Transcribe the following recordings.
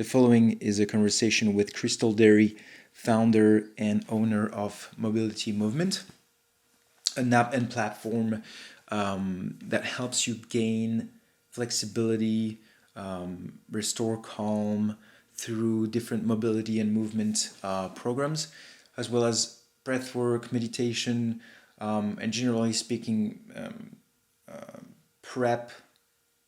The following is a conversation with Crystal Derry, founder and owner of Mobility MVMNT, an app and platform that helps you gain flexibility, restore calm through different mobility and movement programs, as well as breathwork, meditation, and generally speaking, prep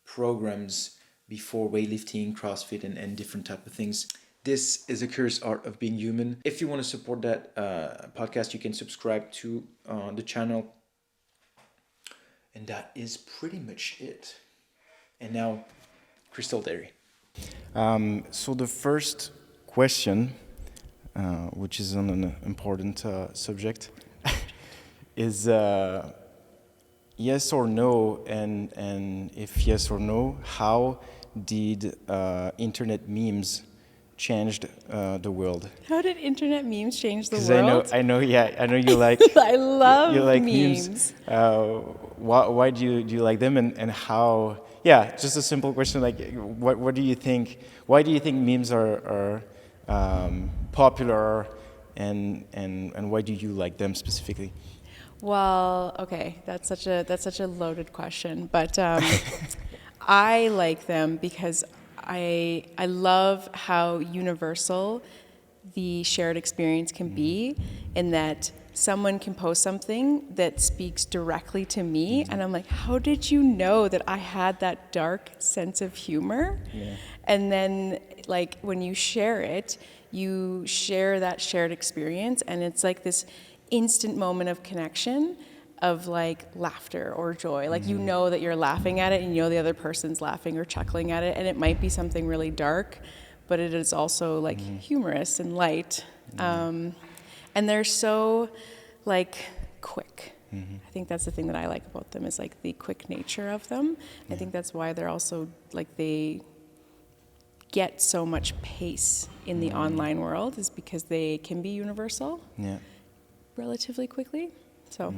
programs before weightlifting, CrossFit, and different type of things. This is a curious art of being human. If you want to support that podcast, you can subscribe to the channel. And that is pretty much it. And now, Crystal Derry. So the first question, which is on an important subject, is yes or no, and if yes or no, how did internet memes changed the world? How did internet memes change the world? Because I know you like. I love you like memes. Why do you like them, and how? Yeah, just a simple question. Like, what do you think? Why do you think memes are popular, and why do you like them specifically? Well, okay, that's such a loaded question, but I like them because I love how universal the shared experience can be, in that someone can post something that speaks directly to me, and I'm like, how did you know that I had that dark sense of humor? Yeah. And then, like, when you share it, you share that shared experience, and it's like this instant moment of connection, of like laughter or joy. Like, you know that you're laughing at it, and you know the other person's laughing or chuckling at it, and it might be something really dark, but it is also like humorous and light. And they're so like quick. I think that's the thing that I like about them, is like the quick nature of them. I think that's why they're also like, they get so much pace in the online world, is because they can be universal. Yeah. Relatively quickly. So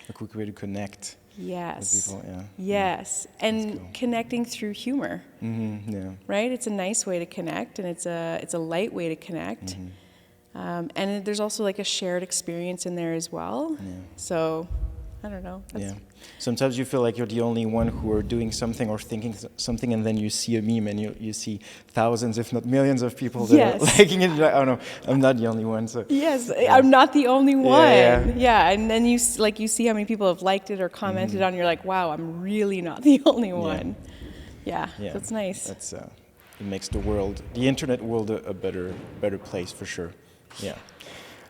A quick way to connect yes. with people. Yeah. Yes. And cool. connecting through humor. Yeah. Right? It's a nice way to connect, and it's a light way to connect. And there's also like a shared experience in there as well. Yeah. So, I don't know. Yeah. Sometimes you feel like you're the only one who are doing something or thinking something, and then you see a meme and you see thousands, if not millions, of people that are liking it. Oh no, I'm not the only one. So yes, yeah. I'm not the only one. Yeah. Yeah, and then you see how many people have liked it or commented on. You're like, wow, I'm really not the only one. Yeah. So it's nice. That's it makes the internet world, a better place for sure. Yeah.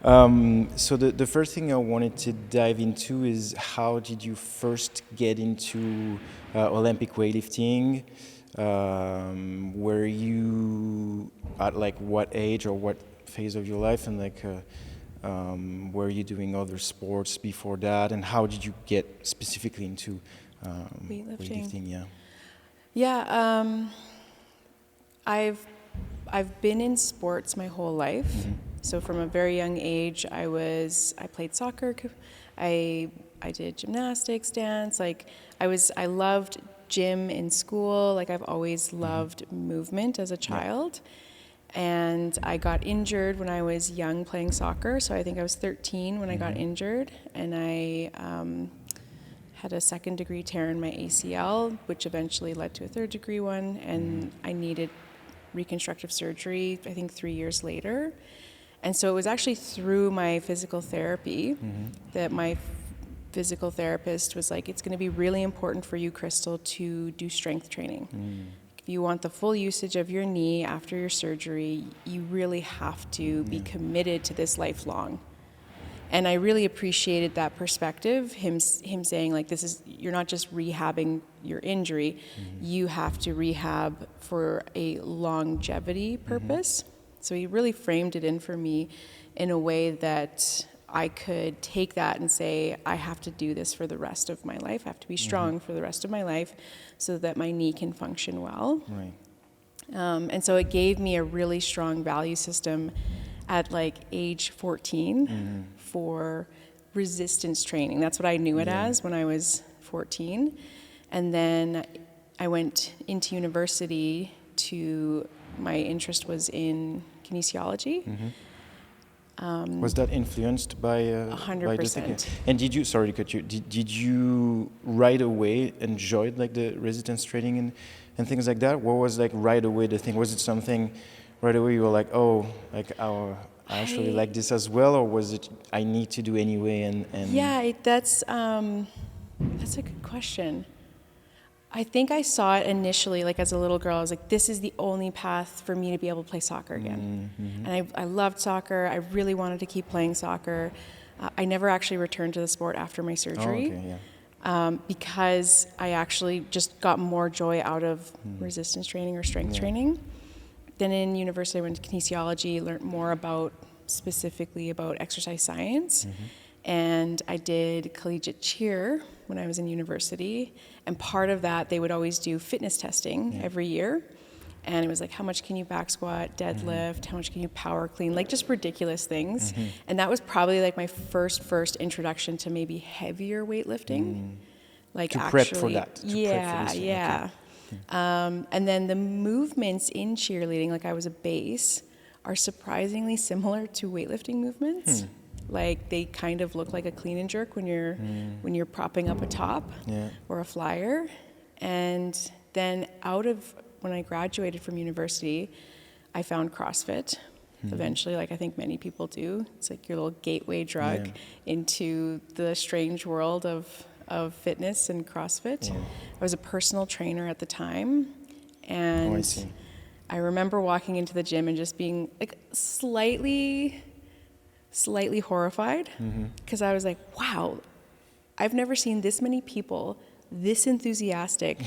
So the first thing I wanted to dive into is, how did you first get into Olympic weightlifting? Were you at like what age or what phase of your life, and like were you doing other sports before that, and how did you get specifically into weightlifting? Yeah. Yeah. I've been in sports my whole life. So from a very young age, I played soccer, I did gymnastics, dance. Like, I loved gym in school. Like, I've always loved movement as a child. And I got injured when I was young playing soccer. So I think I was 13 when I got injured, and I had a 2nd-degree tear in my ACL, which eventually led to a 3rd-degree one, and I needed reconstructive surgery, I think 3 years later. And so it was actually through my physical therapy that my physical therapist was like, it's going to be really important for you, Crystal, to do strength training. If you want the full usage of your knee after your surgery, you really have to be committed to this lifelong. And I really appreciated that perspective, him saying, like, you're not just rehabbing your injury, you have to rehab for a longevity purpose. So he really framed it in for me in a way that I could take that and say, I have to do this for the rest of my life. I have to be strong for the rest of my life so that my knee can function well. Right. And so it gave me a really strong value system at like age 14 for resistance training. That's what I knew it as when I was 14. And then I went into university to my interest was in kinesiology. Was that influenced by 100%. And did you, sorry to cut you, did you right away enjoy like the resistance training and things like that? What was like right away the thing? Was it something right away you were like, oh, like I actually like this as well, or was it I need to do anyway? And Yeah, that's a good question. I think I saw it initially, like as a little girl, I was like, this is the only path for me to be able to play soccer again. And I loved soccer. I really wanted to keep playing soccer. I never actually returned to the sport after my surgery. Oh, okay, yeah. Because I actually just got more joy out of resistance training or strength training. Then in university, I went to kinesiology, learned more specifically about exercise science. And I did collegiate cheer when I was in university. And part of that, they would always do fitness testing every year. And it was like, how much can you back squat, deadlift? How much can you power clean? Like just ridiculous things. And that was probably like my first introduction to maybe heavier weightlifting. Like to actually, prep for that. Yeah. And then the movements in cheerleading, like I was a base, are surprisingly similar to weightlifting movements. Like they kind of look like a clean and jerk when you're propping up a top or a flyer. And then when I graduated from university, I found CrossFit eventually, like I think many people do. It's like your little gateway drug into the strange world of fitness and CrossFit. I was a personal trainer at the time, and I remember walking into the gym and just being like slightly horrified, because I was like, wow, I've never seen this many people this enthusiastic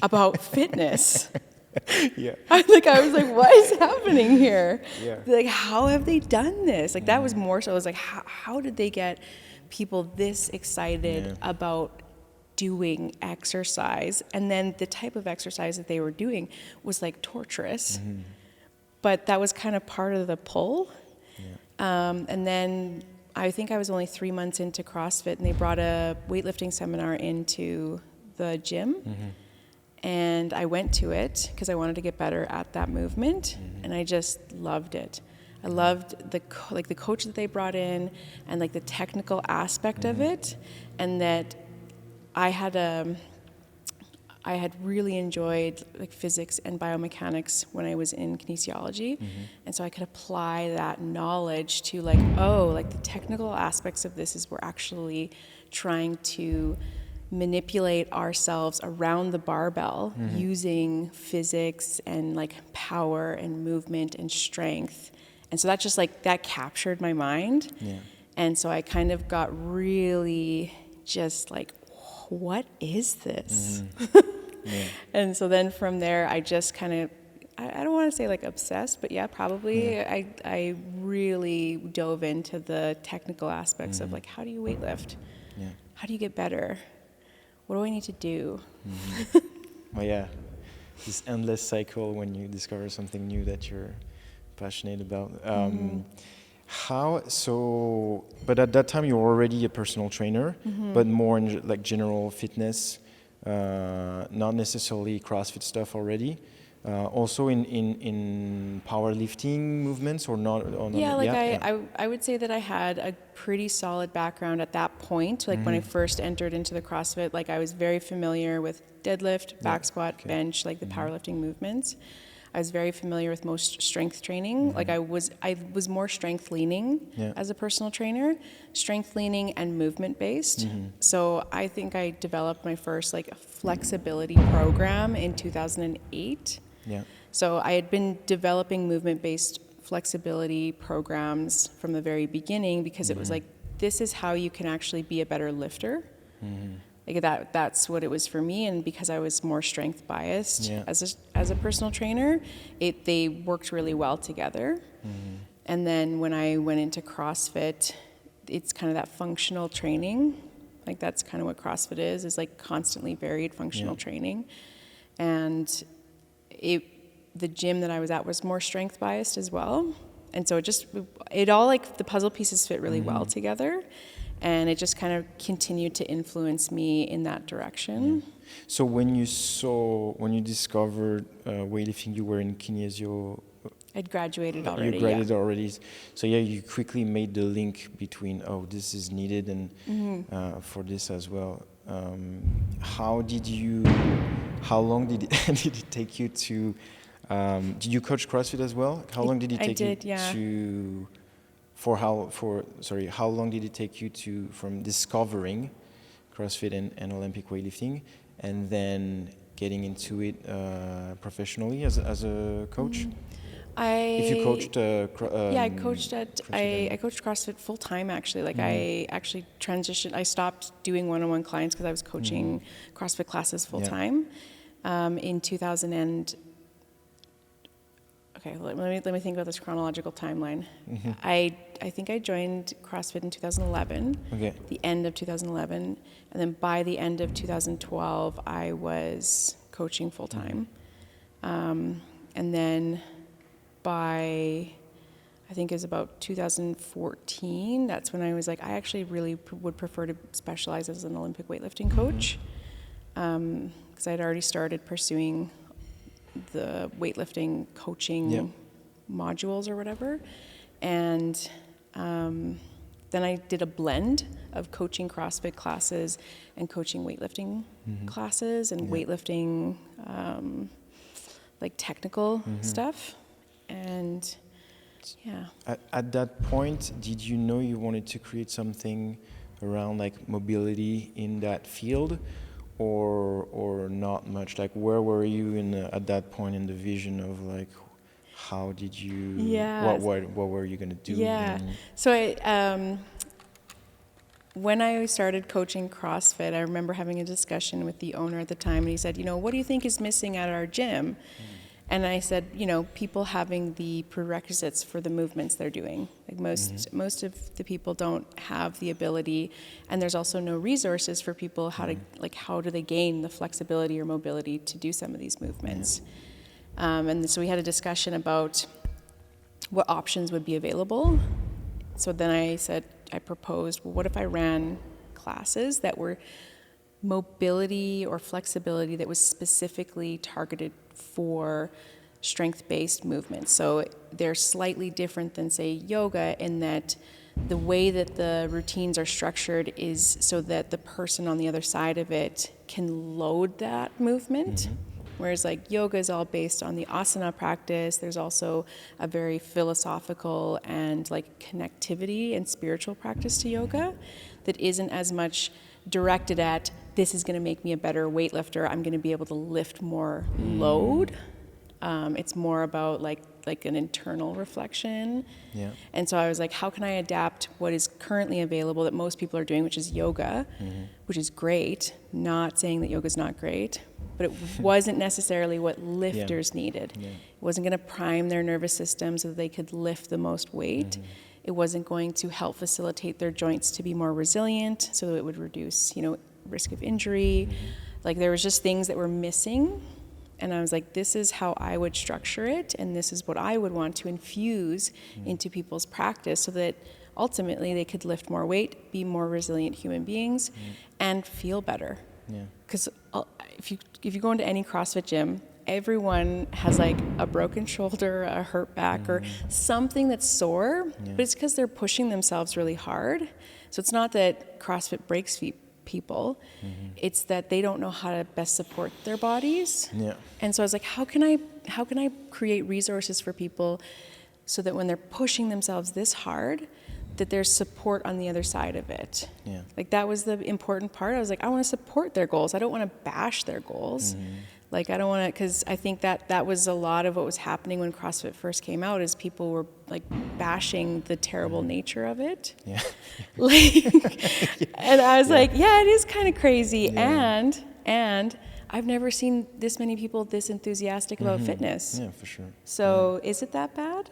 about fitness. I was like, what is happening here? Like, how have they done this? Like, that was more so, I was like, how did they get people this excited about doing exercise? And then the type of exercise that they were doing was like torturous, but that was kind of part of the pull. And then I think I was only 3 months into CrossFit, and they brought a weightlifting seminar into the gym. And I went to it because I wanted to get better at that movement, and I just loved it. I loved the coach that they brought in, and like the technical aspect of it, and that I had really enjoyed like physics and biomechanics when I was in kinesiology, and so I could apply that knowledge to like, the technical aspects of this is we're actually trying to manipulate ourselves around the barbell using physics and like power and movement and strength. And so that just like, that captured my mind. And so I kind of got really just like, what is this? And so then from there, I just kind of, I don't want to say like obsessed, but yeah, probably I really dove into the technical aspects of like, how do you weightlift? How do you get better? What do I need to do? This endless cycle when you discover something new that you're passionate about. But at that time you were already a personal trainer, but more in like general fitness, not necessarily CrossFit stuff already. Also in powerlifting movements or not? I would say that I had a pretty solid background at that point. Like when I first entered into the CrossFit, like I was very familiar with deadlift, back squat, bench, like the powerlifting movements. I was very familiar with most strength training. Like I was more strength leaning as a personal trainer, strength leaning and movement based. So I think I developed my first like flexibility program in 2008. So I had been developing movement based flexibility programs from the very beginning because it was like, this is how you can actually be a better lifter. Like that's what it was for me, and because I was more strength biased as a personal trainer, they worked really well together. And then when I went into CrossFit, it's kind of that functional training. Like that's kind of what CrossFit is like constantly varied functional training. And the gym that I was at was more strength biased as well. And so it all like the puzzle pieces fit really well together. And it just kind of continued to influence me in that direction. So when you discovered weightlifting, you were in kinesio. I'd graduated already. You graduated already. So you quickly made the link between, this is needed, and for this as well. How long did it, did it take you to, did you coach CrossFit as well? How long did it take you to, how long did it take you to, from discovering CrossFit and Olympic weightlifting, and then getting into it professionally as a coach? If you coached, I coached I coached CrossFit full time actually. Like I actually transitioned. I stopped doing one-on-one clients because I was coaching CrossFit classes full time in 2000 and. Okay, let me think about this chronological timeline. I think I joined CrossFit in 2011. Okay. The end of 2011, and then by the end of 2012, I was coaching full time, and then by I think it was about 2014. That's when I was like, I actually really would prefer to specialize as an Olympic weightlifting coach, because I'd already started pursuing the weightlifting coaching modules or whatever, and then I did a blend of coaching CrossFit classes and coaching weightlifting classes and weightlifting like technical stuff, and At that point, did you know you wanted to create something around like mobility in that field? Or not much? Like, where were you at that point in the vision of like, how did you? What were you gonna do? So when I started coaching CrossFit, I remember having a discussion with the owner at the time, and he said, what do you think is missing at our gym? And I said, people having the prerequisites for the movements they're doing. Like most of the people don't have the ability, and there's also no resources for people how do they gain the flexibility or mobility to do some of these movements. And so we had a discussion about what options would be available. So then I proposed, well, what if I ran classes that were mobility or flexibility that was specifically targeted for strength-based movements. So they're slightly different than, say, yoga, in that the way that the routines are structured is so that the person on the other side of it can load that movement. Whereas like yoga is all based on the asana practice. There's also a very philosophical and like connectivity and spiritual practice to yoga that isn't as much directed at, this is going to make me a better weightlifter, I'm going to be able to lift more load. It's more about like an internal reflection. And so I was like, how can I adapt what is currently available that most people are doing, which is yoga, which is great, not saying that yoga is not great, but it wasn't necessarily what lifters needed. It wasn't going to prime their nervous system so that they could lift the most weight. It wasn't going to help facilitate their joints to be more resilient, so it would reduce, risk of injury. Like there was just things that were missing, and I was like, this is how I would structure it, and this is what I would want to infuse into people's practice, so that ultimately they could lift more weight, be more resilient human beings, and feel better. Because if you go into any CrossFit gym, everyone has like a broken shoulder, a hurt back, or something that's sore, but it's because they're pushing themselves really hard. So it's not that CrossFit breaks people, it's that they don't know how to best support their bodies. And so I was like, how can I create resources for people so that when they're pushing themselves this hard, that there's support on the other side of it. Like that was the important part. I was like, I want to support their goals. I don't want to bash their goals. Like I don't want to, because I think that was a lot of what was happening when CrossFit first came out, is people were like bashing the terrible nature of it. And I was like, it is kind of crazy. And I've never seen this many people this enthusiastic about fitness. For sure. So is it that bad?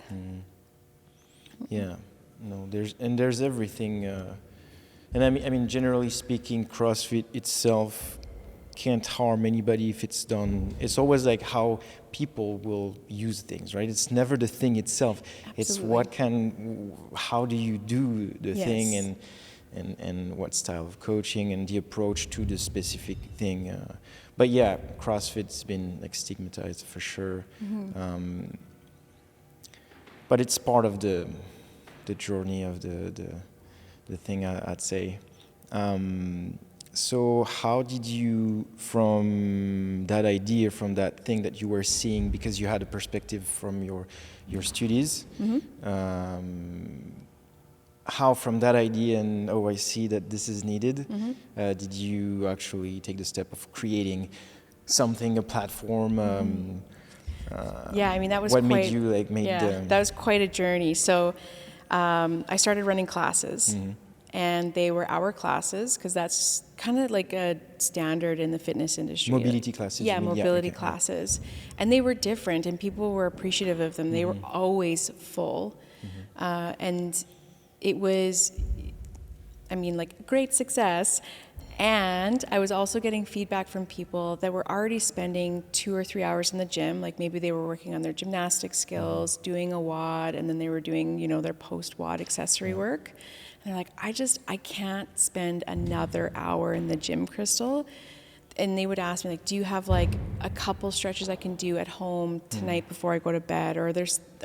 No, there's everything, and I mean, generally speaking, CrossFit itself can't harm anybody if it's done. It's always like how people will use things, right? It's never the thing itself. Absolutely. It's how do you do the thing, and and what style of coaching and the approach to the specific thing. But yeah, CrossFit's been like stigmatized for sure. But it's part of the journey of the thing, I'd say. So how did you, from that idea, from that thing that you were seeing, because you had a perspective from your studies, how from that idea and, I see that this is needed, did you actually take the step of creating something, a platform? Yeah, I mean, that was what quite, made you like make the... that was quite a journey. So I started running classes, and they were hour classes, because that's kind of like a standard in the fitness industry. Mobility classes? Yeah, mobility okay, classes. And they were different, and people were appreciative of them. They were always full. And it was, I mean, like, great success. And I was also getting feedback from people that were already spending 2 or 3 hours in the gym. Like, maybe they were working on their gymnastics skills, doing a WOD, and then they were doing, you know, their post-WOD accessory work. And they're like, I can't spend another hour in the gym, Crystal. And they would ask me, like, do you have like a couple stretches I can do at home tonight before I go to bed? Or are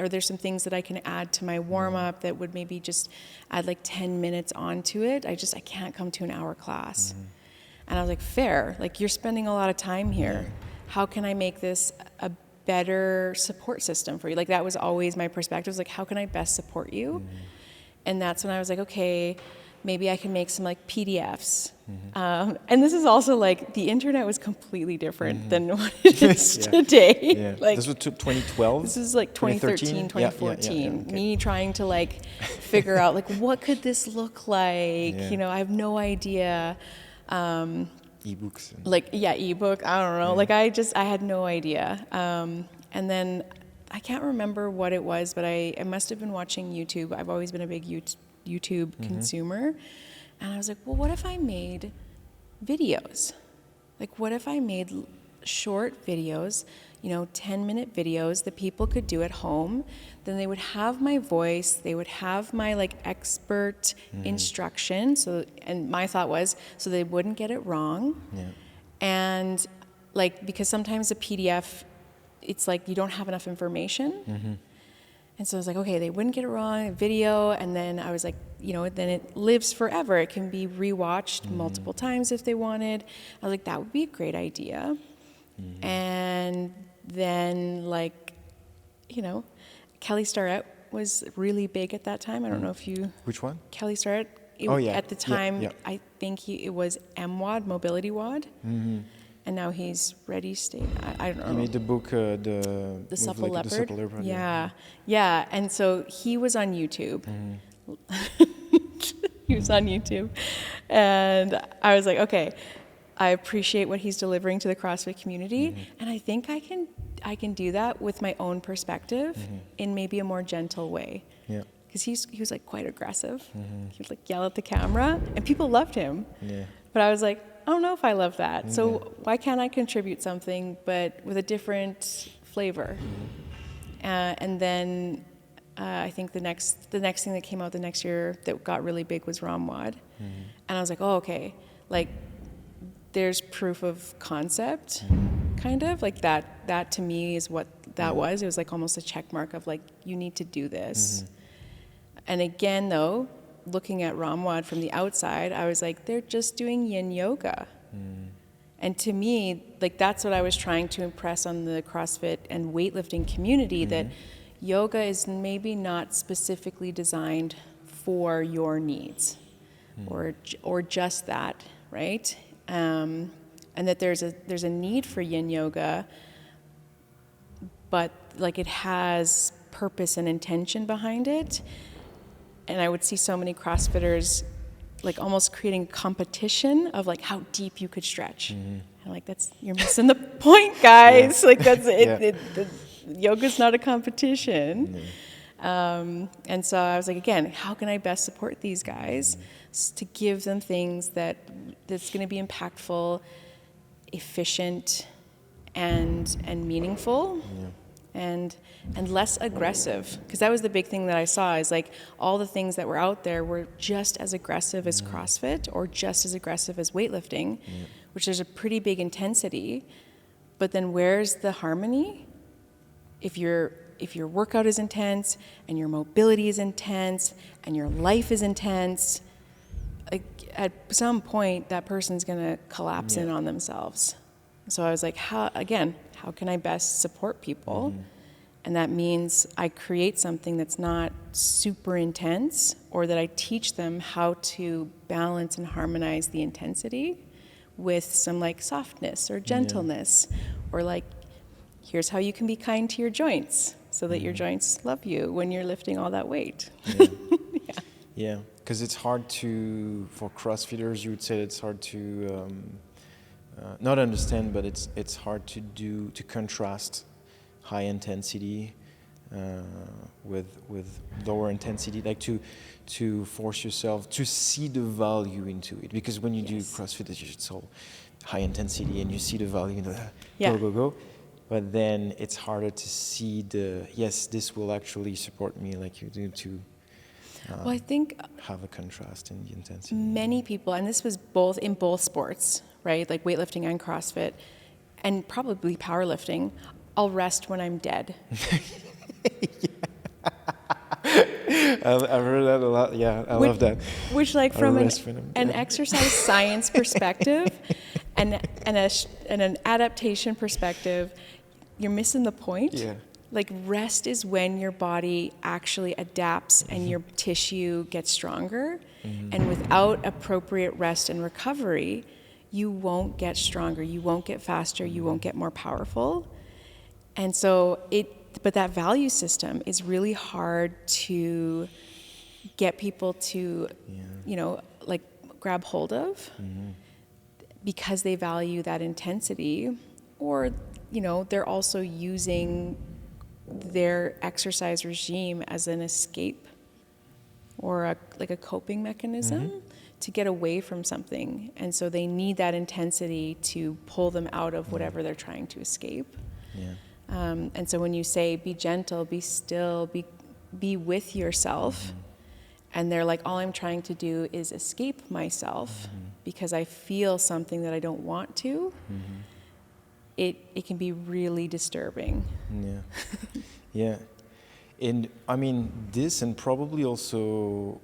there some things that I can add to my warm up that would maybe just add like 10 minutes onto it? I can't come to an hour class. And I was like, fair, like, you're spending a lot of time here. How can I make this a better support system for you? Like, that was always my perspective, was like, how can I best support you? And that's when I was like, okay, maybe I can make some like PDFs. And this is also like, the internet was completely different than what it is today. Like, this was 2012? This is like 2013, 2014. Okay. Me trying to like figure out like, what could this look like? You know, I have no idea. Ebooks. Ebook, I don't know. Like, I had no idea. And then I can't remember what it was, but I must have been watching YouTube. I've always been a big YouTube consumer. And I was like, well, what if I made videos? Like, what if I made short videos, 10-minute videos that people could do at home? Then they would have my voice, they would have my like expert instruction. And my thought was, so they wouldn't get it wrong. And like, because sometimes a PDF, it's like you don't have enough information. And so I was like, okay, they wouldn't get it wrong, a video, and then I was like, then it lives forever. It can be rewatched multiple times if they wanted. I was like, that would be a great idea. And then, like, Kelly Starrett was really big at that time. I don't know if you... Which one? Kelly Starrett. At the time, I think it was MWOD, Mobility WOD. And now he's Ready State. I don't know. He made the book, the Supple Leopard. The Supple Leopard. Yeah. And so he was on YouTube. He was on YouTube. And I was like, okay, I appreciate what he's delivering to the CrossFit community. And I think I can do that with my own perspective in maybe a more gentle way. Yeah. Because he was like quite aggressive. He would like yell at the camera, and people loved him. Yeah. But I was like, I don't know if I love that. So why can't I contribute something, but with a different flavor? And then I think the next thing that came out the next year that got really big was ROMWOD. And I was like, oh, okay. Like, there's proof of concept, kind of. Like, that to me is what that was. It was like almost a check mark of like, you need to do this. And again, though, looking at ROMWOD from the outside, I was like, they're just doing yin yoga. And to me, like, that's what I was trying to impress on the CrossFit and weightlifting community, that yoga is maybe not specifically designed for your needs or just that, right? And that there's a need for yin yoga, but like, it has purpose and intention behind it. And I would see so many CrossFitters like almost creating competition of like how deep you could stretch. And like, you're missing the point, guys. Like, that's it. Yoga's not a competition. And so I was like, again, how can I best support these guys to give them things that's going to be impactful, efficient, and meaningful. and less aggressive, because that was the big thing that I saw, is like all the things that were out there were just as aggressive as CrossFit or just as aggressive as weightlifting, which there's a pretty big intensity. But then where's the harmony? If your workout is intense and your mobility is intense and your life is intense, like at some point that person's gonna collapse in on themselves. So I was like, how can I best support people? And that means I create something that's not super intense, or that I teach them how to balance and harmonize the intensity with some like softness or gentleness, or like, here's how you can be kind to your joints so that your joints love you when you're lifting all that weight. Yeah, because it's hard for CrossFitters, you would say it's hard to not understand, but it's hard to contrast high intensity with lower intensity, like to force yourself to see the value into it. Because when you do CrossFit, it's all high intensity and you see the value in the go. But then it's harder to see this will actually support me, like you do, to well, I think have a contrast in the intensity. Many people, and this was in both sports, right? Like weightlifting and CrossFit, and probably powerlifting, I'll rest when I'm dead. I've heard that a lot. Yeah, I love that. Which, like, from an exercise science perspective and an adaptation perspective, you're missing the point. Yeah. Like, rest is when your body actually adapts and your tissue gets stronger. And without appropriate rest and recovery, you won't get stronger, you won't get faster, you won't get more powerful. And so but that value system is really hard to get people to, like grab hold of, because they value that intensity, or, they're also using their exercise regime as an escape or a coping mechanism to get away from something. And so they need that intensity to pull them out of whatever they're trying to escape. Yeah. And so when you say, be gentle, be still, be with yourself, and they're like, all I'm trying to do is escape myself because I feel something that I don't want to, it can be really disturbing. Yeah. Yeah. And I mean, this, and probably also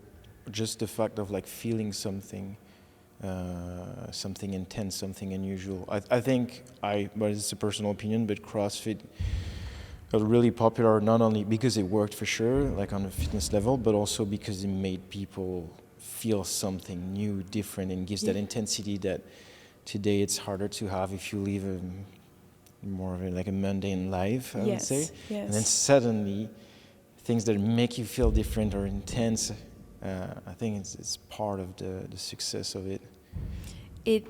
just the fact of like feeling something intense, something unusual. I think but it's a personal opinion, but CrossFit got really popular not only because it worked for sure, like on a fitness level, but also because it made people feel something new, different, and gives that intensity that today it's harder to have if you live more of a mundane life, I would say. Yes. And then suddenly, things that make you feel different or intense, I think it's part of the success of it. It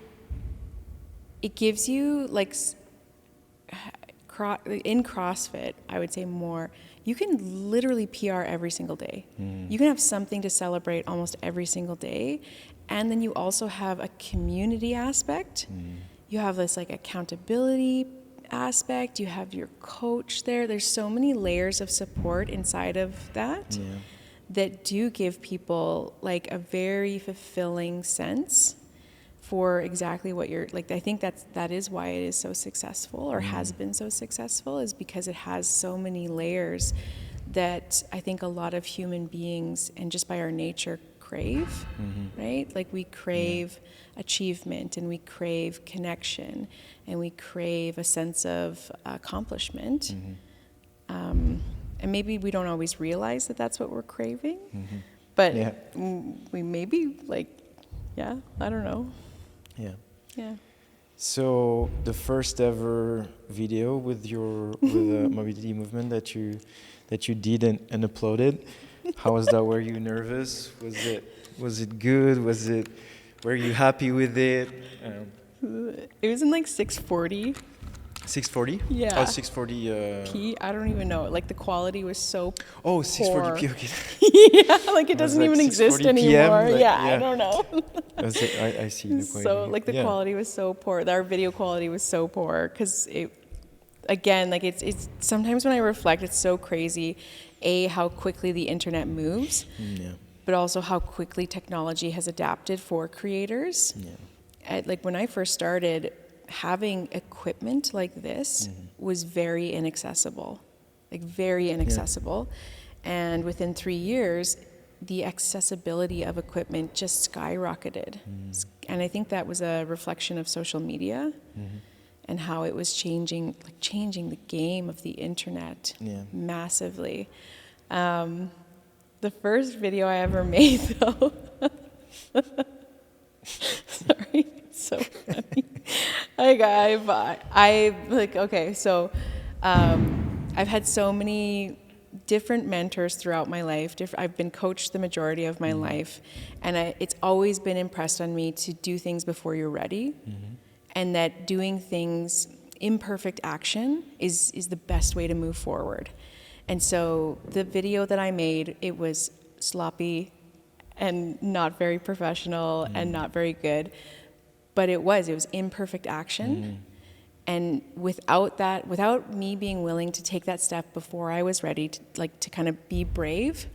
gives you, like, in CrossFit, I would say more, you can literally PR every single day. You can have something to celebrate almost every single day. And then you also have a community aspect. You have this like accountability aspect. You have your coach there. There's so many layers of support inside of that that do give people like a very fulfilling sense for exactly what you're like. I think that is why it is so successful, or has been so successful, is because it has so many layers that I think a lot of human beings, and just by our nature, crave, right? Like we crave achievement, and we crave connection, and we crave a sense of accomplishment. And maybe we don't always realize that that's what we're craving, but we maybe I don't know. Yeah. So the first ever video with Mobility Movement that you did and uploaded, how was that? Were you nervous? Was it good? Were you happy with it? It was in like 640. 640? Yeah. Oh, 640 P. I don't even know. Like the quality was so. Oh, 640p. Okay. Yeah, like it doesn't even exist anymore. Like, I don't know. I see the quality. So like the quality was so poor. Our video quality was so poor because again, like it's sometimes when I reflect, it's so crazy, how quickly the internet moves, but also how quickly technology has adapted for creators. Like when I first started, having equipment like this was very inaccessible, like very inaccessible. And within 3 years, the accessibility of equipment just skyrocketed. And I think that was a reflection of social media and how it was changing the game of the internet massively. The first video I ever made, though, sorry, it's so funny. I've had so many different mentors throughout my life. I've been coached the majority of my life, and it's always been impressed on me to do things before you're ready, and that doing things, imperfect action is the best way to move forward. And so the video that I made, it was sloppy and not very professional and not very good, but it was imperfect action. And without me being willing to take that step before I was ready to kind of be brave,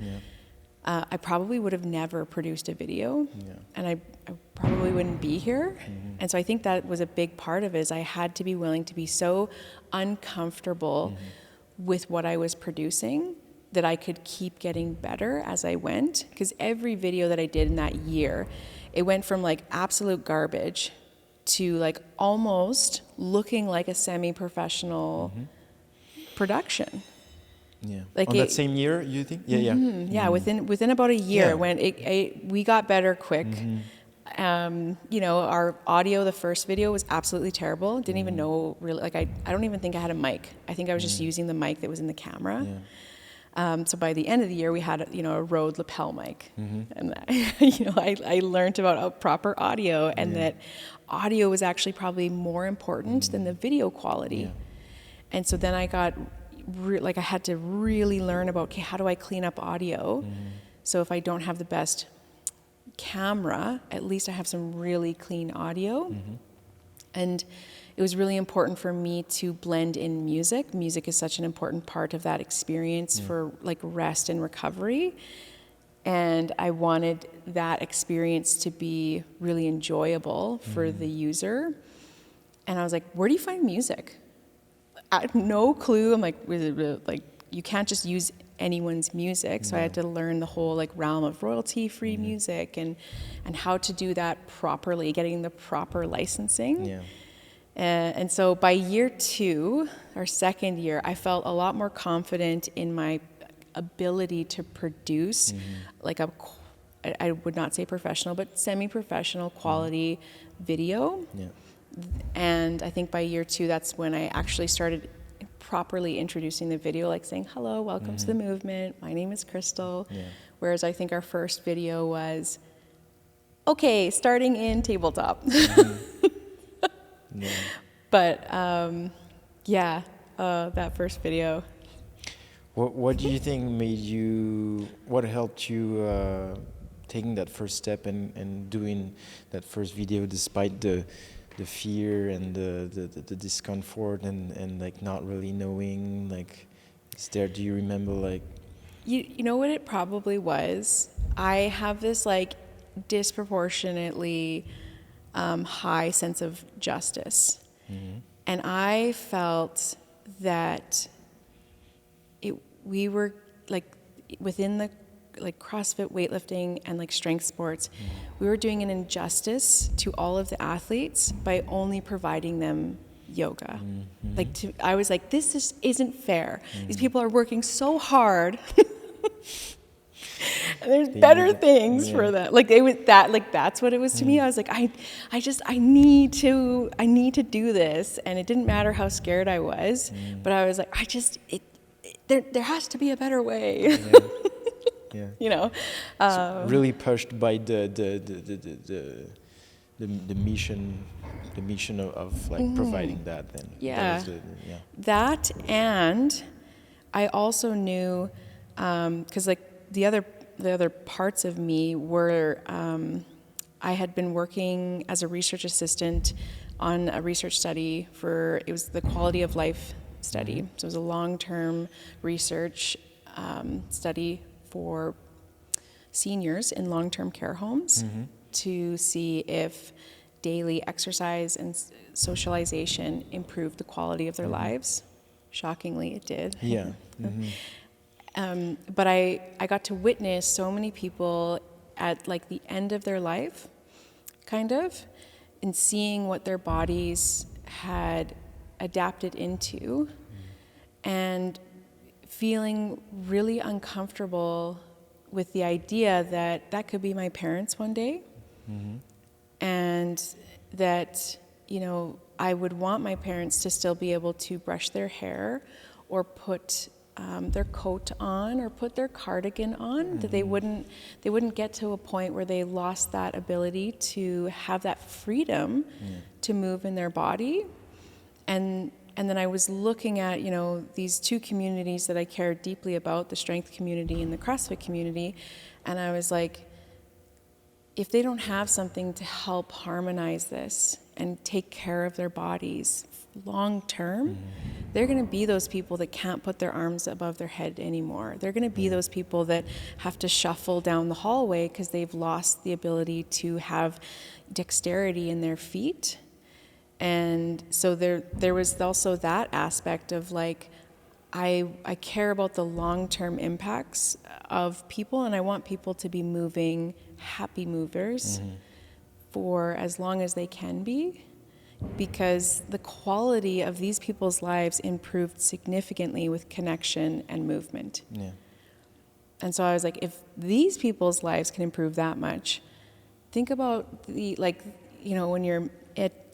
I probably would have never produced a video, and I probably wouldn't be here. And so I think that was a big part of it, is I had to be willing to be so uncomfortable with what I was producing that I could keep getting better as I went. Because every video that I did in that year, it went from like absolute garbage to like almost looking like a semi-professional production. Like on that same year, you think? Within about a year, when we got better quick. Our audio, the first video was absolutely terrible. Didn't even know really, like I don't even think I had a mic. I think I was just using the mic that was in the camera. So by the end of the year, we had a Rode lapel mic, and I learned about proper audio, and that audio was actually probably more important than the video quality. And so then I got I had to really learn about, okay, how do I clean up audio? So if I don't have the best camera, at least I have some really clean audio. And it was really important for me to blend in music. Music is such an important part of that experience for like rest and recovery. And I wanted that experience to be really enjoyable for the user. And I was like, where do you find music? I had no clue. I'm like, you can't just use anyone's music. So I had to learn the whole like realm of royalty-free music and how to do that properly, getting the proper licensing. And so by year 2, our second year, I felt a lot more confident in my ability to produce like I would not say professional, but semi-professional quality video. And I think by year 2, that's when I actually started properly introducing the video, like saying, hello, welcome to the movement. My name is Crystal. Whereas I think our first video was, okay, starting in tabletop. But that first video. What do you think what helped you taking that first step and doing that first video despite the fear and the discomfort and like not really knowing, like, do you remember, like, you know what it probably was? I have this like disproportionately high sense of justice, and I felt that we were like within the like CrossFit, weightlifting, and like strength sports, we were doing an injustice to all of the athletes by only providing them yoga. I was like, this just isn't fair. These people are working so hard. And there's better things for them. That's what it was to me. I was like, I need to do this. And it didn't matter how scared I was, but I was like, there has to be a better way. Really pushed by the mission of like providing that. Then that, and I also knew because like the other parts of me were I had been working as a research assistant on a research study it was the quality of life study. So it was a long-term research study for seniors in long-term care homes to see if daily exercise and socialization improved the quality of their lives. Shockingly, it did. Yeah. But I got to witness so many people at like the end of their life, kind of, and seeing what their bodies had adapted into and feeling really uncomfortable with the idea that that could be my parents one day. And that, you know, I would want my parents to still be able to brush their hair or put their coat on or put their cardigan on, that they wouldn't get to a point where they lost that ability to have that freedom to move in their body. And then I was looking at, you know, these two communities that I care deeply about, the strength community and the CrossFit community, and I was like, if they don't have something to help harmonize this and take care of their bodies long term, they're going to be those people that can't put their arms above their head anymore. They're going to be those people that have to shuffle down the hallway because they've lost the ability to have dexterity in their feet. And so there was also that aspect of like, I care about the long-term impacts of people, and I want people to be moving, happy movers for as long as they can be, because the quality of these people's lives improved significantly with connection and movement. Yeah. And so I was like, if these people's lives can improve that much, think about the, like, you know, when you're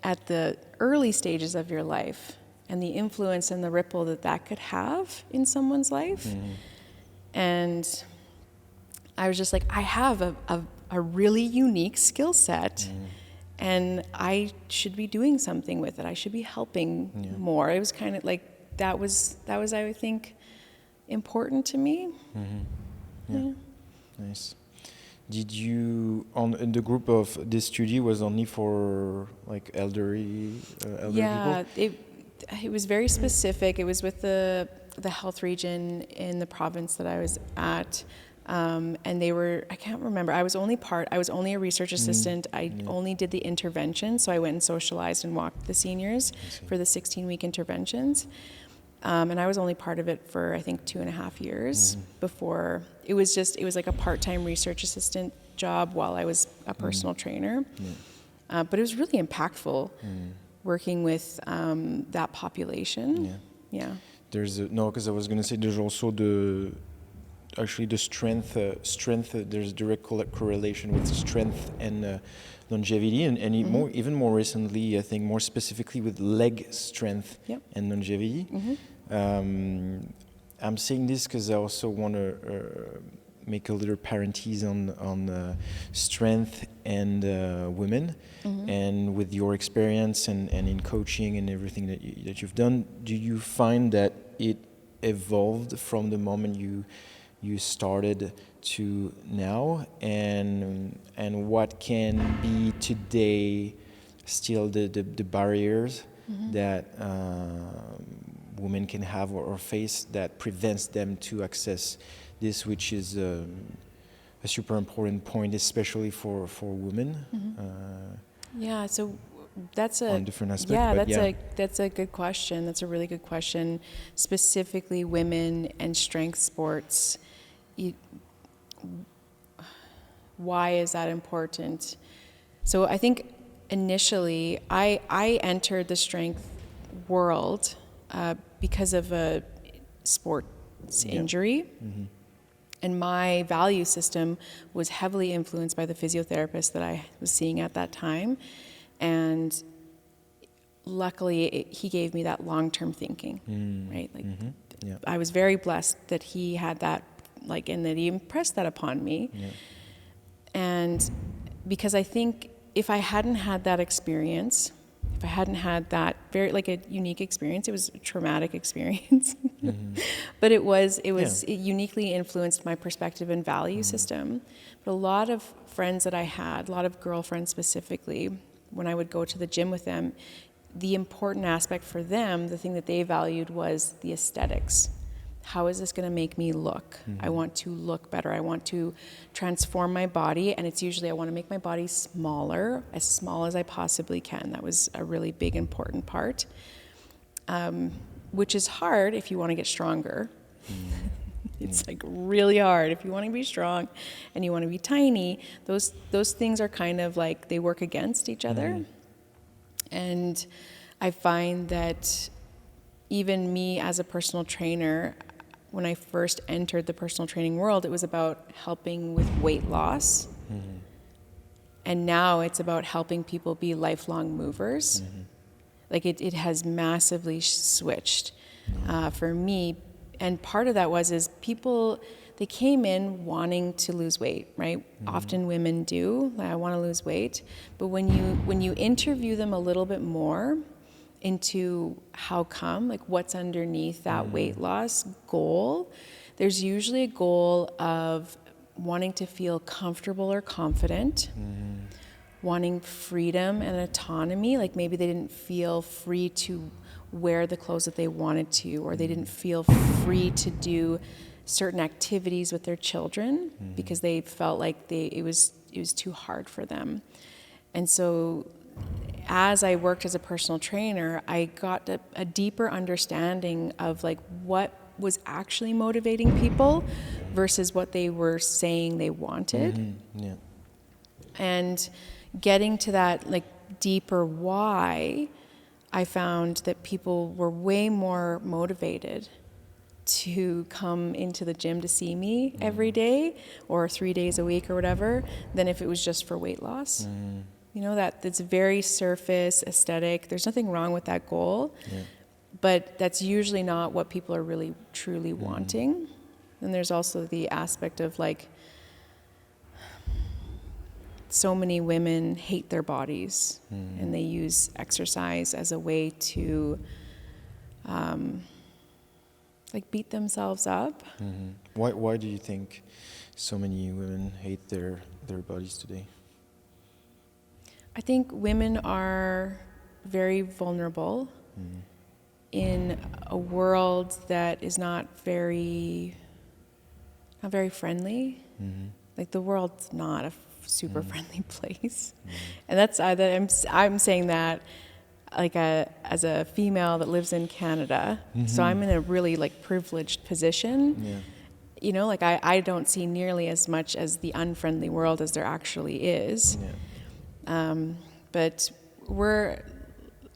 at the early stages of your life and the influence and the ripple that that could have in someone's life. And I was just like, I have a really unique skill set, and I should be doing something with it. I should be helping more. It was kind of like, that was I think important to me. Yeah. Nice. Did you, in the group of this study was only for like elderly Yeah, people? it was very specific. It was with the health region in the province that I was at. And they were, I can't remember, I was only a research assistant. I only did the intervention. So I went and socialized and walked the seniors for the 16-week interventions. And I was only part of it for, I think, 2.5 years before. It was like a part-time research assistant job while I was a personal trainer. But it was really impactful working with that population. Yeah. Because I was going to say there's also the strength, there's a direct correlation with strength and longevity, and even more recently, I think more specifically with leg strength and longevity. I'm saying this because I also want to make a little parenthesis on strength and women, and with your experience and in coaching and everything that you've done, do you find that it evolved from the moment you started to now, and what can be today still the barriers that women can have or face that prevents them to access this, which is a super important point, especially for women. Yeah, so that's a on different aspects. That's a good question. That's a really good question. Specifically, women and strength sports. Why is that important? So I think initially I entered the strength world because of a sports injury. And my value system was heavily influenced by the physiotherapist that I was seeing at that time. And luckily, he gave me that long-term thinking, right? Like, I was very blessed that he had that, and that he impressed that upon me. And because I think if I hadn't had that experience, if I hadn't had that very, a unique experience, it was a traumatic experience, but it uniquely influenced my perspective and value system. But a lot of friends that I had, a lot of girlfriends specifically, when I would go to the gym with them, the important aspect for them, the thing that they valued, was the aesthetics. How is this going to make me look? I want to look better. I want to transform my body. And it's usually I want to make my body smaller, as small as I possibly can. That was a really big, important part, which is hard if you want to get stronger. It's like really hard. If you want to be strong and you want to be tiny, those things are kind of like they work against each other. And I find that even me as a personal trainer, when I first entered the personal training world, it was about helping with weight loss. And now it's about helping people be lifelong movers. Like it has massively switched for me. And part of that is people, they came in wanting to lose weight, right? Often women do, I want to lose weight. But when you interview them a little bit more into how come, like what's underneath that weight loss goal, there's usually a goal of wanting to feel comfortable or confident, wanting freedom and autonomy, like maybe they didn't feel free to wear the clothes that they wanted to, or they didn't feel free to do certain activities with their children because they felt like it was too hard for them. And so as I worked as a personal trainer, I got a deeper understanding of like what was actually motivating people versus what they were saying they wanted. And getting to that like deeper why, I found that people were way more motivated to come into the gym to see me every day or 3 days a week or whatever than if it was just for weight loss. You know, that's very surface aesthetic. There's nothing wrong with that goal, but that's usually not what people are really truly wanting. And there's also the aspect of like, so many women hate their bodies and they use exercise as a way to like beat themselves up. Why do you think so many women hate their bodies today? I think women are very vulnerable in a world that is not very friendly. Like the world's not a super friendly place, and that's I'm saying that like as a female that lives in Canada, so I'm in a really like privileged position. You know, like I don't see nearly as much as the unfriendly world as there actually is. But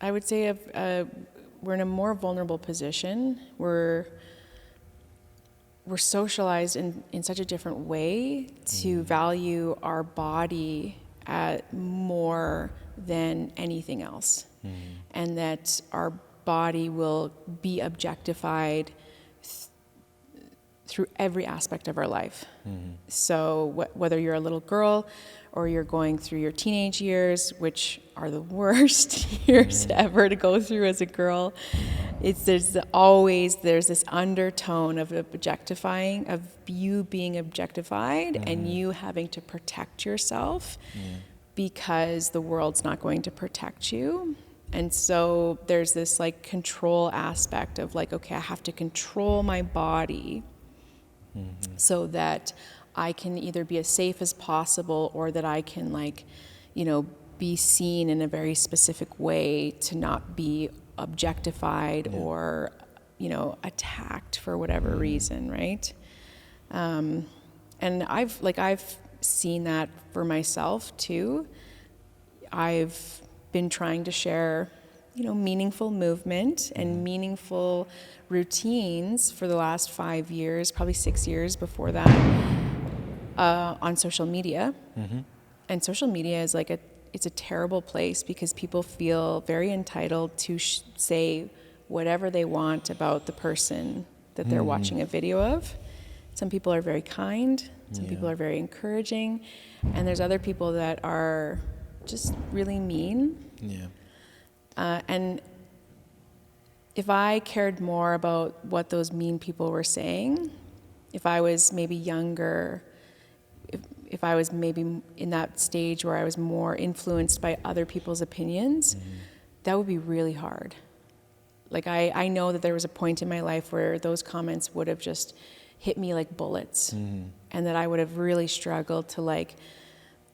I would say we're in a more vulnerable position. We're socialized in such a different way to value our body more than anything else. And that our body will be objectified through every aspect of our life. So whether you're a little girl or you're going through your teenage years, which are the worst years ever to go through as a girl, there's this undertone of objectifying, of you being objectified and you having to protect yourself because the world's not going to protect you. And so there's this like control aspect of like, okay, I have to control my body so that I can either be as safe as possible or that I can like, you know, be seen in a very specific way to not be objectified or, you know, attacked for whatever reason, right? And I've seen that for myself too. I've been trying to share, you know, meaningful movement and meaningful routines for the last 5 years, probably 6 years before that, on social media. And social media is like it's a terrible place because people feel very entitled to say whatever they want about the person that they're watching a video of. Some people are very kind, some people are very encouraging, and there's other people that are just really mean. And if I cared more about what those mean people were saying, if I was maybe younger, if I was maybe in that stage where I was more influenced by other people's opinions, that would be really hard. Like I know that there was a point in my life where those comments would have just hit me like bullets, and that I would have really struggled to like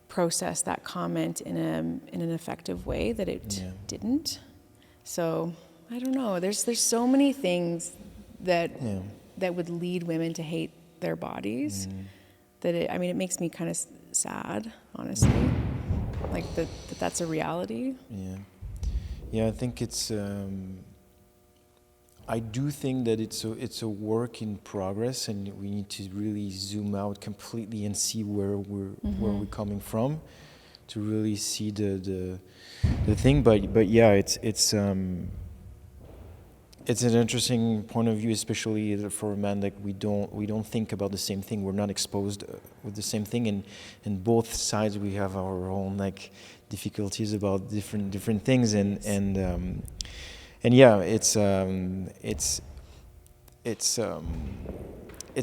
process that comment in an effective way that it didn't. So I don't know. There's so many things that would lead women to hate their bodies that it makes me kind of sad, honestly. Like that's a reality. Yeah, I think it's. I do think that it's a work in progress, and we need to really zoom out completely and see where we're coming from, to really see the thing. But yeah, it's an interesting point of view, especially for a man. Like we don't think about the same thing. We're not exposed with the same thing, and both sides we have our own like difficulties about different things, and yeah, it's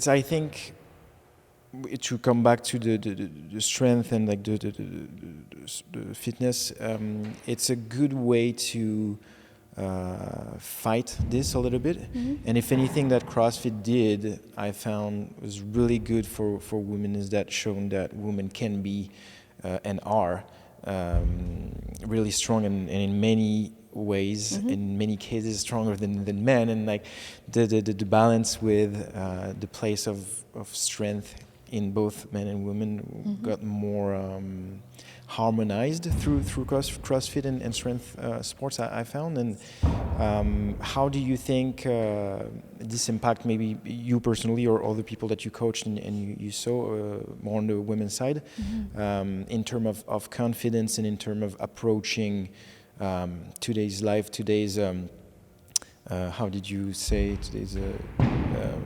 I think it should come back to the strength and like the fitness. It's a good way to fight this a little bit, and if anything that CrossFit did, I found was really good for women, is that shown that women can be and are really strong, and in many ways, in many cases stronger than men, and like the balance with the place of strength in both men and women got more harmonized through CrossFit and strength sports, I found. And how do you think this impact maybe you personally or other people that you coached and you saw more on the women's side, in terms of confidence and in terms of approaching today's life, today's how did you say today's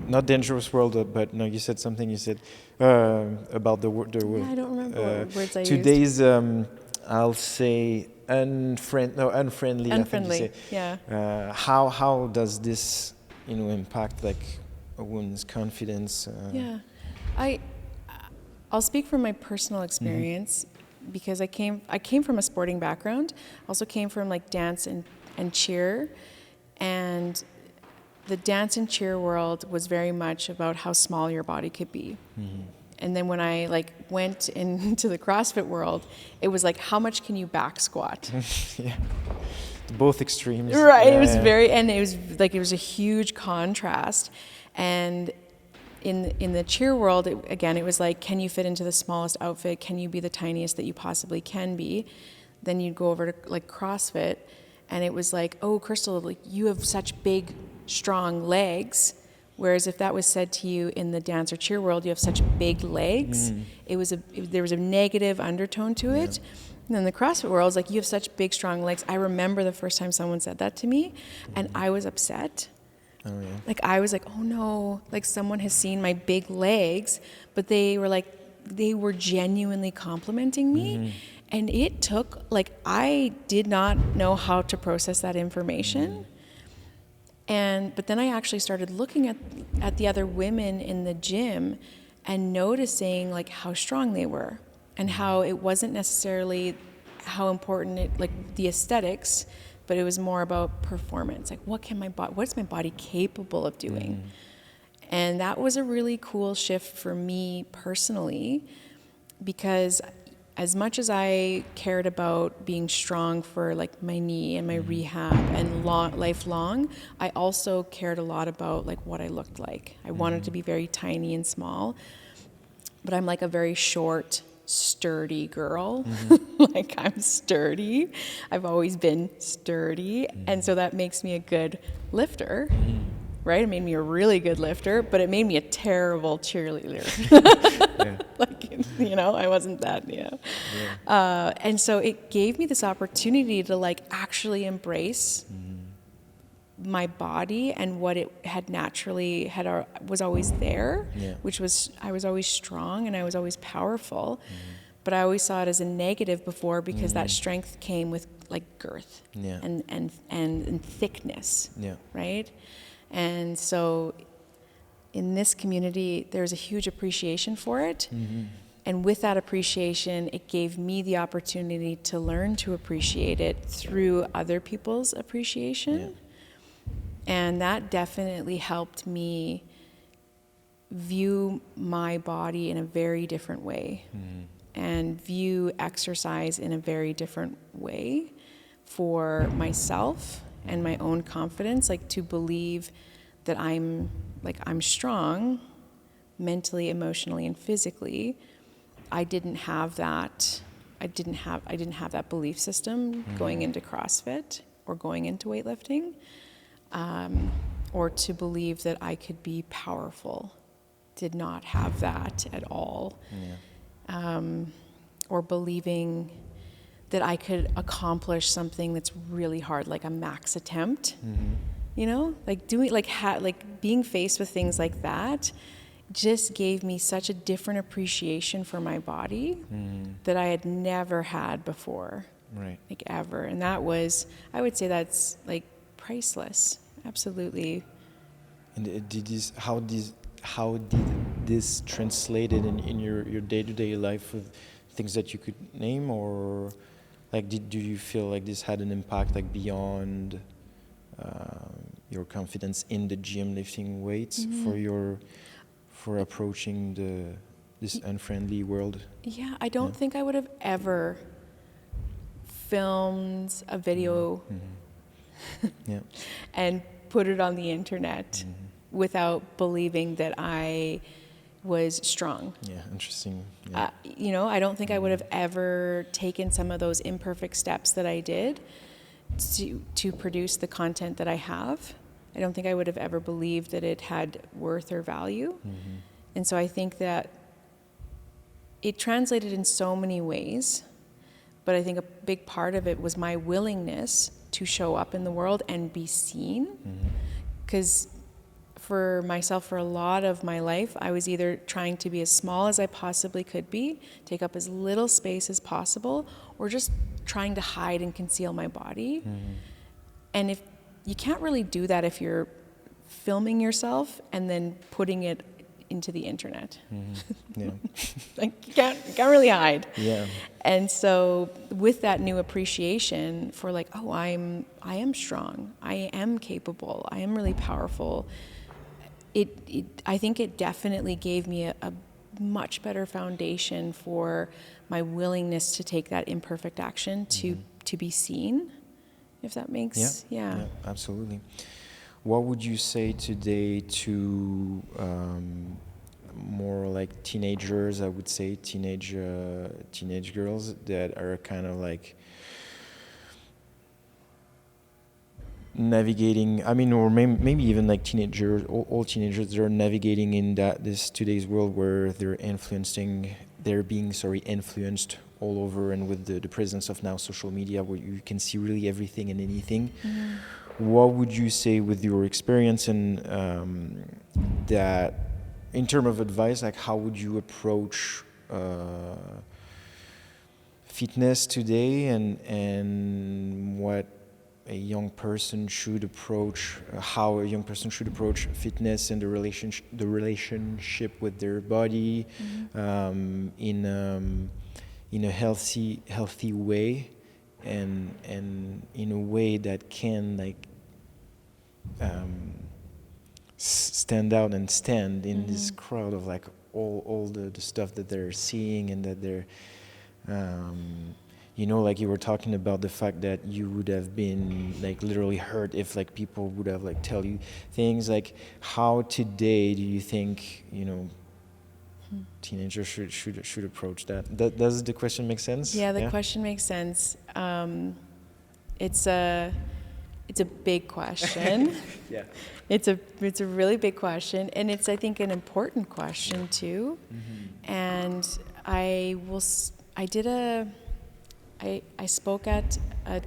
not dangerous world, but no, you said something. You said about the word. I don't remember what words I used. Today's I'll say unfriendly. Unfriendly, I think you say. yeah. How does this impact like a woman's confidence? Yeah, I'll speak from my personal experience. Because I came from a sporting background, also came from like dance and cheer, and the dance and cheer world was very much about how small your body could be. And then when I like went into the CrossFit world, it was like, how much can you back squat? Yeah, both extremes. Right. Yeah, it was it was a huge contrast. And in the cheer world, it was like, can you fit into the smallest outfit? Can you be the tiniest that you possibly can be? Then you'd go over to like CrossFit, and it was like, oh, Crystal, like you have such big, strong legs. Whereas if that was said to you in the dance or cheer world, you have such big legs, there was a negative undertone to it. And then the CrossFit world is like, you have such big, strong legs. I remember the first time someone said that to me, and I was upset. Oh, yeah. Like I was like, oh no, like someone has seen my big legs, but they were genuinely complimenting me. And it took, like, I did not know how to process that information. But then I actually started looking at the other women in the gym and noticing like how strong they were, and how it wasn't necessarily how important the aesthetics, but it was more about performance. Like, what's my body capable of doing? And that was a really cool shift for me personally, because as much as I cared about being strong for like my knee and my rehab and lifelong, I also cared a lot about like what I looked like. I wanted to be very tiny and small, but I'm like a very short, sturdy girl. Like I'm sturdy. I've always been sturdy. And so that makes me a good lifter, right? It made me a really good lifter, but it made me a terrible cheerleader. I wasn't that, and so it gave me this opportunity to like actually embrace my body and what it had naturally was always there, which was I was always strong and I was always powerful, but I always saw it as a negative before, because that strength came with like girth and thickness, right? And so in this community, there's a huge appreciation for it. And with that appreciation, it gave me the opportunity to learn to appreciate it through other people's appreciation. Yeah. And that definitely helped me view my body in a very different way, and view exercise in a very different way for myself and my own confidence, like to believe that I'm strong mentally, emotionally, and physically. I didn't have that belief system going into CrossFit or going into weightlifting, or to believe that I could be powerful. Did not have that at all. Or believing that I could accomplish something that's really hard, like a max attempt. You know, like being faced with things like that just gave me such a different appreciation for my body that I had never had before. Right. Like ever. And that was, I would say that's like priceless. Absolutely. And how did this translated in your day-to-day life with things that you could name, or like do you feel like this had an impact like beyond your confidence in the gym lifting weights for approaching this unfriendly world? Yeah, I don't think I would have ever filmed a video Yeah. and put it on the internet without believing that I was strong. Yeah, interesting. Yeah. You know, I don't think I would have ever taken some of those imperfect steps that I did to produce the content that I have. I don't think I would have ever believed that it had worth or value. And so I think that it translated in so many ways, but I think a big part of it was my willingness to show up in the world and be seen. Because for myself, for a lot of my life, I was either trying to be as small as I possibly could be, take up as little space as possible, or just trying to hide and conceal my body. And if you can't really do that if you're filming yourself and then putting it into the internet. Yeah. Like you can't really hide. Yeah. And so with that new appreciation for like, oh, I am strong, I am capable, I am really powerful, I think it definitely gave me a much better foundation for my willingness to take that imperfect action to be seen, if that makes Yeah, absolutely. What would you say today to more like teenagers, I would say teenage girls that are kind of like navigating, I mean, or maybe even like teenagers, all teenagers that are navigating in this today's world where they're being influenced all over, and with the presence of now social media where you can see really everything and anything. What would you say with your experience and that in terms of advice, like how would you approach fitness today, and what a young person should approach, how a young person should approach fitness and the relationship with their body in a healthy way, and in a way that can like stand out and stand in this crowd of like all the stuff that they're seeing, and that they're you know, like you were talking about the fact that you would have been like literally hurt if like people would have like tell you things. Like how today do you think, you know, teenagers should approach that? Does the question make sense? Yeah, the question makes sense. It's a big question. Yeah. It's a really big question, and it's, I think, an important question too. And I spoke at a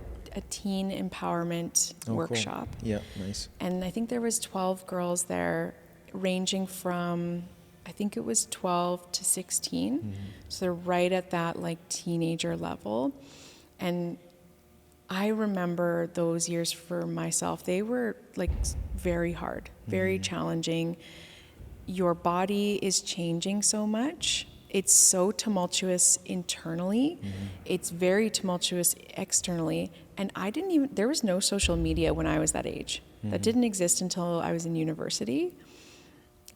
teen empowerment workshop. Cool. Yeah, nice. And I think there was 12 girls there, ranging from, I think it was 12 to 16. So they're right at that like teenager level. And I remember those years for myself. They were like very hard, very challenging. Your body is changing so much. it's so tumultuous internally. It's very tumultuous externally. And there was no social media when I was that age. That didn't exist until I was in university.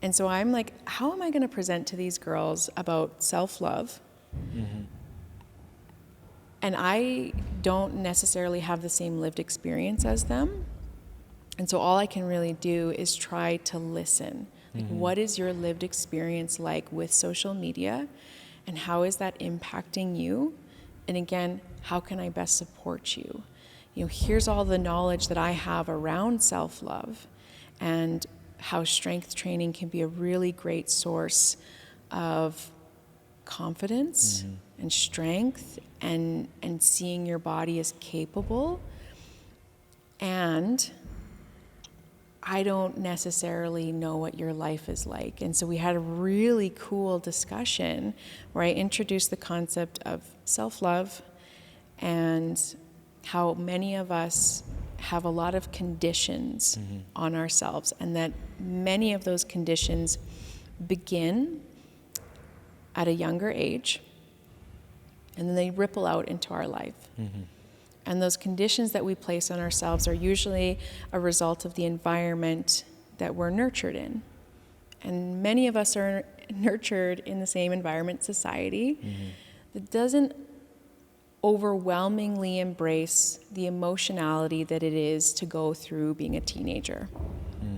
And so I'm like, how am I going to present to these girls about self-love? And I don't necessarily have the same lived experience as them. And so all I can really do is try to listen. Like, what is your lived experience like with social media? And how is that impacting you? And again, how can I best support you? You know, here's all the knowledge that I have around self-love and how strength training can be a really great source of confidence and strength and seeing your body as capable. And I don't necessarily know what your life is like. And so we had a really cool discussion where I introduced the concept of self-love and how many of us have a lot of conditions on ourselves, and that many of those conditions begin at a younger age, and then they ripple out into our life. And those conditions that we place on ourselves are usually a result of the environment that we're nurtured in. And many of us are nurtured in the same environment, society, that doesn't overwhelmingly embrace the emotionality that it is to go through being a teenager.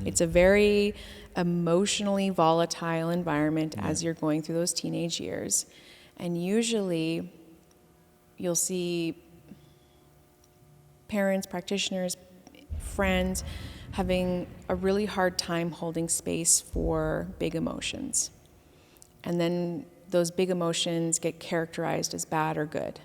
It's a very emotionally volatile environment as you're going through those teenage years. And usually you'll see parents, practitioners, friends having a really hard time holding space for big emotions. And then those big emotions get characterized as bad or good.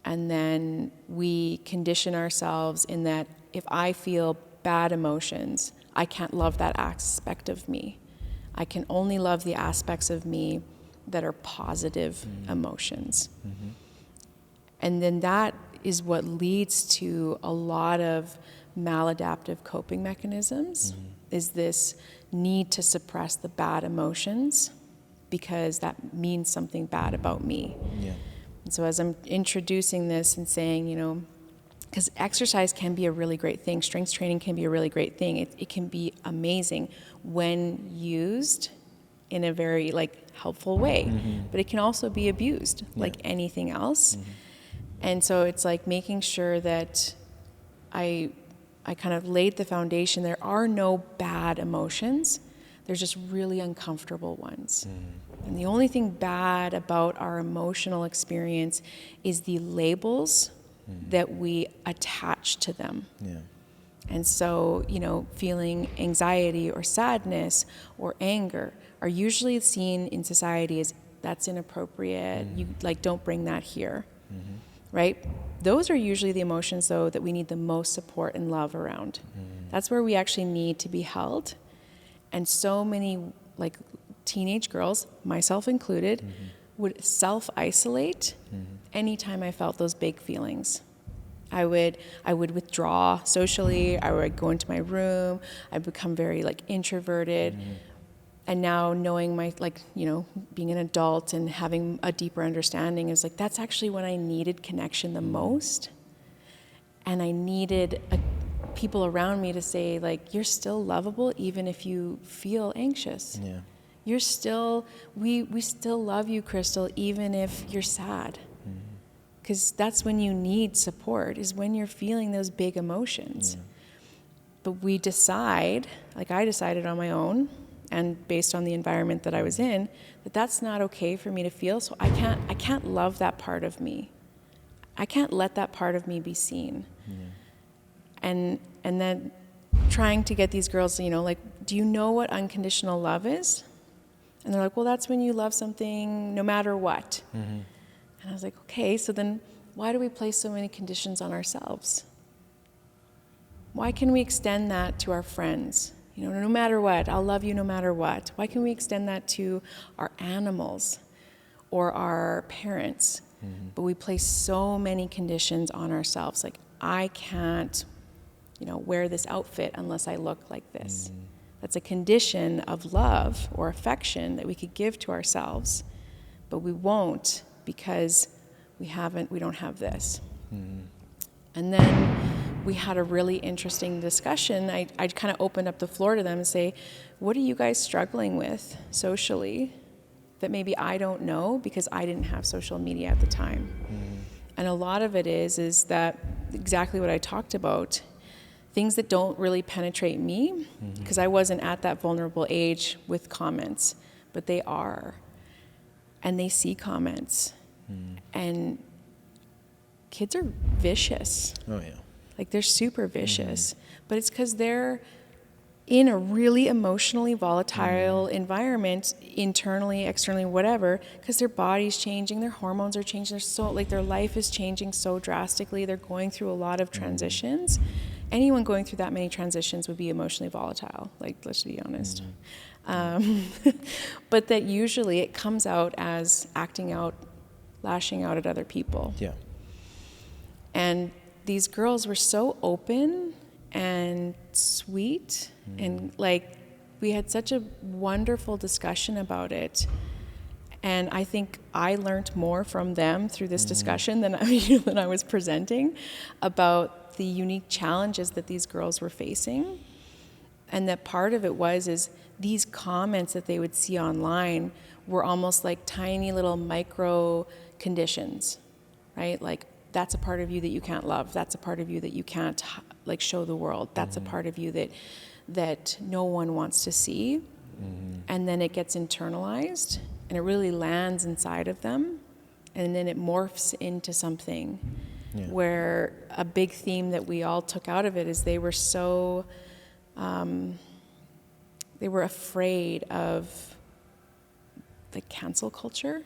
And then we condition ourselves in that if I feel bad emotions, I can't love that aspect of me. I can only love the aspects of me that are positive emotions. And then that is what leads to a lot of maladaptive coping mechanisms, is this need to suppress the bad emotions because that means something bad about me. And so as I'm introducing this and saying, you know, because exercise can be a really great thing, strength training can be a really great thing. It can be amazing when used in a very helpful way, but it can also be abused like anything else. And so it's like making sure that I kind of laid the foundation. There are no bad emotions. There's just really uncomfortable ones. And the only thing bad about our emotional experience is the labels that we attach to them. And so, you know, feeling anxiety or sadness or anger are usually seen in society as that's inappropriate. You don't bring that here. Right? Those are usually the emotions, though, that we need the most support and love around. That's where we actually need to be held. And so many teenage girls, myself included, would self-isolate anytime I felt those big feelings. I would withdraw socially. I would go into my room. I'd become very introverted. And now knowing my, being an adult and having a deeper understanding is that's actually when I needed connection the most. And I needed people around me to say, you're still lovable even if you feel anxious. You're still, we still love you, Crystal, even if you're sad. Because that's when you need support, is when you're feeling those big emotions. But we decide, I decided on my own, and based on the environment that I was in, that that's not okay for me to feel. So I can't love that part of me. I can't let that part of me be seen. And then trying to get these girls, do you know what unconditional love is? And they're like, well, that's when you love something no matter what. And I was like, okay, so then why do we place so many conditions on ourselves? Why can we extend that to our friends? No matter what, I'll love you no matter what. Why can we extend that to our animals or our parents? But we place so many conditions on ourselves. I can't, wear this outfit unless I look like this. That's a condition of love or affection that we could give to ourselves. but we won't because we don't have this. And then we had a really interesting discussion. I kind of opened up the floor to them and say, what are you guys struggling with socially that maybe I don't know because I didn't have social media at the time? And a lot of it is that exactly what I talked about, things that don't really penetrate me, because I wasn't at that vulnerable age with comments, but they are. And they see comments. And kids are vicious. Oh, yeah. Like, they're super vicious. But it's because they're in a really emotionally volatile environment, internally, externally, whatever, because their body's changing, their hormones are changing, their life is changing so drastically, they're going through a lot of transitions. Anyone going through that many transitions would be emotionally volatile, like, let's be honest. But that usually it comes out as acting out, lashing out at other people. Yeah. And these girls were so open and sweet, and like, we had such a wonderful discussion about it. And I think I learned more from them through this discussion than I was presenting about the unique challenges that these girls were facing. And that part of it is these comments that they would see online were almost like tiny little micro conditions, right? Like, that's a part of you that you can't love. That's a part of you that you can't like show the world. That's a part of you that no one wants to see. And then it gets internalized and it really lands inside of them. And then it morphs into something where a big theme that we all took out of it is they were so, they were afraid of the cancel culture.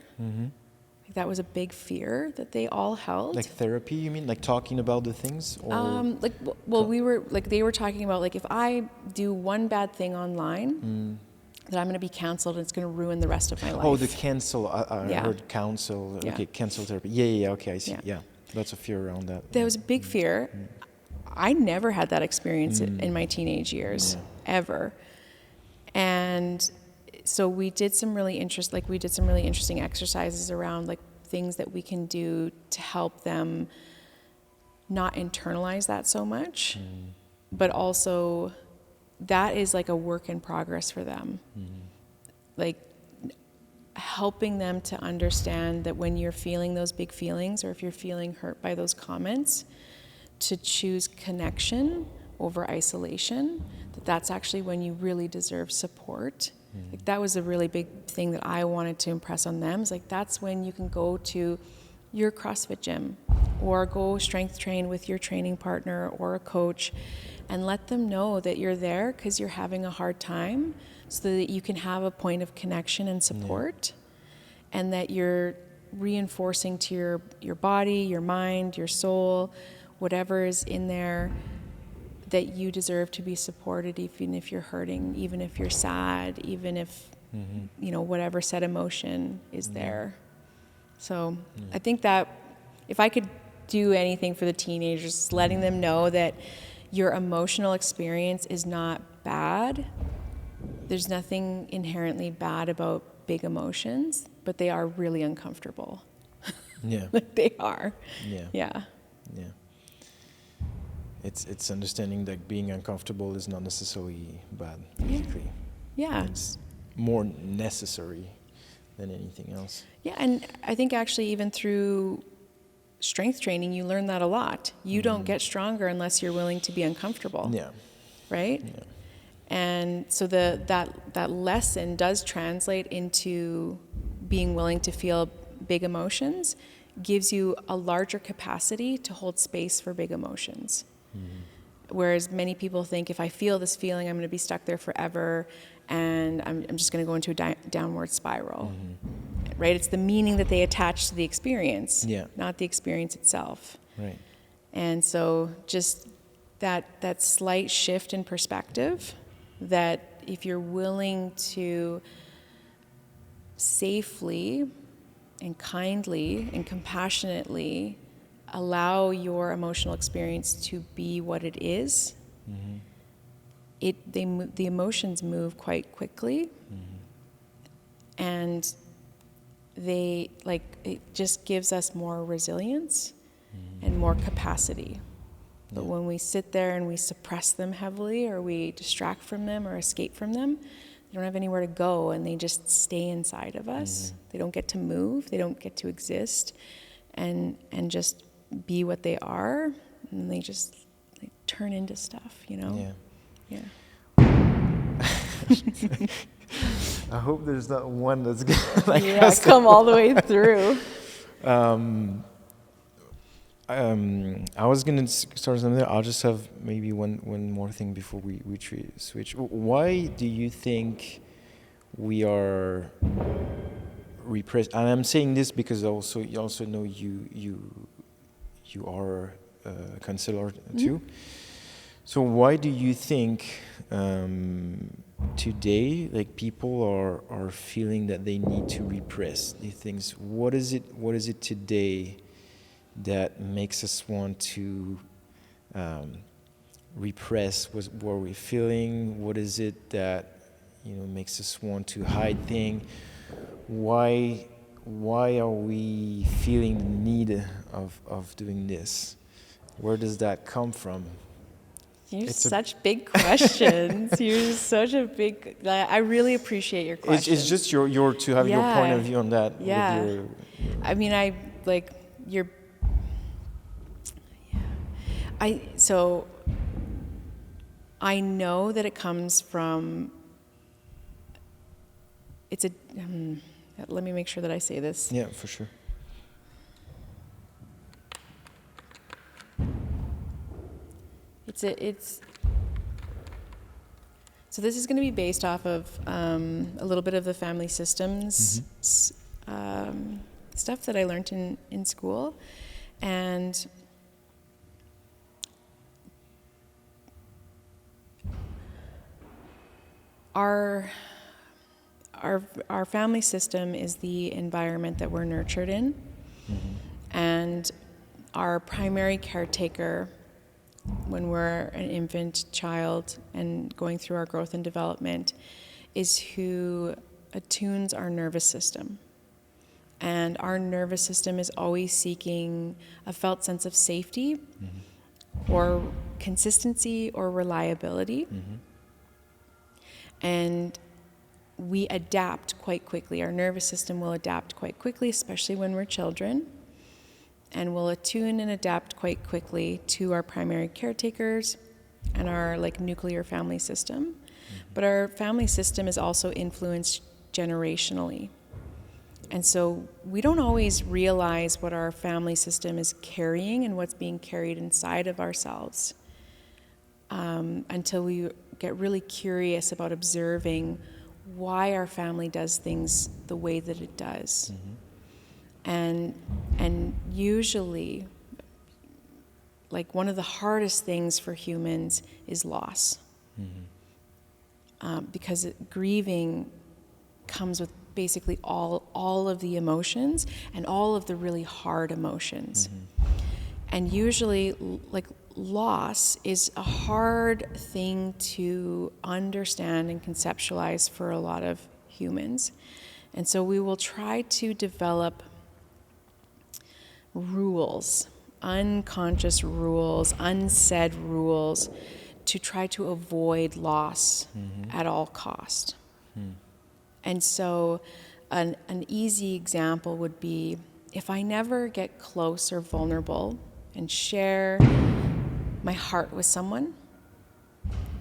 That was a big fear that they all held. Like therapy, you mean? Like talking about the things? Or They were talking about, like, if I do one bad thing online, that I'm going to be canceled and it's going to ruin the rest of my life. Oh, the cancel. I heard counsel. Yeah. Okay, cancel therapy. Yeah, okay, I see. Yeah. Lots of fear around that. There was a big fear. I never had that experience in my teenage years, ever. And so we did some really interesting exercises around, like, things that we can do to help them not internalize that so much, but also that is like a work in progress for them. Like, helping them to understand that when you're feeling those big feelings, or if you're feeling hurt by those comments, to choose connection over isolation, that's actually when you really deserve support. Like, that was a really big thing that I wanted to impress on them. Is like, that's when you can go to your CrossFit gym or go strength train with your training partner or a coach, and let them know that you're there because you're having a hard time, so that you can have a point of connection and support, and that you're reinforcing to your body, your mind, your soul, whatever is in there, that you deserve to be supported, even if you're hurting, even if you're sad, even if, whatever said emotion is there. So I think that if I could do anything for the teenagers, letting them know that your emotional experience is not bad. There's nothing inherently bad about big emotions, but they are really uncomfortable. Yeah. Like, they are. Yeah. Yeah. Yeah. It's understanding that being uncomfortable is not necessarily bad, basically. Yeah. It's more necessary than anything else. Yeah, and I think actually even through strength training, you learn that a lot. You don't get stronger unless you're willing to be uncomfortable. Yeah. Right? Yeah. And so that lesson does translate into being willing to feel big emotions, gives you a larger capacity to hold space for big emotions. Whereas many people think, if I feel this feeling, I'm going to be stuck there forever, and I'm just going to go into a downward spiral. Right? It's the meaning that they attach to the experience, not the experience itself. Right. And so just that slight shift in perspective, that if you're willing to safely and kindly and compassionately allow your emotional experience to be what it is, the emotions move quite quickly, and it just gives us more resilience and more capacity. But when we sit there and we suppress them heavily, or we distract from them or escape from them, they don't have anywhere to go, and they just stay inside of us. They don't get to move, they don't get to exist and just be what they are, and they just turn into stuff, you know? Yeah. I hope there's not one that's gonna come all the way through. I was gonna start something there. I'll just have maybe one more thing before we switch. Why do you think we are repressed? And I'm saying this because you also know you are a counselor too. So why do you think today, like, people are feeling that they need to repress these things? What is it today that makes us want to repress what we're feeling? What is it that makes us want to hide things? Why are we feeling the need of doing this? Where does that come from? You're such big questions. You're such a big. I really appreciate your questions. It's just your to have your point of view on that. Yeah. With your, I mean, I like your. Yeah. So I know that it comes from. It's a. Let me make sure that I say this. Yeah, for sure. So this is going to be based off of a little bit of the family systems stuff that I learned in school, and our family system is the environment that we're nurtured in, and our primary caretaker when we're an infant child and going through our growth and development is who attunes our nervous system. And our nervous system is always seeking a felt sense of safety or consistency or reliability. And we adapt quite quickly. Our nervous system will adapt quite quickly, especially when we're children. And we'll attune and adapt quite quickly to our primary caretakers and our nuclear family system. But our family system is also influenced generationally. And so we don't always realize what our family system is carrying and what's being carried inside of ourselves until we get really curious about observing why our family does things the way that it does. And usually, one of the hardest things for humans is loss. Because grieving comes with basically all of the emotions and all of the really hard emotions. And usually, loss is a hard thing to understand and conceptualize for a lot of humans. And so we will try to develop rules, unconscious rules, unsaid rules, to try to avoid loss at all cost. And so an easy example would be, if I never get close or vulnerable and share my heart with someone,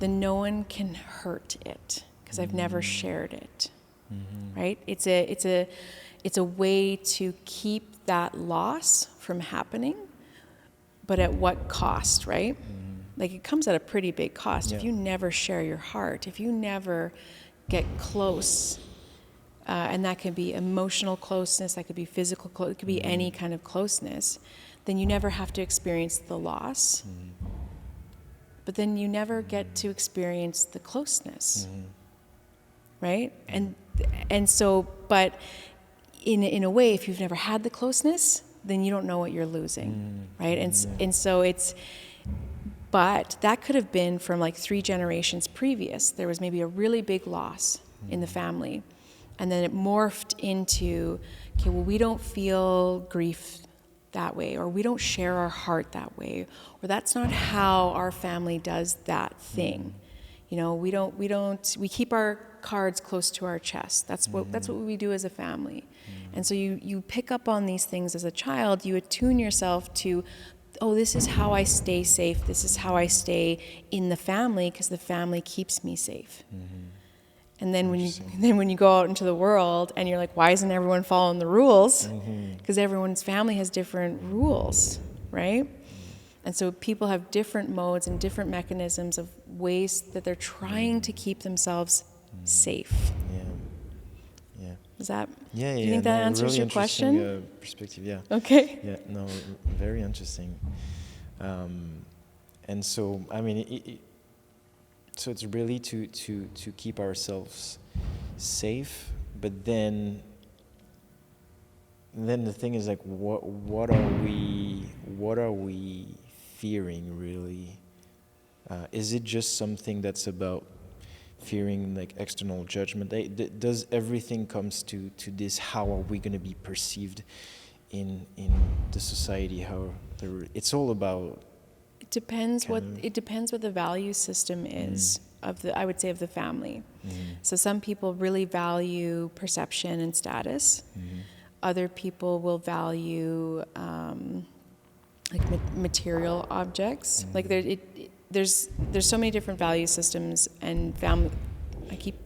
then no one can hurt it because I've never shared it. Right? It's a way to keep that loss from happening, but at what cost, right? It comes at a pretty big cost. If you never share your heart, if you never get close, and that can be emotional closeness, that could be physical closeness, it could be any kind of closeness, then you never have to experience the loss, but then you never get to experience the closeness, right? And so, but in a way, if you've never had the closeness, then you don't know what you're losing, right? And so but that could have been from 3 generations previous. There was maybe a really big loss in the family, and then it morphed into okay, well, we don't feel grief that way, or we don't share our heart that way, or that's not how our family does that thing. You know, we keep our cards close to our chest. That's what we do as a family. And so you pick up on these things as a child, you attune yourself to, oh, this is how I stay safe. This is how I stay in the family, because the family keeps me safe. And then when you go out into the world and you're like, why isn't everyone following the rules? Because everyone's family has different rules, right? And so people have different modes and different mechanisms of ways that they're trying to keep themselves safe. Yeah. Is that? Yeah. Do you think that answers really your question? Perspective. Yeah. Okay. Yeah. No. Very interesting. And so, I mean, so it's really to keep ourselves safe, but then the thing is like, what are we fearing really? Is it just something that's about fearing like external judgment? Does everything comes to this? How are we going to be perceived in the society? It's all about. It depends what the value system is of the family. So some people really value perception and status. Other people will value like material objects. Like there's so many different value systems, and family. I keep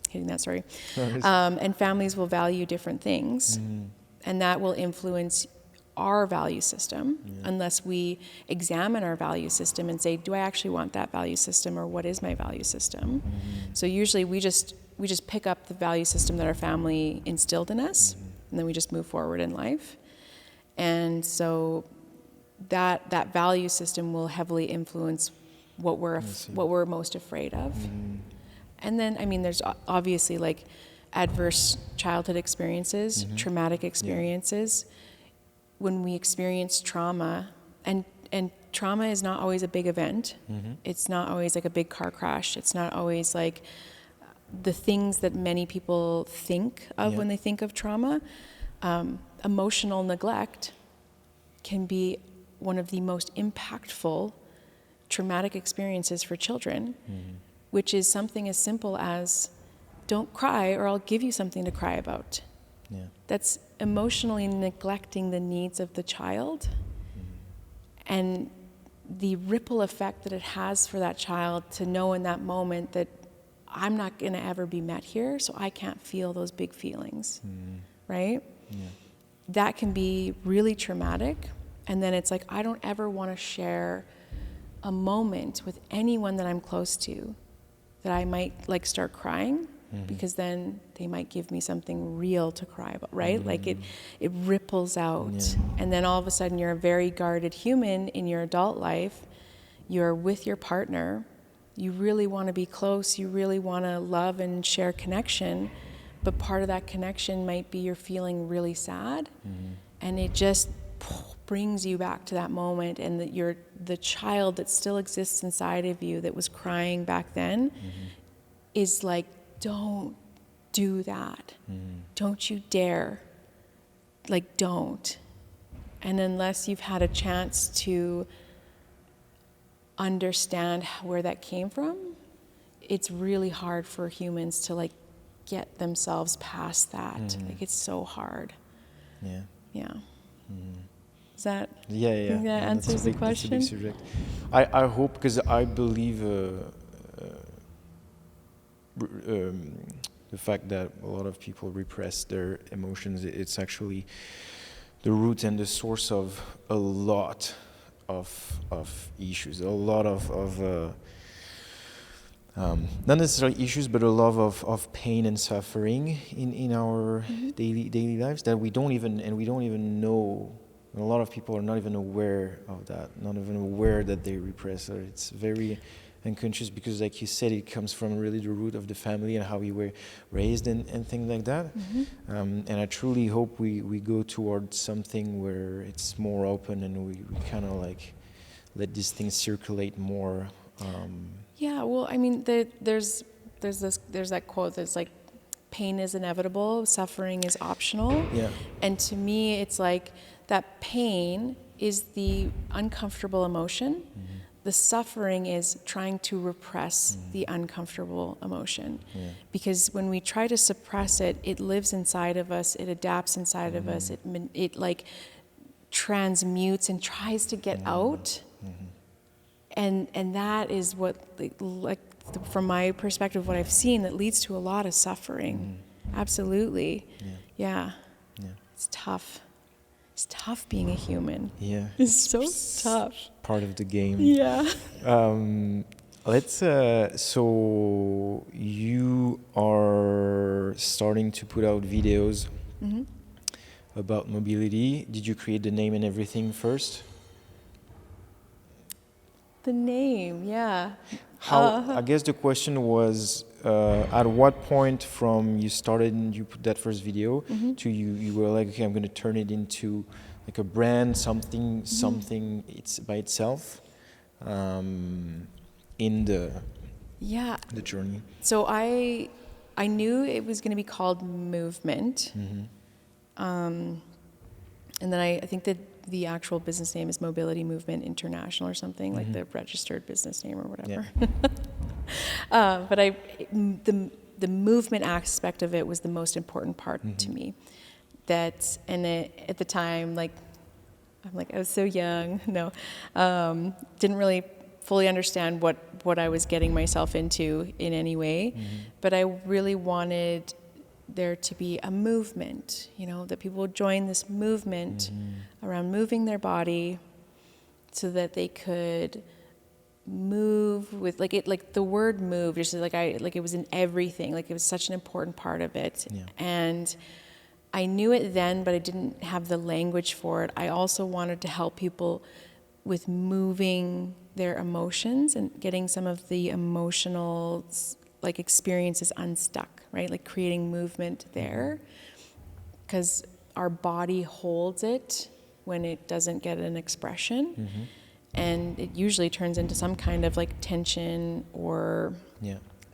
hitting that. Sorry. And families will value different things, and that will influence our value system unless we examine our value system and say, do I actually want that value system, or what is my value system? So usually we just pick up the value system that our family instilled in us, and then we just move forward in life. And so that value system will heavily influence what we're most afraid of. And then, I mean, there's obviously like adverse childhood experiences, traumatic experiences. When we experience trauma, and trauma is not always a big event. It's not always like a big car crash. It's not always like the things that many people think of when they think of trauma. Emotional neglect can be one of the most impactful traumatic experiences for children, which is something as simple as, don't cry or I'll give you something to cry about. That's emotionally neglecting the needs of the child, and the ripple effect that it has for that child to know in that moment that I'm not going to ever be met here, so I can't feel those big feelings, right? That can be really traumatic, and then it's like, I don't ever want to share a moment with anyone that I'm close to that I might like start crying, because then they might give me something real to cry about, right? Like it ripples out. And then all of a sudden you're a very guarded human in your adult life. You're with your partner. You really want to be close. You really want to love and share connection. But part of that connection might be you're feeling really sad. And it just brings you back to that moment, and that you're the child that still exists inside of you that was crying back then is like, don't do that. Don't you dare. Like, don't. And unless you've had a chance to understand where that came from, it's really hard for humans to like get themselves past that. Like, it's so hard. Yeah. Is that? Think that answers the question? That's a big subject. I hope, because I believe the fact that a lot of people repress their emotions, it's actually the root and the source of a lot of issues, a lot of not necessarily issues, but a lot of pain and suffering in our daily lives that we don't even know. And a lot of people are not even aware of that, not even aware that they repress. Or it's very unconscious, because, like you said, it comes from really the root of the family and how we were raised and things like that. And I truly hope we go towards something where it's more open, and we kind of like let these things circulate more. Yeah, well, I mean, there's that quote that's like, pain is inevitable, suffering is optional. Yeah. And to me, it's like that pain is the uncomfortable emotion. The suffering is trying to repress the uncomfortable emotion. Yeah. Because when we try to suppress it, it lives inside of us, it adapts inside of us, it like transmutes and tries to get out. And that is what, like from my perspective, what I've seen, that leads to a lot of suffering. Absolutely. Yeah. It's tough. It's tough being a human. Yeah. It's so tough. Part of the game. Yeah. So you are starting to put out videos about mobility. Did you create the name and everything first? The name, yeah. I guess the question was, at what point from you started and you put that first video to you were like, okay, I'm going to turn it into like a brand, something it's by itself, in the journey. So I knew it was going to be called Movement. And then I think that the actual business name is Mobility MVMNT International or something, like the registered business name or whatever. Yeah. But the movement aspect of it was the most important part to me. At the time, I was so young, didn't really fully understand what I was getting myself into in any way, but I really wanted there to be a movement, that people would join this movement around moving their body so that they could move with the word move, just it was in everything, it was such an important part of it. And I knew it then, but I didn't have the language for it. I also wanted to help people with moving their emotions and getting some of the emotional experiences unstuck, right? Like creating movement there, because our body holds it when it doesn't get an expression, and it usually turns into some kind of tension or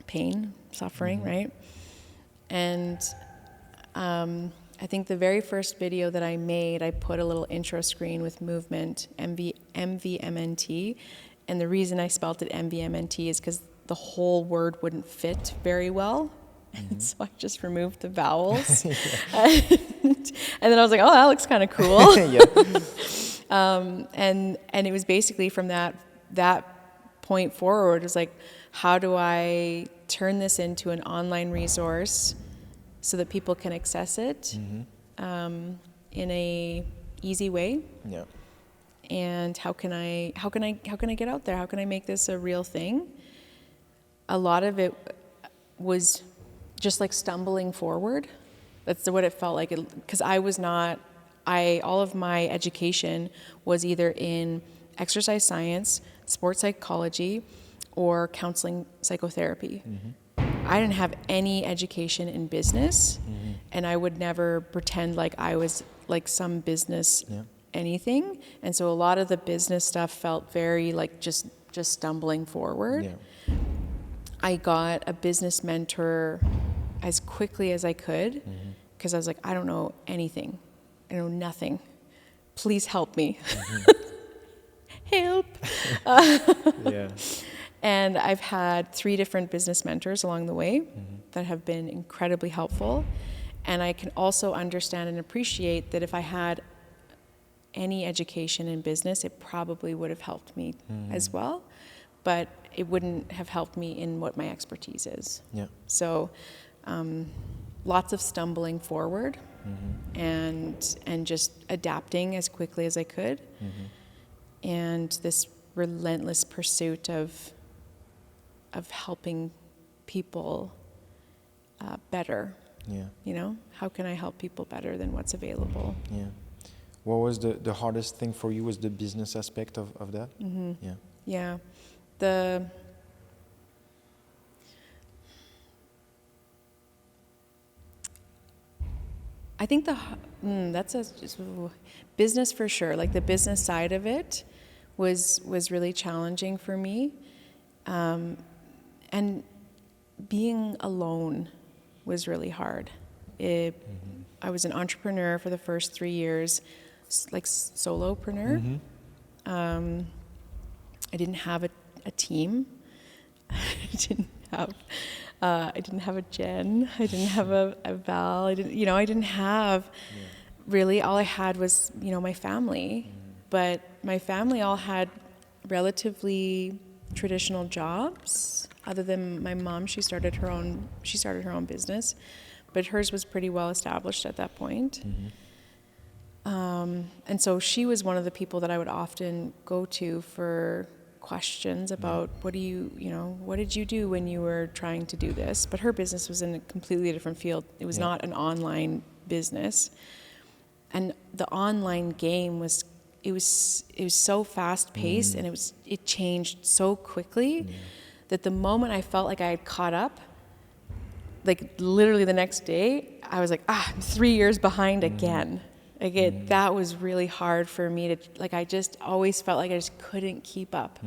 pain, suffering, right? And I think the very first video that I made, I put a little intro screen with movement, MVMNT, and the reason I spelled it MVMNT is because the whole word wouldn't fit very well. And so I just removed the vowels. And then I was like, oh, that looks kind of cool. And it was basically from that point forward, it was like, how do I turn this into an online resource so that people can access it in a easy way? Yeah. And how can I get out there? How can I make this a real thing? A lot of it was just stumbling forward. That's what it felt like. Because all of my education was either in exercise science, sports psychology, or counseling psychotherapy. I didn't have any education in business, and I would never pretend like I was some business anything. And so a lot of the business stuff felt very just stumbling forward. Yeah. I got a business mentor as quickly as I could, because I was like, I don't know anything. I know nothing. Please help me. Help. Yeah. And I've had 3 different business mentors along the way that have been incredibly helpful. And I can also understand and appreciate that if I had any education in business, it probably would have helped me as well. But it wouldn't have helped me in what my expertise is. Yeah. So lots of stumbling forward and just adapting as quickly as I could. And this relentless pursuit of helping people better. Yeah. How can I help people better than what's available? Yeah. What was the hardest thing for you? Was the business aspect of that? Yeah. Yeah. I think that's business for sure. The business side of it was really challenging for me. And being alone was really hard. I was an entrepreneur for the first 3 years, like solopreneur. I didn't have a team. I didn't have a Jen. I didn't have a Val. I didn't have really. All I had was, my family. But my family all had relatively traditional jobs. Other than my mom, she started her own business, but hers was pretty well established at that point. And so she was one of the people that I would often go to for questions about what did you do when you were trying to do this? But her business was in a completely different field. It was not an online business. And the online game was so fast paced and it changed so quickly that the moment I felt like I had caught up, like literally the next day, I was like, I'm 3 years behind again. That was really hard for me to, I just always felt like I just couldn't keep up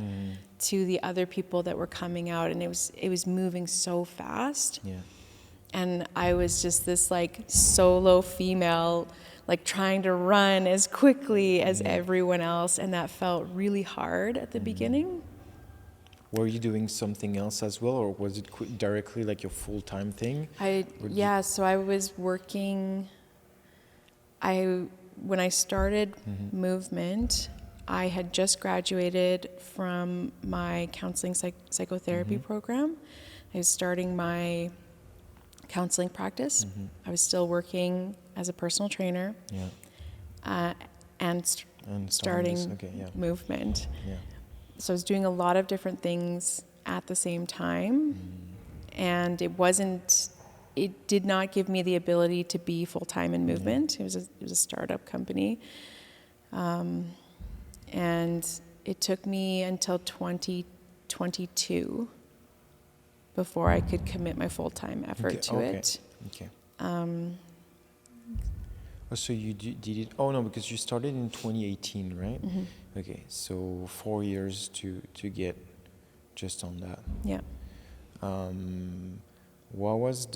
to the other people that were coming out, and it was moving so fast. Yeah. And I was just this solo female, trying to run as quickly as everyone else, and that felt really hard at the beginning. Were you doing something else as well, or was it directly your full-time thing? So I was working. When I started Movement, I had just graduated from my counseling psychotherapy program. I was starting my counseling practice. I was still working as a personal trainer, and starting Movement. Yeah. So I was doing a lot of different things at the same time, and it did not give me the ability to be full-time in Movement. It was a startup company. And it took me until 2022 before I could commit my full-time effort to it. Okay. So you did it, because you started in 2018, right? Okay, so 4 years to get just on that. Yeah. What was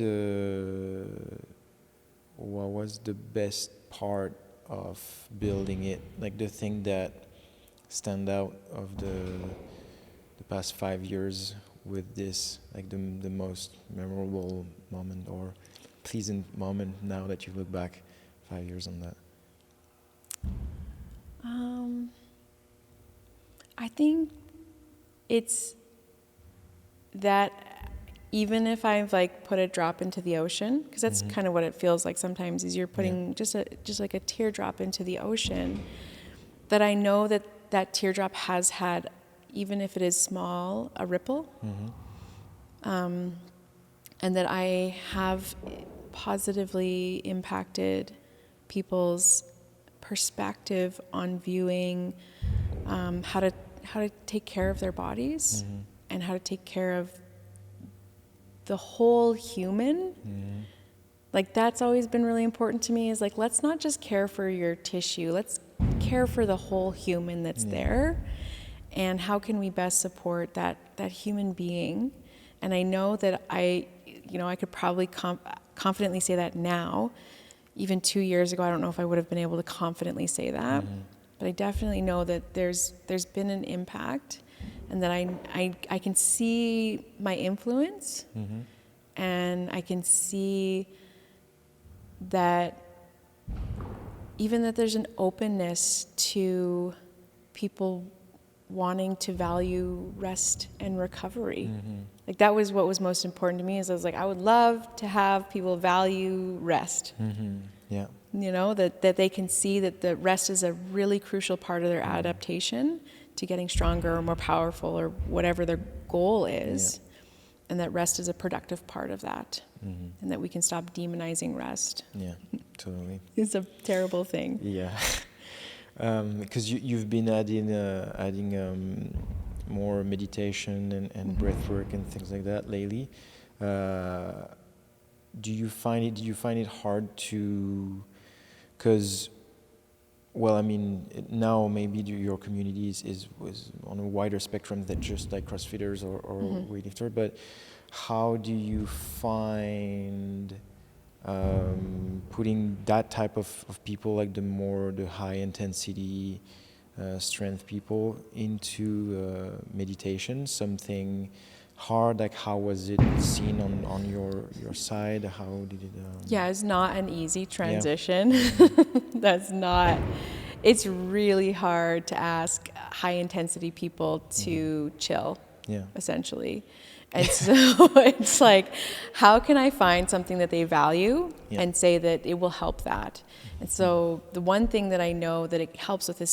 the best part of building it? The thing that stand out of the past 5 years with this, the most memorable moment or pleasant moment now that you look back 5 years on that? I think it's that even if I've put a drop into the ocean, because that's kind of what it feels like sometimes, is you're putting just like a teardrop into the ocean, that I know that teardrop has had, even if it is small, a ripple, and that I have positively impacted people's perspective on viewing how to take care of their bodies and how to take care of the whole human. That's always been really important to me, is let's not just care for your tissue, let's care for the whole human that's there, and how can we best support that human being. And I know that I could probably confidently say that now. Even 2 years ago, I don't know if I would have been able to confidently say that, but I definitely know that there's been an impact, and that I can see my influence, and I can see that even that there's an openness to people wanting to value rest and recovery. That was what was most important to me, is I was I would love to have people value rest. Yeah. That they can see that the rest is a really crucial part of their adaptation to getting stronger or more powerful or whatever their goal is, and that rest is a productive part of that, and that we can stop demonizing rest. Yeah, totally. It's a terrible thing. Yeah. Because you've been adding more meditation and breath work and things like that lately. Do you find it hard to, because, now maybe your community was on a wider spectrum than just CrossFitters or weightlifter, but how do you find putting that type of people, like the high intensity strength people, into meditation? Something hard? Like, how was it seen on your side? How did it? Yeah, it's not an easy Yeah. transition. That's not. It's really hard to ask high intensity people to chill, Yeah. essentially. And so it's like, how can I find something that they value Yeah. and say that it will help that? And so the one thing that I know that it helps with is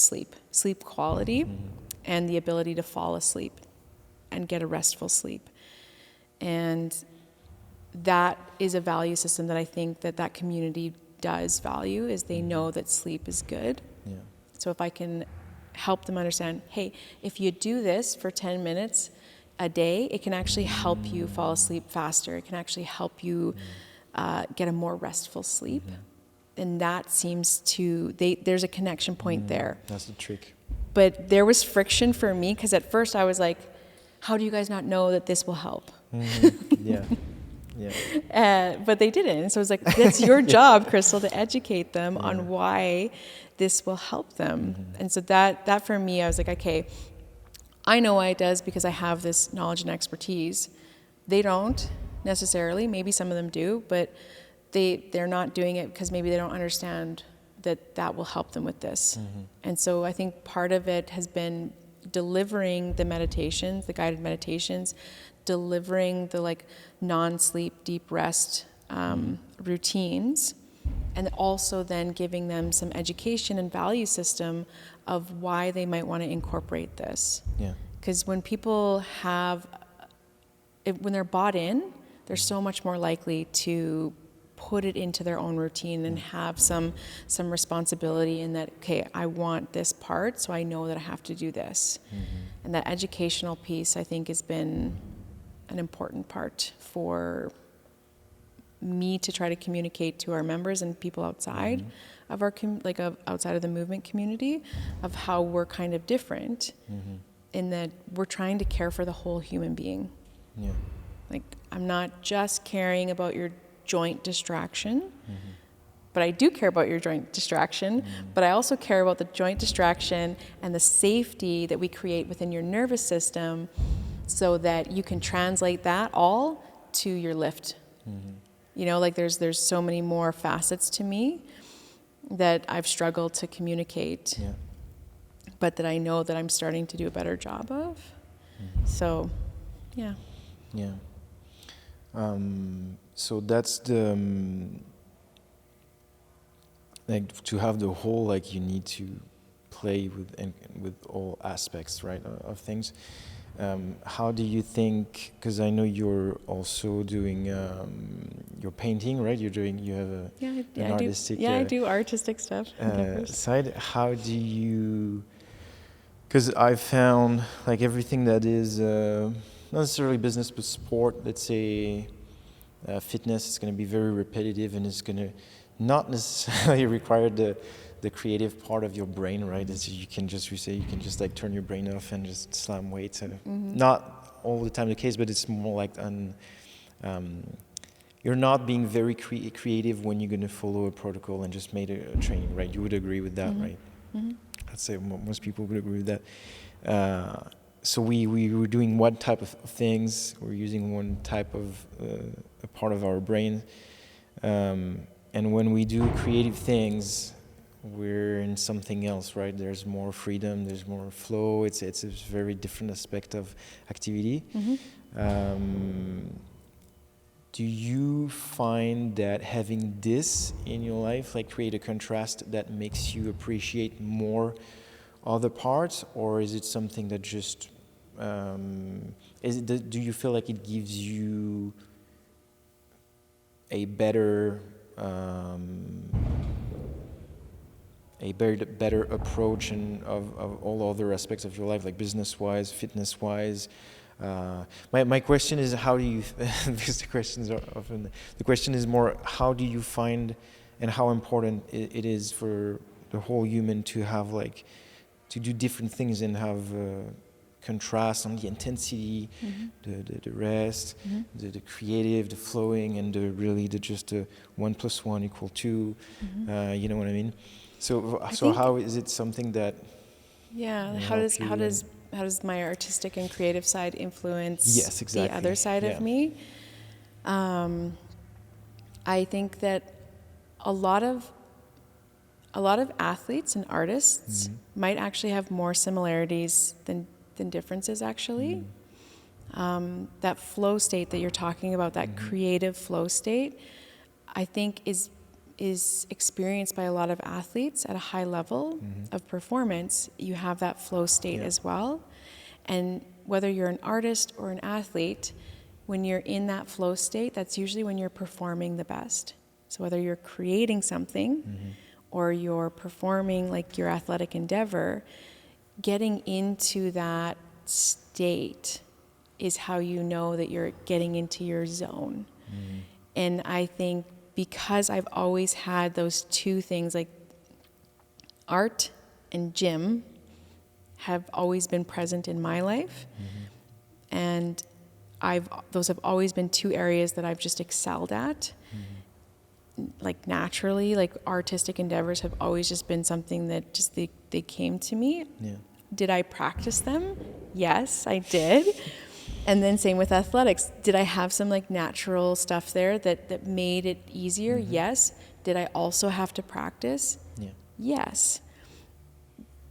sleep quality, and the ability to fall asleep and get a restful sleep. And that is a value system that I think that community does value, is they know that sleep is good. Yeah. So if I can help them understand, hey, if you do this for 10 minutes a day, it can actually help you fall asleep faster. It can actually help you get a more restful sleep. And that seems to, there's a connection point there. That's the trick. But there was friction for me, because at first I was like, how do you guys not know that this will help? Yeah. Yeah. But they didn't. And so it's like, that's your job, Crystal, to educate them on why this will help them. And so that for me, I was like, okay, I know why it does, because I have this knowledge and expertise. They don't necessarily. Maybe some of them do, but they're not doing it because maybe they don't understand that will help them with this. And so I think part of it has been delivering the meditations, the guided meditations, delivering the like non-sleep, deep rest routines, and also then giving them some education and value system of why they might want to incorporate this. Yeah. Because when people when they're bought in, they're so much more likely to put it into their own routine and have some responsibility in that, okay, I want this part, so I know that I have to do this. And that educational piece, I think, has been an important part for me to try to communicate to our members and people outside of our outside of the movement community, of how we're kind of different in that we're trying to care for the whole human being. Yeah. Like, I'm not just caring about your joint distraction, but I do care about your joint distraction, but I also care about the joint distraction and the safety that we create within your nervous system, so that you can translate that all to your lift. You know, like there's so many more facets to me that I've struggled to communicate, but that I know that I'm starting to do a better job of. So, yeah. Yeah. So that's the like, to have the whole, like, you need to play with all aspects, right, of things. How do you think? Because I know you're also doing your painting, right? You have an artistic. I do artistic stuff. Side. How do you? Because I found, like, everything that is not necessarily business but sport, let's say fitness, is going to be very repetitive, and it's going to not necessarily require the creative part of your brain, right? As you can just like turn your brain off and just slam weights. Not all the time the case, but it's more like you're not being very creative when you're going to follow a protocol and just make a training, right? You would agree with that, right? I'd say most people would agree with that. So we were doing one type of things. We're using one type of a part of our brain, and when we do creative things, we're in something else, right? There's more freedom, there's more flow. It's a very different aspect of activity. Do you find that having this in your life, like, create a contrast that makes you appreciate more other parts, or is it something that just do you feel like it gives you a better approach of all other aspects of your life, like business-wise, fitness-wise? My question is, how do you? Because the question is more, how do you find, and how important it is for the whole human to have, like, to do different things and have contrast on the intensity, the rest, the creative, the flowing, and the just 1 + 1 = 2. You know what I mean? So how is it something that? Yeah. How does my artistic and creative side influence Yes, exactly. the other side of me? I think that a lot of athletes and artists might actually have more similarities than differences, actually. That flow state that you're talking about, that creative flow state, I think is experienced by a lot of athletes at a high level of performance. You have that flow state as well. And whether you're an artist or an athlete, when you're in that flow state, that's usually when you're performing the best. So whether you're creating something or you're performing like your athletic endeavor, getting into that state is how you know that you're getting into your zone. And I think because I've always had those two things, like art and gym have always been present in my life. And those have always been two areas that I've just excelled at. Like naturally, like artistic endeavors have always just been something that just they came to me. Did I practice them? Yes, I did. And then same with athletics. Did I have some like natural stuff there that made it easier? Yes. Did I also have to practice? Yes.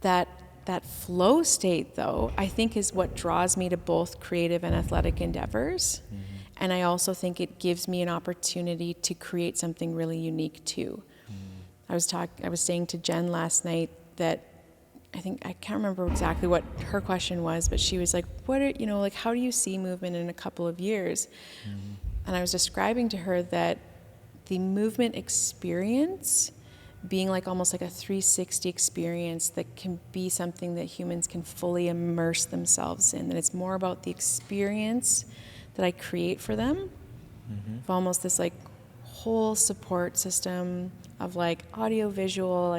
That flow state, though, I think is what draws me to both creative and athletic endeavors. And I also think it gives me an opportunity to create something really unique too. I was saying to Jen last night that I can't remember exactly what her question was, but she was like, how do you see movement in a couple of years? And I was describing to her that the movement experience being like almost like a 360 experience that can be something that humans can fully immerse themselves in. And it's more about the experience that I create for them, of almost this like whole support system of like audio visual,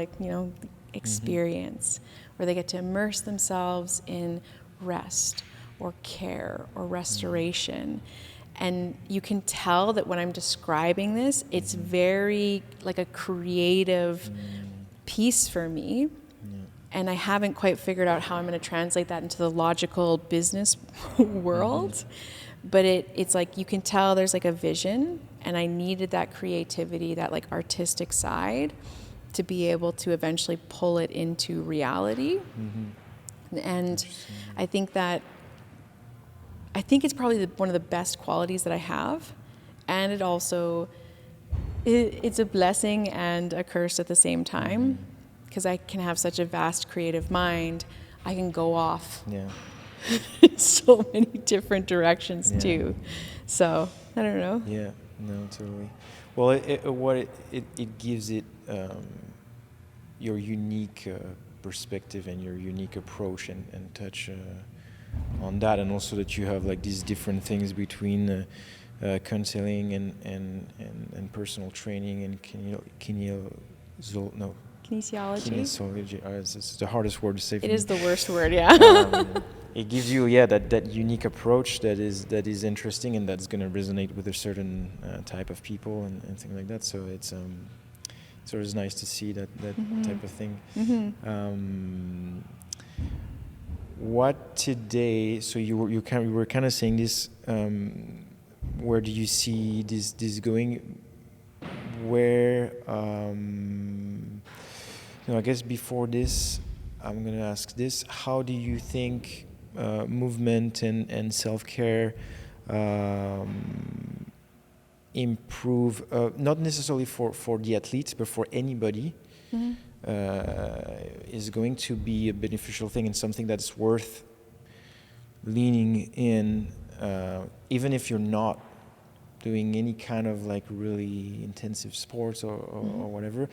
experience where they get to immerse themselves in rest or care or restoration. And you can tell that when I'm describing this, it's very like a creative piece for me. And I haven't quite figured out how I'm going to translate that into the logical business world. But it's like you can tell there's like a vision, and I needed that creativity, that like artistic side, to be able to eventually pull it into reality. And I think it's probably one of the best qualities that I have, and it's a blessing and a curse at the same time, because I can have such a vast creative mind. I can go off in so many different directions too. So I don't know. Yeah, no, totally. Well, it gives it your unique perspective and your unique approach and touch on that, and also that you have like these different things between counseling and personal training and kinesiology. Kinesiology. It's the hardest word to say. It is the worst word, yeah. It gives you that unique approach that is interesting and that's going to resonate with a certain type of people and things like that. So it's always nice to see that type of thing. What today? So you were kind of saying this. Where do you see this going? Where I guess before this, I'm gonna ask this: how do you think movement and self-care improve? Not necessarily for the athletes, but for anybody. Is going to be a beneficial thing and something that's worth leaning in, even if you're not doing any kind of like really intensive sports or whatever.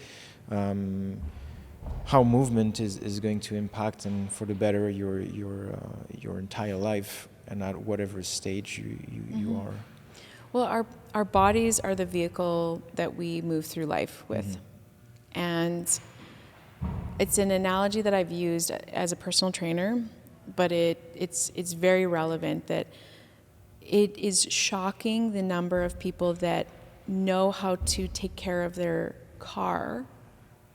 How movement is going to impact and for the better your entire life and at whatever stage you are. Well, our bodies are the vehicle that we move through life with, and it's an analogy that I've used as a personal trainer, but it's very relevant that it is shocking the number of people that know how to take care of their car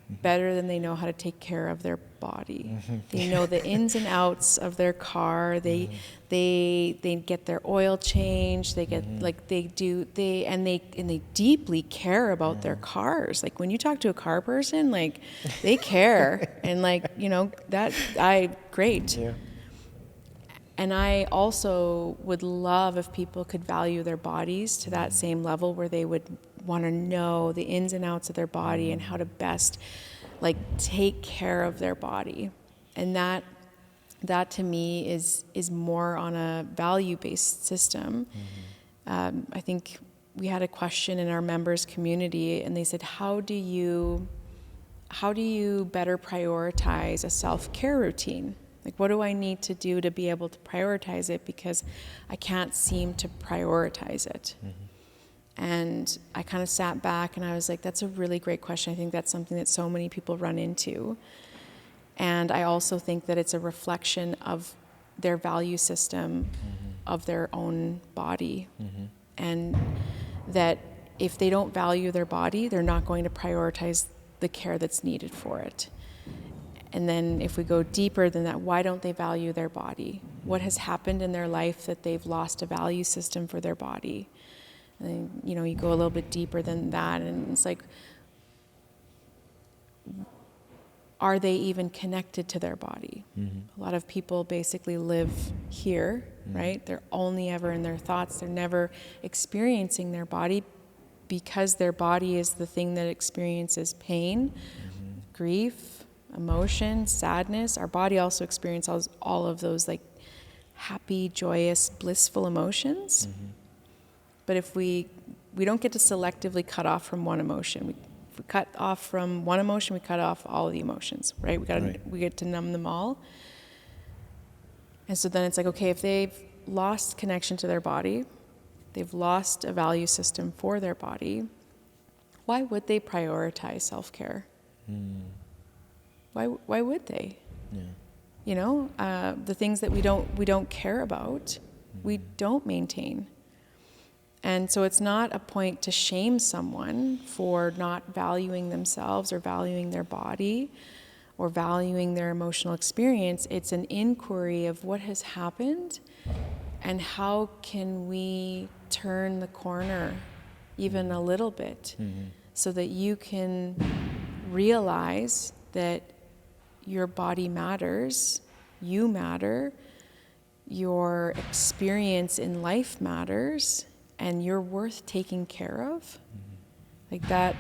better than they know how to take care of their body. They know the ins and outs of their car. They get their oil changed. They get they deeply care about their cars. Like when you talk to a car person, like they care and great. Yeah. And I also would love if people could value their bodies to that same level where they would want to know the ins and outs of their body and how to best take care of their body. And that to me is more on a value-based system. I think we had a question in our members community and they said, how do you better prioritize a self-care routine? Like, what do I need to do to be able to prioritize it? Because I can't seem to prioritize it. And I kind of sat back and I was like, that's a really great question. I think that's something that so many people run into. And I also think that it's a reflection of their value system of their own body. And that if they don't value their body, they're not going to prioritize the care that's needed for it. And then if we go deeper than that, why don't they value their body? What has happened in their life that they've lost a value system for their body? And you go a little bit deeper than that, and it's like, are they even connected to their body? A lot of people basically live here, right? They're only ever in their thoughts. They're never experiencing their body because their body is the thing that experiences pain, grief, emotion, sadness. Our body also experiences all of those happy, joyous, blissful emotions. But if we don't get to selectively cut off from one emotion. If we cut off from one emotion, we cut off all of the emotions, right? We get to numb them all. And so then it's like, okay, if they've lost connection to their body, they've lost a value system for their body, why would they prioritize self-care? Why would they? The things that we don't care about, we don't maintain. And so it's not a point to shame someone for not valuing themselves or valuing their body or valuing their emotional experience. It's an inquiry of what has happened and how can we turn the corner even a little bit so that you can realize that your body matters, you matter, your experience in life matters, and you're worth taking care of. Like that,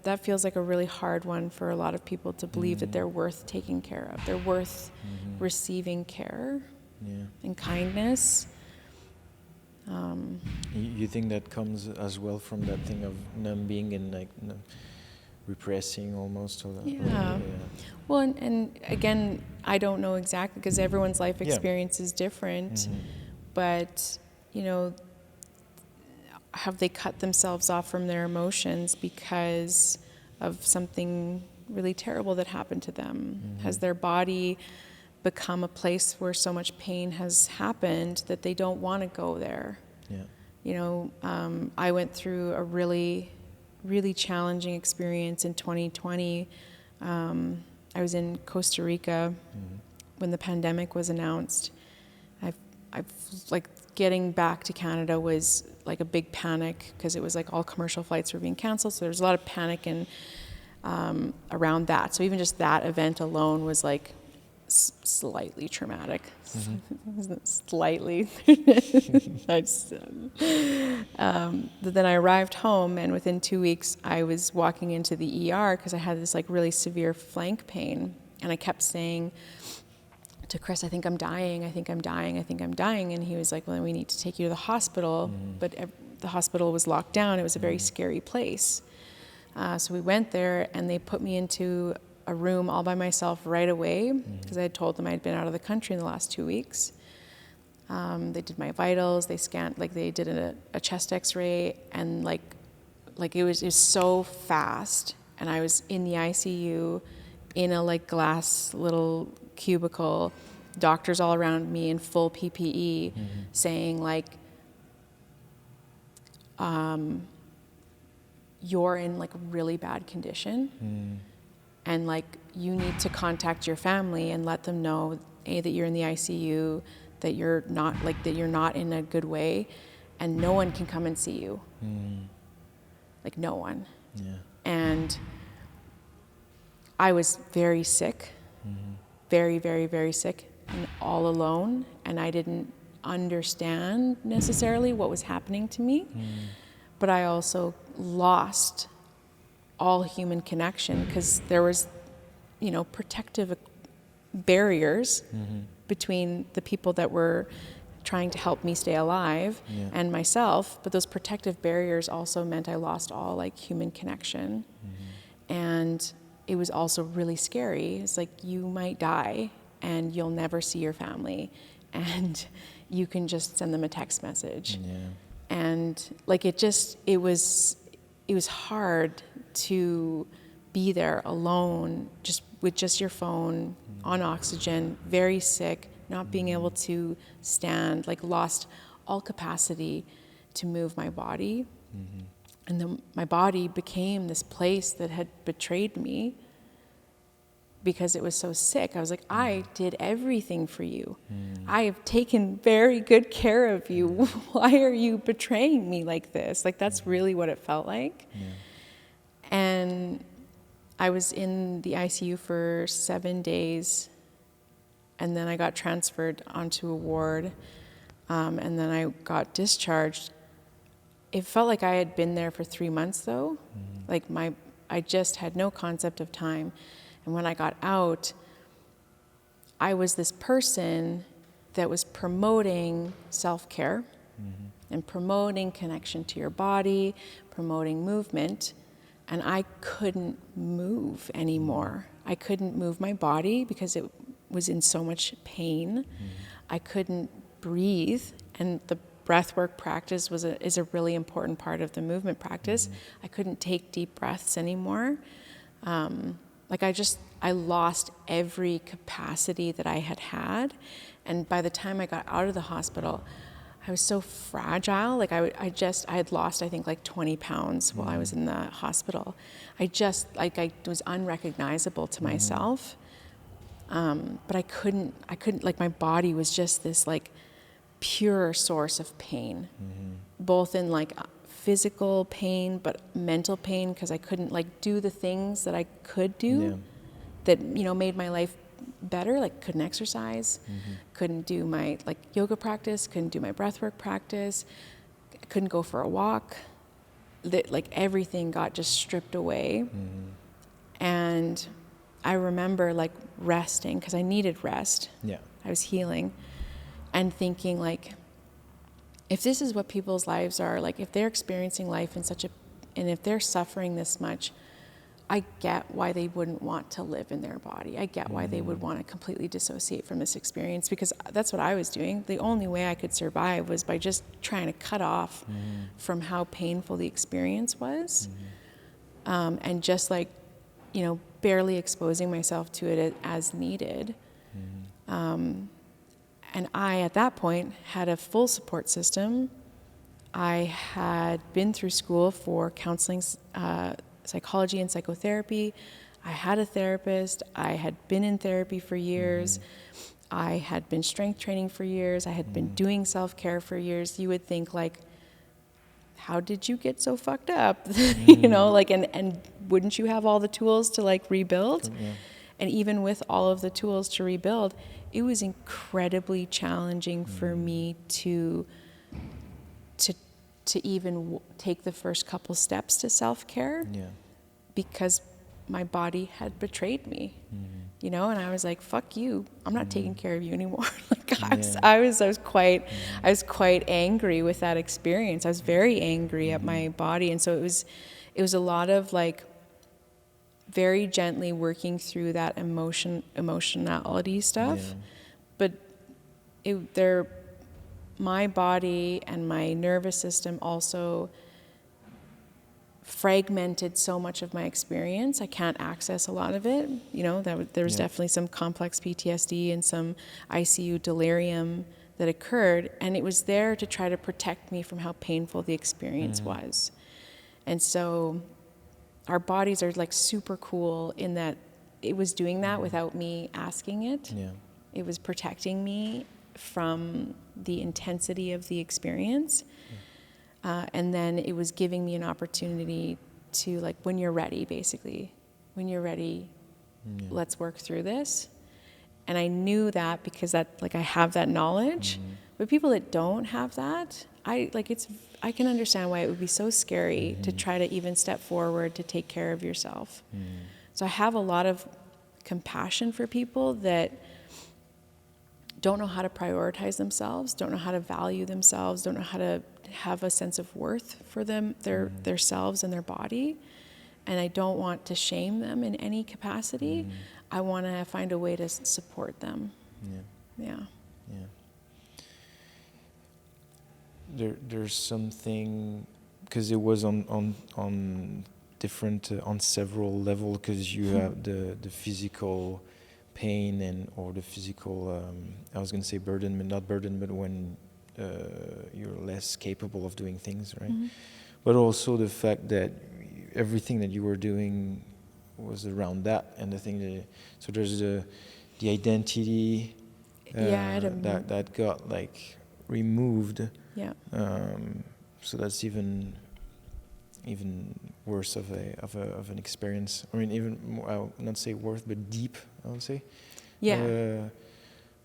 that feels like a really hard one for a lot of people to believe that they're worth taking care of. They're worth receiving care and kindness. You think that comes as well from that thing of numbing and repressing almost? Or that, Yeah. Well, and again, I don't know exactly because everyone's life experience is different. But, have they cut themselves off from their emotions because of something really terrible that happened to them? Has their body become a place where so much pain has happened that they don't want to go there? I went through a really, really challenging experience in 2020. I was in Costa Rica when the pandemic was announced. I've getting back to Canada was like a big panic because it was like all commercial flights were being canceled. So there was a lot of panic and around that. So even just that event alone was like slightly traumatic. Slightly. But then I arrived home, and within 2 weeks I was walking into the ER because I had this really severe flank pain, and I kept saying to Chris, I think I'm dying, I think I'm dying, I think I'm dying. And he was like, well, then we need to take you to the hospital. But the hospital was locked down. It was a very scary place. So we went there, and they put me into a room all by myself right away because I had told them I'd been out of the country in the last 2 weeks. They did my vitals, they scanned, they did a chest x-ray, and it was so fast. and I was in the ICU in a like glass little cubicle, doctors all around me in full PPE, saying like, you're in like really bad condition, and like you need to contact your family and let them know that you're in the ICU, that you're not in a good way, and no one can come and see you. Like no one. Yeah. And I was very sick, very, very, very sick, and all alone, and I didn't understand necessarily what was happening to me, but I also lost all human connection because there was, protective barriers between the people that were trying to help me stay alive and myself, but those protective barriers also meant I lost all like human connection. And it was also really scary. It's like you might die and you'll never see your family, and you can just send them a text message. And like it was hard to be there alone, just with just your phone, on oxygen, very sick, not being able to stand, like lost all capacity to move my body. And then my body became this place that had betrayed me because it was so sick. I was like, I did everything for you. I have taken very good care of you. Why are you betraying me like this? Like, that's really what it felt like. And I was in the ICU for 7 days, and then I got transferred onto a ward, and then I got discharged. It felt like I had been there for 3 months, though. Like I just had no concept of time. And when I got out, I was this person that was promoting self-care and promoting connection to your body, promoting movement, and I couldn't move anymore. I couldn't move my body because it was in so much pain. I couldn't breathe, and the breathwork practice is a really important part of the movement practice. I couldn't take deep breaths anymore. I lost every capacity that I had. And by the time I got out of the hospital, I was so fragile. Like I had lost, I think, like 20 pounds while I was in the hospital. I was unrecognizable to myself. But I couldn't, like my body was just this like pure source of pain, both in like physical pain, but mental pain, because I couldn't like do the things that I could do that, made my life better. Like couldn't exercise, couldn't do my like yoga practice, couldn't do my breathwork practice, couldn't go for a walk. Like everything got just stripped away. And I remember like resting, because I needed rest. I was healing, and thinking like, if this is what people's lives are, like if they're experiencing life and if they're suffering this much, I get why they wouldn't want to live in their body. I get why they would want to completely dissociate from this experience, because that's what I was doing. The only way I could survive was by just trying to cut off from how painful the experience was. And just like, barely exposing myself to it as needed. And I, at that point, had a full support system. I had been through school for counseling, psychology and psychotherapy. I had a therapist. I had been in therapy for years. I had been strength training for years. I had been doing self-care for years. You would think like, how did you get so fucked up? And wouldn't you have all the tools to like rebuild? And even with all of the tools to rebuild, it was incredibly challenging for me to even take the first couple steps to self-care, because my body had betrayed me, and I was like, fuck you, I'm not taking care of you anymore. I was quite angry with that experience. I was very angry at my body. And so it was a lot of like very gently working through that emotionality stuff. But my body and my nervous system also fragmented so much of my experience. I can't access a lot of it. There was definitely some complex PTSD and some ICU delirium that occurred, and it was there to try to protect me from how painful the experience was. And so our bodies are like super cool in that it was doing that without me asking it. Yeah. It was protecting me from the intensity of the experience. And then it was giving me an opportunity to, like, when you're ready, let's work through this. And I knew that because I have that knowledge. But people that don't have that, I can understand why it would be so scary to try to even step forward to take care of yourself. So I have a lot of compassion for people that don't know how to prioritize themselves, don't know how to value themselves, don't know how to have a sense of worth for their selves and their body. And I don't want to shame them in any capacity. I want to find a way to support them. Yeah. There's something, because it was on different on several levels, because you have the physical pain or the physical I was going to say burden, but not burden, but when you're less capable of doing things, right? But also the fact that everything that you were doing was around that, and the thing that, so there's the identity that got like removed. So that's even worse of an experience. I mean, even more, I'll not say worse, but deep, I would say.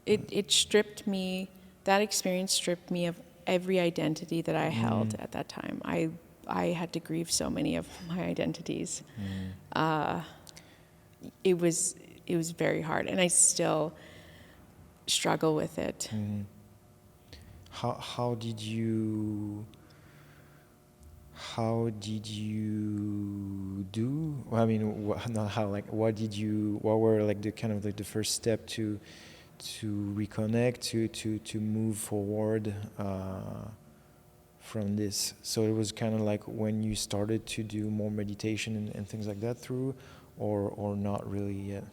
It stripped me. That experience stripped me of every identity that I held at that time. I had to grieve so many of my identities. It was very hard, and I still struggle with it. How did you do? Well, I mean, what were like the kind of like the first step to reconnect, to move forward from this? So it was kind of like when you started to do more meditation and things like that through, or not really yet?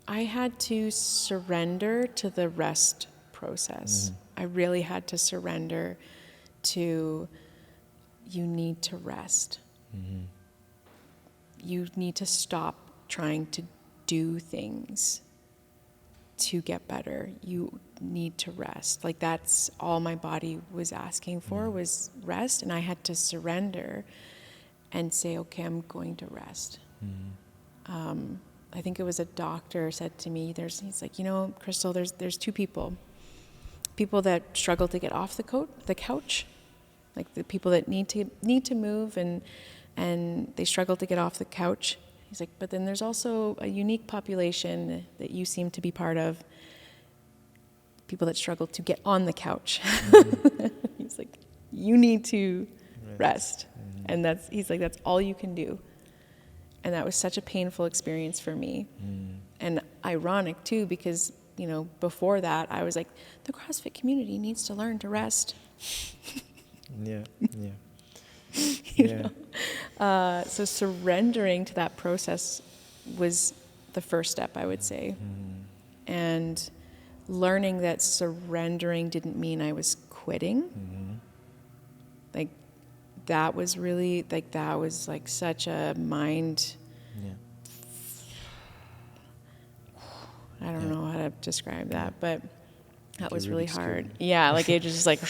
I had to surrender to the rest process. I really had to surrender to, you need to rest. You need to stop trying to do things to get better. You need to rest. Like, that's all my body was asking for, was rest, and I had to surrender and say, okay, I'm going to rest. I think it was a doctor said to me, he's like, Crystal, there's two people that struggle to get off the couch, like the people that need to move and they struggle to get off the couch. He's like, but then there's also a unique population that you seem to be part of, people that struggle to get on the couch. He's like, you need to rest. And he's like, that's all you can do. And that was such a painful experience for me. And ironic too, because, before that I was like, the CrossFit community needs to learn to rest. So surrendering to that process was the first step, I would say. And learning that surrendering didn't mean I was quitting. Like, that was really, that was like such a mind, I don't know how to describe that, but that was really hard. Like it was just like,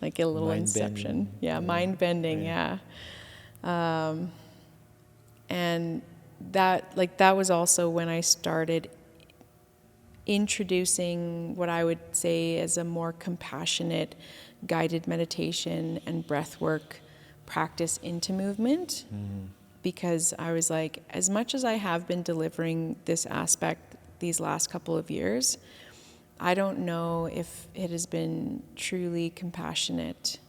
like a little Mind inception. bending. Mind bending, and that was also when I started introducing what I would say as a more compassionate guided meditation and breath work practice into movement. Because I was like, as much as I have been delivering this aspect these last couple of years, I don't know if it has been truly compassionate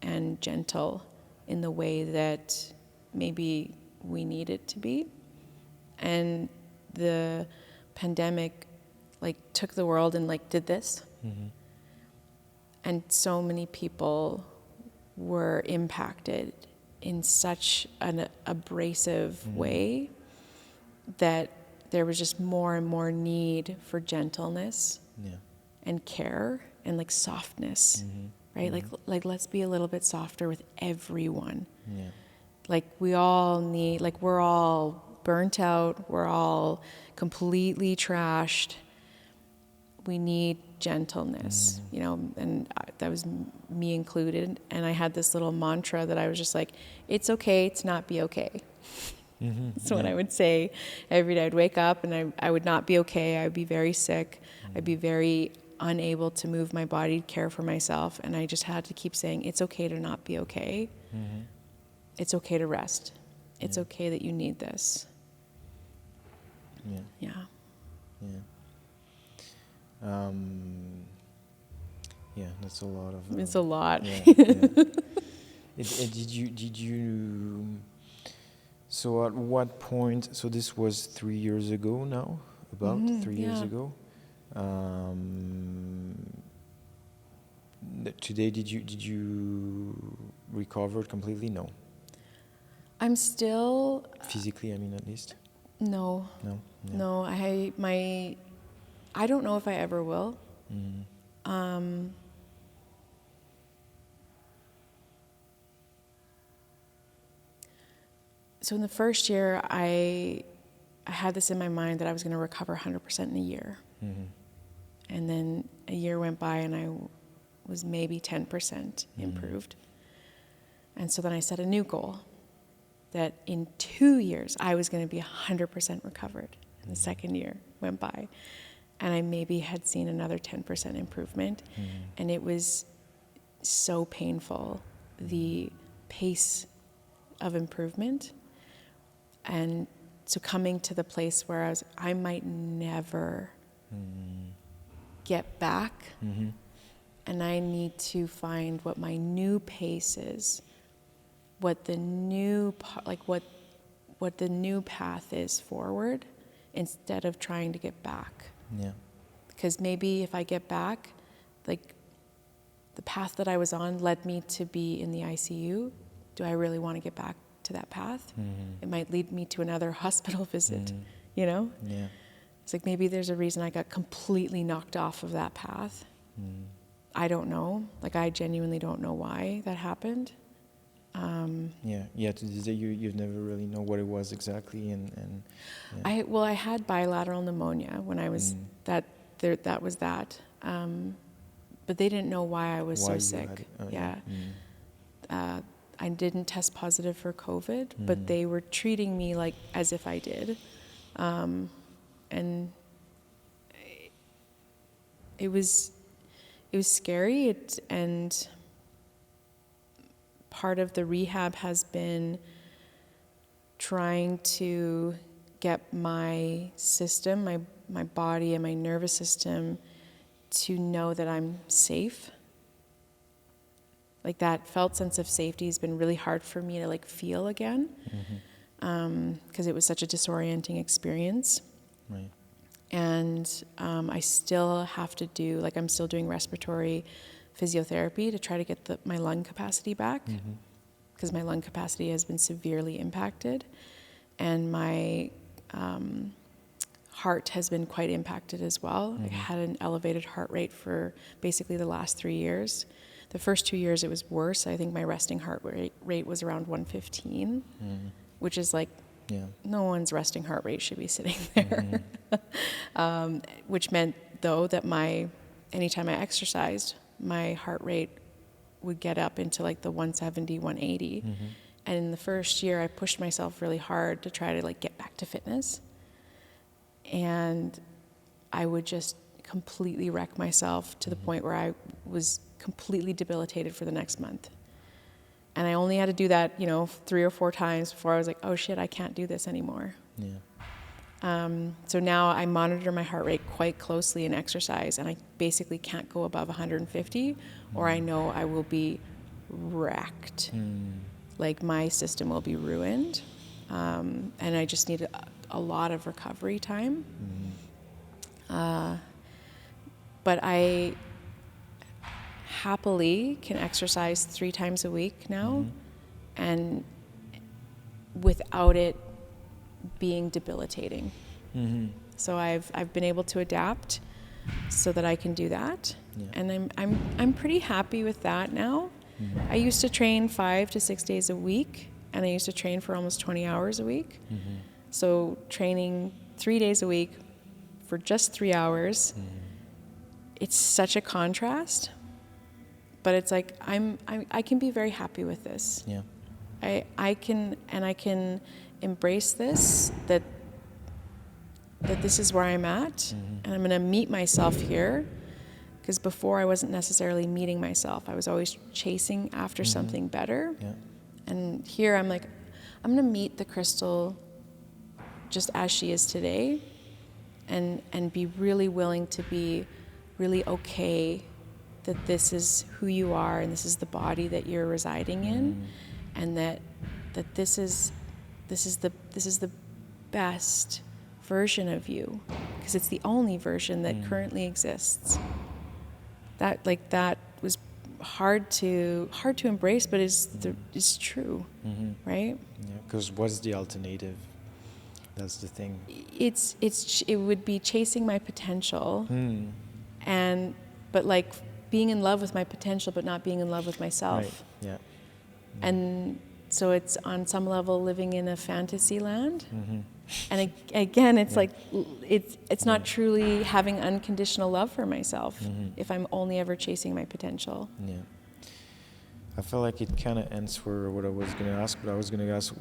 and gentle in the way that maybe we need it to be. And the pandemic took the world and did this. And so many people were impacted in such an abrasive way that there was just more and more need for gentleness and care and like softness, right? Like let's be a little bit softer with everyone. Like we all need, like we're all burnt out, we're all completely trashed. We need gentleness, you know, and that was me included. And I had this little mantra that I was just like, it's okay to not be okay. That's what I would say every day. I'd wake up and I would not be okay. I would be very sick. I'd be very unable to move my body, care for myself. And I just had to keep saying, it's okay to not be okay. It's okay to rest. It's okay that you need this. Yeah. Yeah, that's a lot of. It's a lot. Did you? So at what point? So this was 3 years ago now. About 3 years ago. Today, did you recover completely? No. I'm still Physically, I mean, at least. no. I don't know if I ever will. So in the first year, I had this in my mind that I was going to recover 100% in a year. And then a year went by and I was maybe 10% improved. And so then I set a new goal that in 2 years, I was going to be 100% recovered. And the second year went by and I maybe had seen another 10% improvement. And it was so painful, the pace of improvement. And so coming to the place where I might never get back, and I need to find what my new pace is, what the new what the new path is forward, instead of trying to get back. Because maybe if I get back, like the path that I was on led me to be in the ICU. Do I really want to get back to that path? It might lead me to another hospital visit, you know? It's like maybe there's a reason I got completely knocked off of that path. I don't know. Like I genuinely don't know why that happened. To this day you've never really know what it was exactly, and I had bilateral pneumonia when I was that was that. But they didn't know why I was so sick. I didn't test positive for COVID, but they were treating me like as if I did. And it was scary. And part of the rehab has been trying to get my system, my body and my nervous system to know that I'm safe. Like that felt sense of safety has been really hard for me to like feel again, because it was such a disorienting experience. Right. And I still have to do, like I'm still doing respiratory physiotherapy to try to get my lung capacity back, because my lung capacity has been severely impacted, and my heart has been quite impacted as well. I had an elevated heart rate for basically the last 3 years. The first 2 years it was worse. I think my resting heart rate was around 115, which is like, no one's resting heart rate should be sitting there. Which meant though that anytime I exercised, my heart rate would get up into like the 170, 180. And in the first year I pushed myself really hard to try to like get back to fitness. And I would just completely wreck myself to the point where I was completely debilitated for the next month. And I only had to do that, 3 or 4 times before I was like, oh shit, I can't do this anymore. So now I monitor my heart rate quite closely in exercise, and I basically can't go above 150 or I know I will be wrecked. Like my system will be ruined. And I just need a lot of recovery time. But I happily can exercise 3 times a week now, and without it being debilitating. So I've been able to adapt so that I can do that, and I'm pretty happy with that now. I used to train 5 to 6 days a week, and I used to train for almost 20 hours a week. So training 3 days a week for just 3 hours, it's such a contrast. But it's like I can be very happy with this. Yeah. I can embrace this, that this is where I'm at, and I'm going to meet myself here. Because before I wasn't necessarily meeting myself. I was always chasing after something better. Yeah. And here I'm like, I'm going to meet the Crystal just as she is today, and be really willing to be really okay that this is who you are, and this is the body that you're residing in, and that this is the best version of you, because it's the only version that currently exists. That was hard to embrace, but is true, right? Yeah. Because what's the alternative? That's the thing. It would be chasing my potential, but like being in love with my potential, but not being in love with myself. Right. Yeah. And so it's on some level living in a fantasy land. And again, it's like it's not truly having unconditional love for myself if I'm only ever chasing my potential. Yeah. I feel like it kind of answers what I was going to ask, but I was going to ask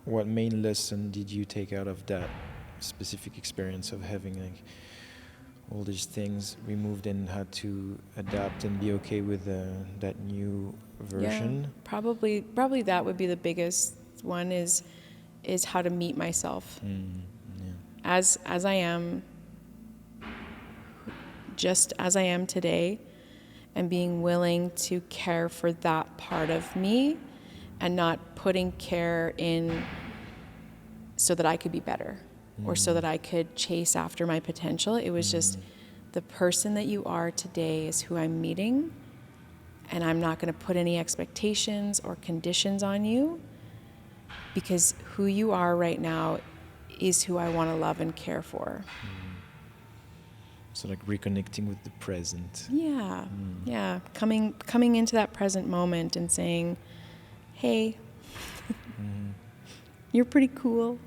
what main lesson did you take out of that specific experience of having like all these things removed and had to adapt and be okay with that new version? Yeah, probably that would be the biggest one, is how to meet myself as I am, just as I am today, and being willing to care for that part of me, and not putting care in so that I could be better or so that I could chase after my potential. It was just the person that you are today is who I'm meeting, and I'm not going to put any expectations or conditions on you, because who you are right now is who I want to love and care for. So like reconnecting with the present. Yeah, yeah. Coming into that present moment and saying, hey, you're pretty cool.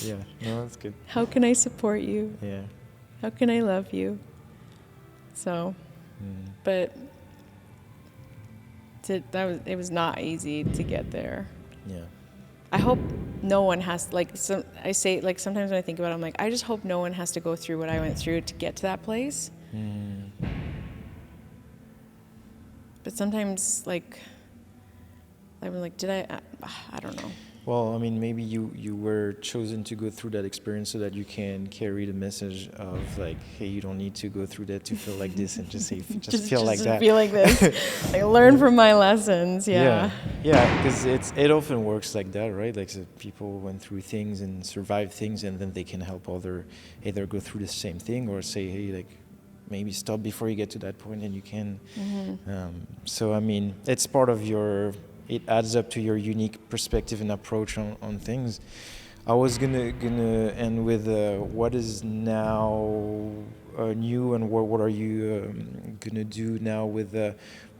Yeah, no, that's good. How can I support you? Yeah. How can I love you? So, but it was not easy to get there. Yeah. I hope no one has, I say, sometimes when I think about it, I'm like, I just hope no one has to go through what I went through to get to that place. But sometimes, I'm like, did I don't know. Well, I mean, maybe you were chosen to go through that experience so that you can carry the message of like, hey, you don't need to go through that to feel like this, and just feel like that. Feel like this. I learn from my lessons. Yeah. Yeah, because it often works like that, right? Like, so people went through things and survived things, and then they can help either go through the same thing or say, hey, like, maybe stop before you get to that point, and you can. So I mean, it's part of it adds up to your unique perspective and approach on things. I was gonna end with what is now new, and what are you gonna do now with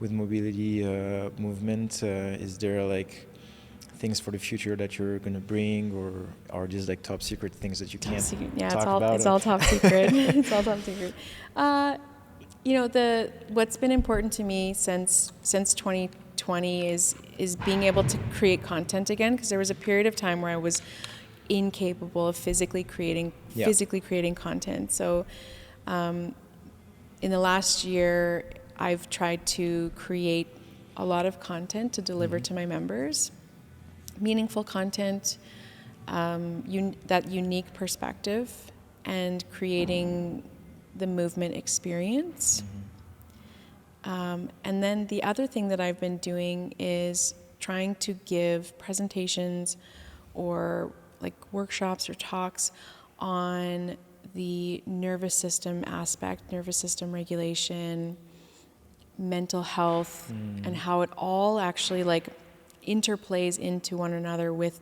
Mobility Movement? Is there like things for the future that you're gonna bring, or are these like top secret things that you can't talk about? It's all top secret. It's all top secret. What's been important to me since 2020 is being able to create content again, because there was a period of time where I was incapable of physically creating content. So in the last year, I've tried to create a lot of content to deliver to my members, meaningful content, that unique perspective, and creating the movement experience. And then the other thing that I've been doing is trying to give presentations or like workshops or talks on the nervous system aspect, nervous system regulation, mental health, and how it all actually like interplays into one another with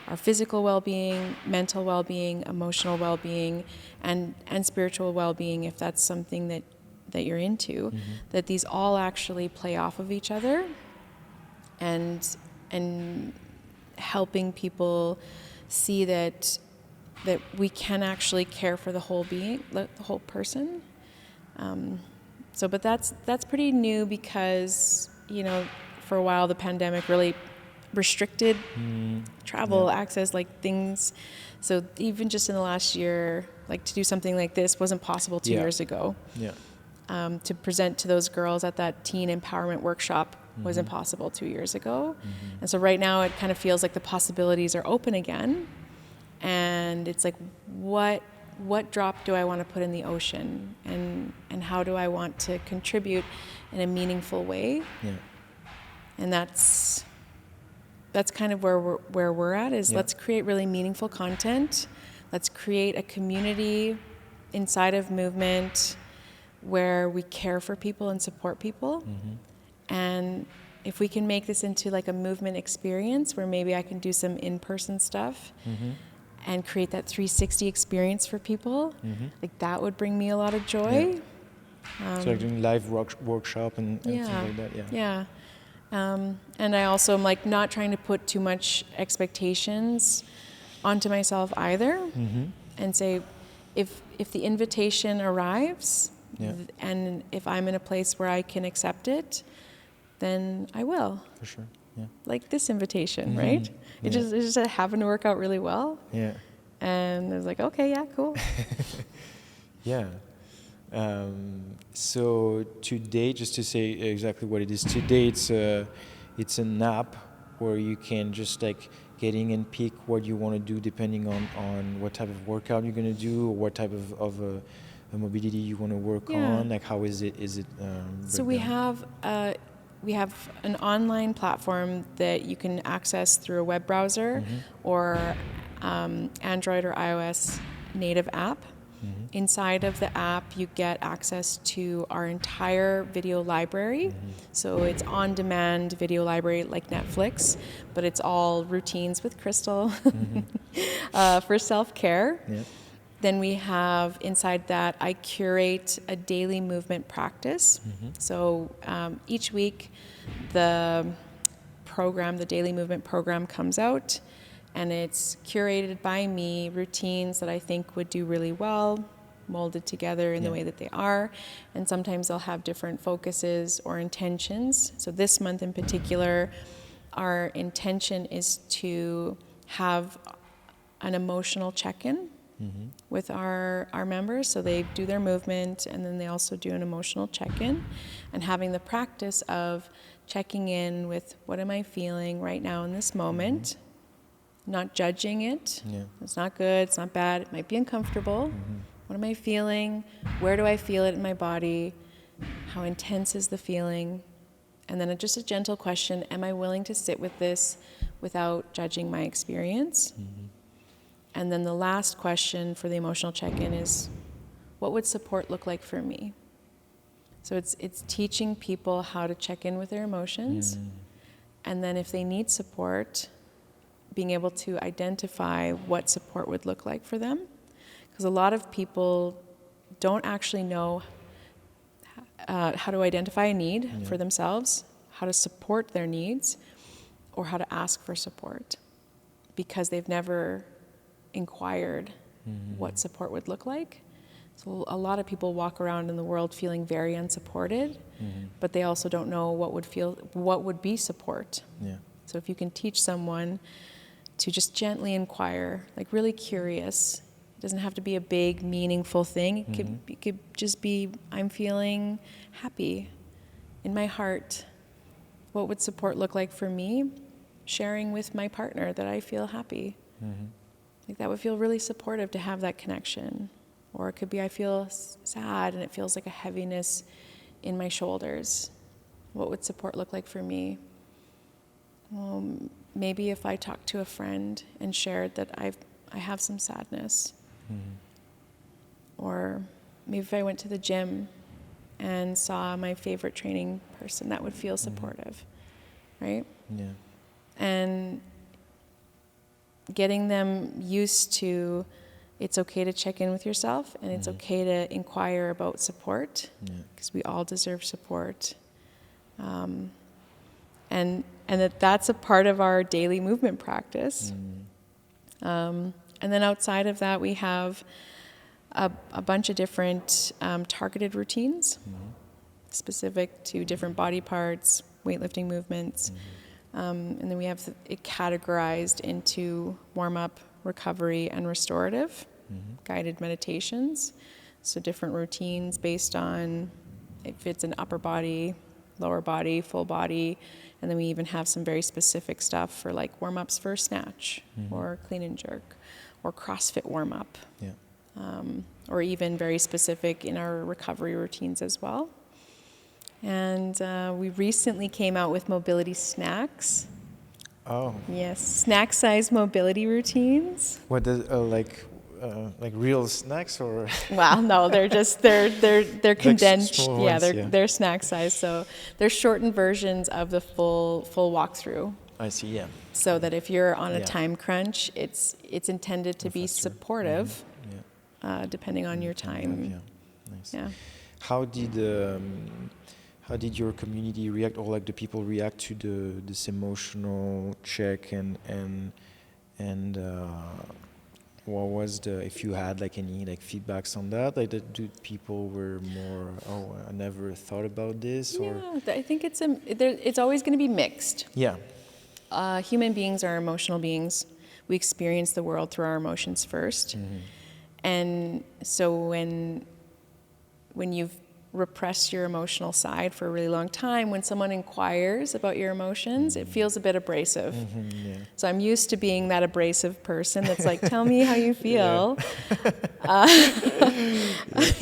our physical well-being, mental well-being, emotional well-being, and spiritual well-being, if that's something that you're into, that these all actually play off of each other, and helping people see that we can actually care for the whole being, the whole person. But that's pretty new because, you know, for a while the pandemic really restricted travel access, like things. So even just in the last year, like to do something like this wasn't possible 2 years ago. To present to those girls at that teen empowerment workshop was impossible 2 years ago. And so right now it kind of feels like the possibilities are open again. And it's like, what drop do I want to put in the ocean, and how do I want to contribute in a meaningful way? And that's kind of where we're at, is let's create really meaningful content. Let's create a community inside of movement where we care for people and support people. And if we can make this into like a movement experience where maybe I can do some in-person stuff and create that 360 experience for people, like that would bring me a lot of joy. So like doing live workshop and things like that. And I also am like not trying to put too much expectations onto myself either, and say if the invitation arrives and if I'm in a place where I can accept it, then I will. For sure. Like this invitation, right? It just happened to work out really well. And I was like, okay, yeah, cool. So today, just to say exactly what it is, today it's an app where you can just like get in and pick what you want to do depending on what type of workout you're going to do, or what type of a mobility you want to work on. Like how is it so we have an online platform that you can access through a web browser or Android or iOS native app. Inside of the app, you get access to our entire video library. So it's on-demand video library like Netflix, but it's all routines with Crystal for self-care. Then we have inside that, I curate a daily movement practice. So each week, the daily movement program comes out, and it's curated by me, routines that I think would do really well, molded together in the way that they are. And sometimes they'll have different focuses or intentions. So this month in particular, our intention is to have an emotional check-in with our members. So they do their movement, and then they also do an emotional check-in, and having the practice of checking in with what am I feeling right now in this moment, not judging it. It's not good, it's not bad, it might be uncomfortable. What am I feeling? Where do I feel it in my body? How intense is the feeling? And then just a gentle question, am I willing to sit with this without judging my experience? And then the last question for the emotional check-in is, what would support look like for me? So it's teaching people how to check in with their emotions. And then if they need support, being able to identify what support would look like for them. Because a lot of people don't actually know how to identify a need for themselves, how to support their needs, or how to ask for support, because they've never inquired what support would look like. So a lot of people walk around in the world feeling very unsupported, but they also don't know what would be support. So if you can teach someone to just gently inquire, like really curious. It doesn't have to be a big, meaningful thing. It could just be, I'm feeling happy in my heart. What would support look like for me? Sharing with my partner that I feel happy. Like that would feel really supportive to have that connection. Or it could be I feel sad and it feels like a heaviness in my shoulders. What would support look like for me? Well, maybe if I talked to a friend and shared that I have some sadness. or maybe if I went to the gym and saw my favorite training person, that would feel supportive, right? Yeah. And getting them used to, it's okay to check in with yourself, and it's okay to inquire about support, because we all deserve support. And that's a part of our daily movement practice. And then outside of that, we have a bunch of different targeted routines, specific to different body parts, weightlifting movements. And then we have it categorized into warm-up, recovery, and restorative guided meditations. So different routines based on if it's an upper body, lower body, full body. And then we even have some very specific stuff for like warm-ups for snatch or clean and jerk or CrossFit warm-up. Yeah. Or even very specific in our recovery routines as well. And we recently came out with mobility snacks. Oh. Yes, snack-sized mobility routines. What does like real snacks or? Wow, no, they're just they're condensed. small Yeah, ones, they're snack size. So they're shortened versions of the full walkthrough. I see. Yeah. So that if you're on a Yeah. time crunch, it's intended to be faster. supportive, depending on your Yeah. time. Nice. Yeah. How did your community react, or like the people react to this emotional check and what was if you had like any like feedbacks on that, like do people were more, oh, I never thought about this, or Yeah, I think it's always going to be mixed. yeah. Human beings are emotional beings. We experience the world through our emotions first. And so when you've repressed your emotional side for a really long time, when someone inquires about your emotions, it feels a bit abrasive. Yeah. So I'm used to being that abrasive person that's like, tell me how you feel.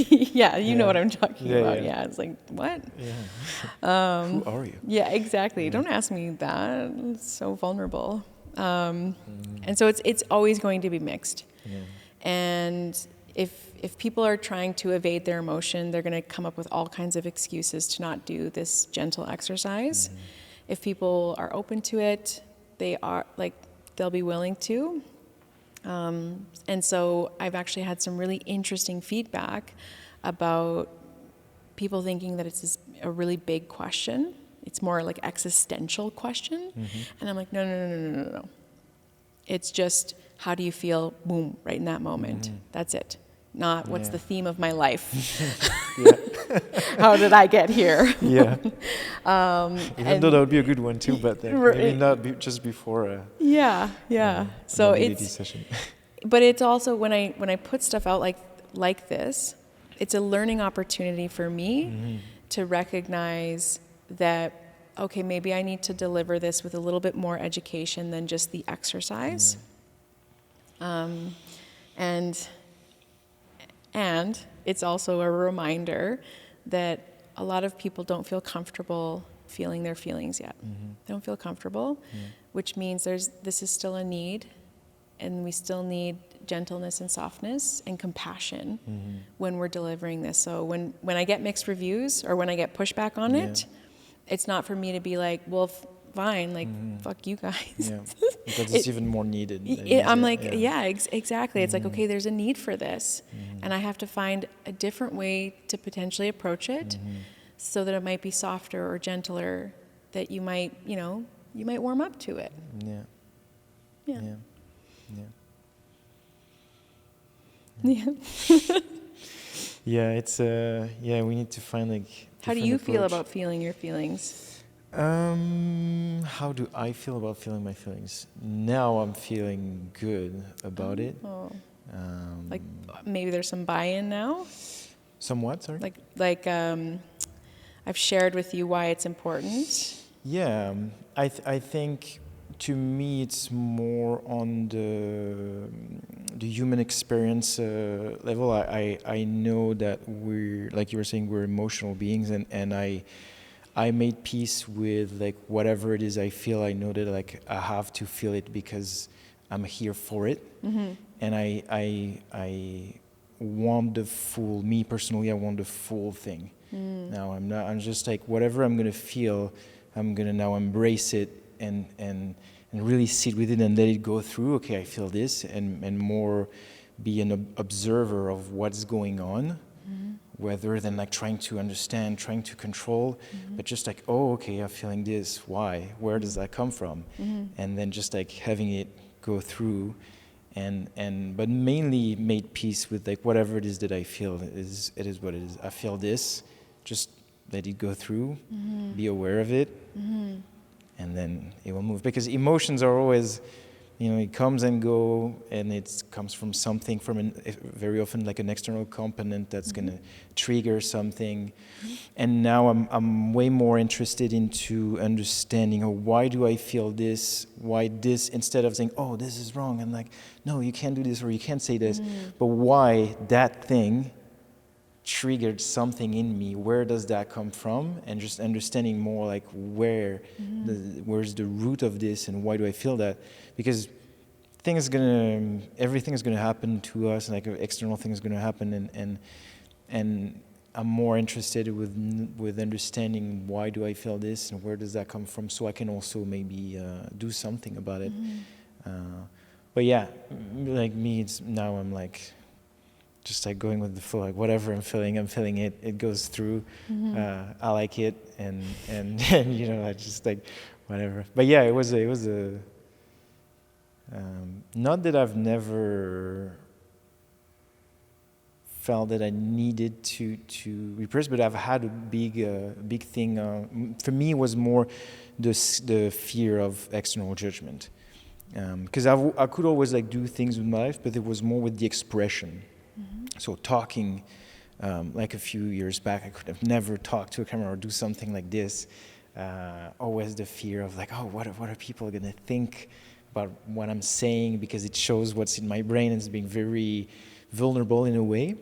Yeah, you know what I'm talking about. Yeah, it's like, what? Yeah. Who are you? Yeah, exactly. Don't ask me that. It's so vulnerable. And so it's always going to be mixed. Yeah. And if people are trying to evade their emotion, they're going to come up with all kinds of excuses to not do this gentle exercise. If people are open to it, they'll be willing to. And so I've actually had some really interesting feedback about people thinking that it's a really big question. It's more like existential question. And I'm like, no. It's just, how do you feel, boom, right in that moment. That's it. Not what's the theme of my life. How did I get here? Yeah. Even though that would be a good one too, but maybe not just before a So mobility session. But it's also when I put stuff out like this, it's a learning opportunity for me to recognize that, okay, maybe I need to deliver this with a little bit more education than just the exercise. And it's also a reminder that a lot of people don't feel comfortable feeling their feelings yet. They don't feel comfortable, which means this is still a need, and we still need gentleness and softness and compassion when we're delivering this. So when I get mixed reviews or when I get pushback on it, it's not for me to be like, well, fine, like, fuck you guys. Yeah, because it's even more needed. I'm like, exactly. It's like, okay, there's a need for this. And I have to find a different way to potentially approach it so that it might be softer or gentler, that you might warm up to it. Yeah, it's we need to find like. How do you feel about feeling your feelings? How do I feel about feeling my feelings? Now I'm feeling good about it. Like maybe there's some buy-in now? Somewhat, sorry? Like I've shared with you why it's important. Yeah, I think to me it's more on the human experience level. I know that we're, like you were saying, we're emotional beings, and I made peace with like whatever it is I feel. I know that like I have to feel it because I'm here for it, and I want the full, me personally, I want the full thing. Now I'm just like, whatever I'm going to feel, I'm going to now embrace it and really sit with it and let it go through. Okay, I feel this, and more be an observer of what's going on, rather than like trying to understand, trying to control, but just like, oh, okay, I'm feeling this. Why? Where does that come from? And then just like having it go through, but mainly made peace with like whatever it is that I feel. It is what it is. I feel this. Just let it go through. Be aware of it, and then it will move. Because emotions are always, it comes and go, and it comes from something, very often like an external component that's going to trigger something. And now I'm way more interested into understanding, why do I feel this? Why this? Instead of saying, oh, this is wrong. I'm like, no, you can't do this, or you can't say this. But why that thing triggered something in me? Where does that come from? And just understanding more like where's the root of this, and why do I feel that? Because everything is gonna happen to us, like an external thing is gonna happen, and I'm more interested with understanding why do I feel this and where does that come from, so I can also maybe do something about it. But yeah, like me, I'm like just like going with the flow, like whatever I'm feeling it. It goes through. I like it, and I just like whatever. But yeah, it was a. Not that I've never felt that I needed to repress, but I've had a big thing. For me, it was more the fear of external judgment, because I could always like do things with my life, but it was more with the expression. So talking, like a few years back, I could have never talked to a camera or do something like this. Always the fear of like, oh, what are people gonna think about what I'm saying, because it shows what's in my brain, and it's being very vulnerable in a way.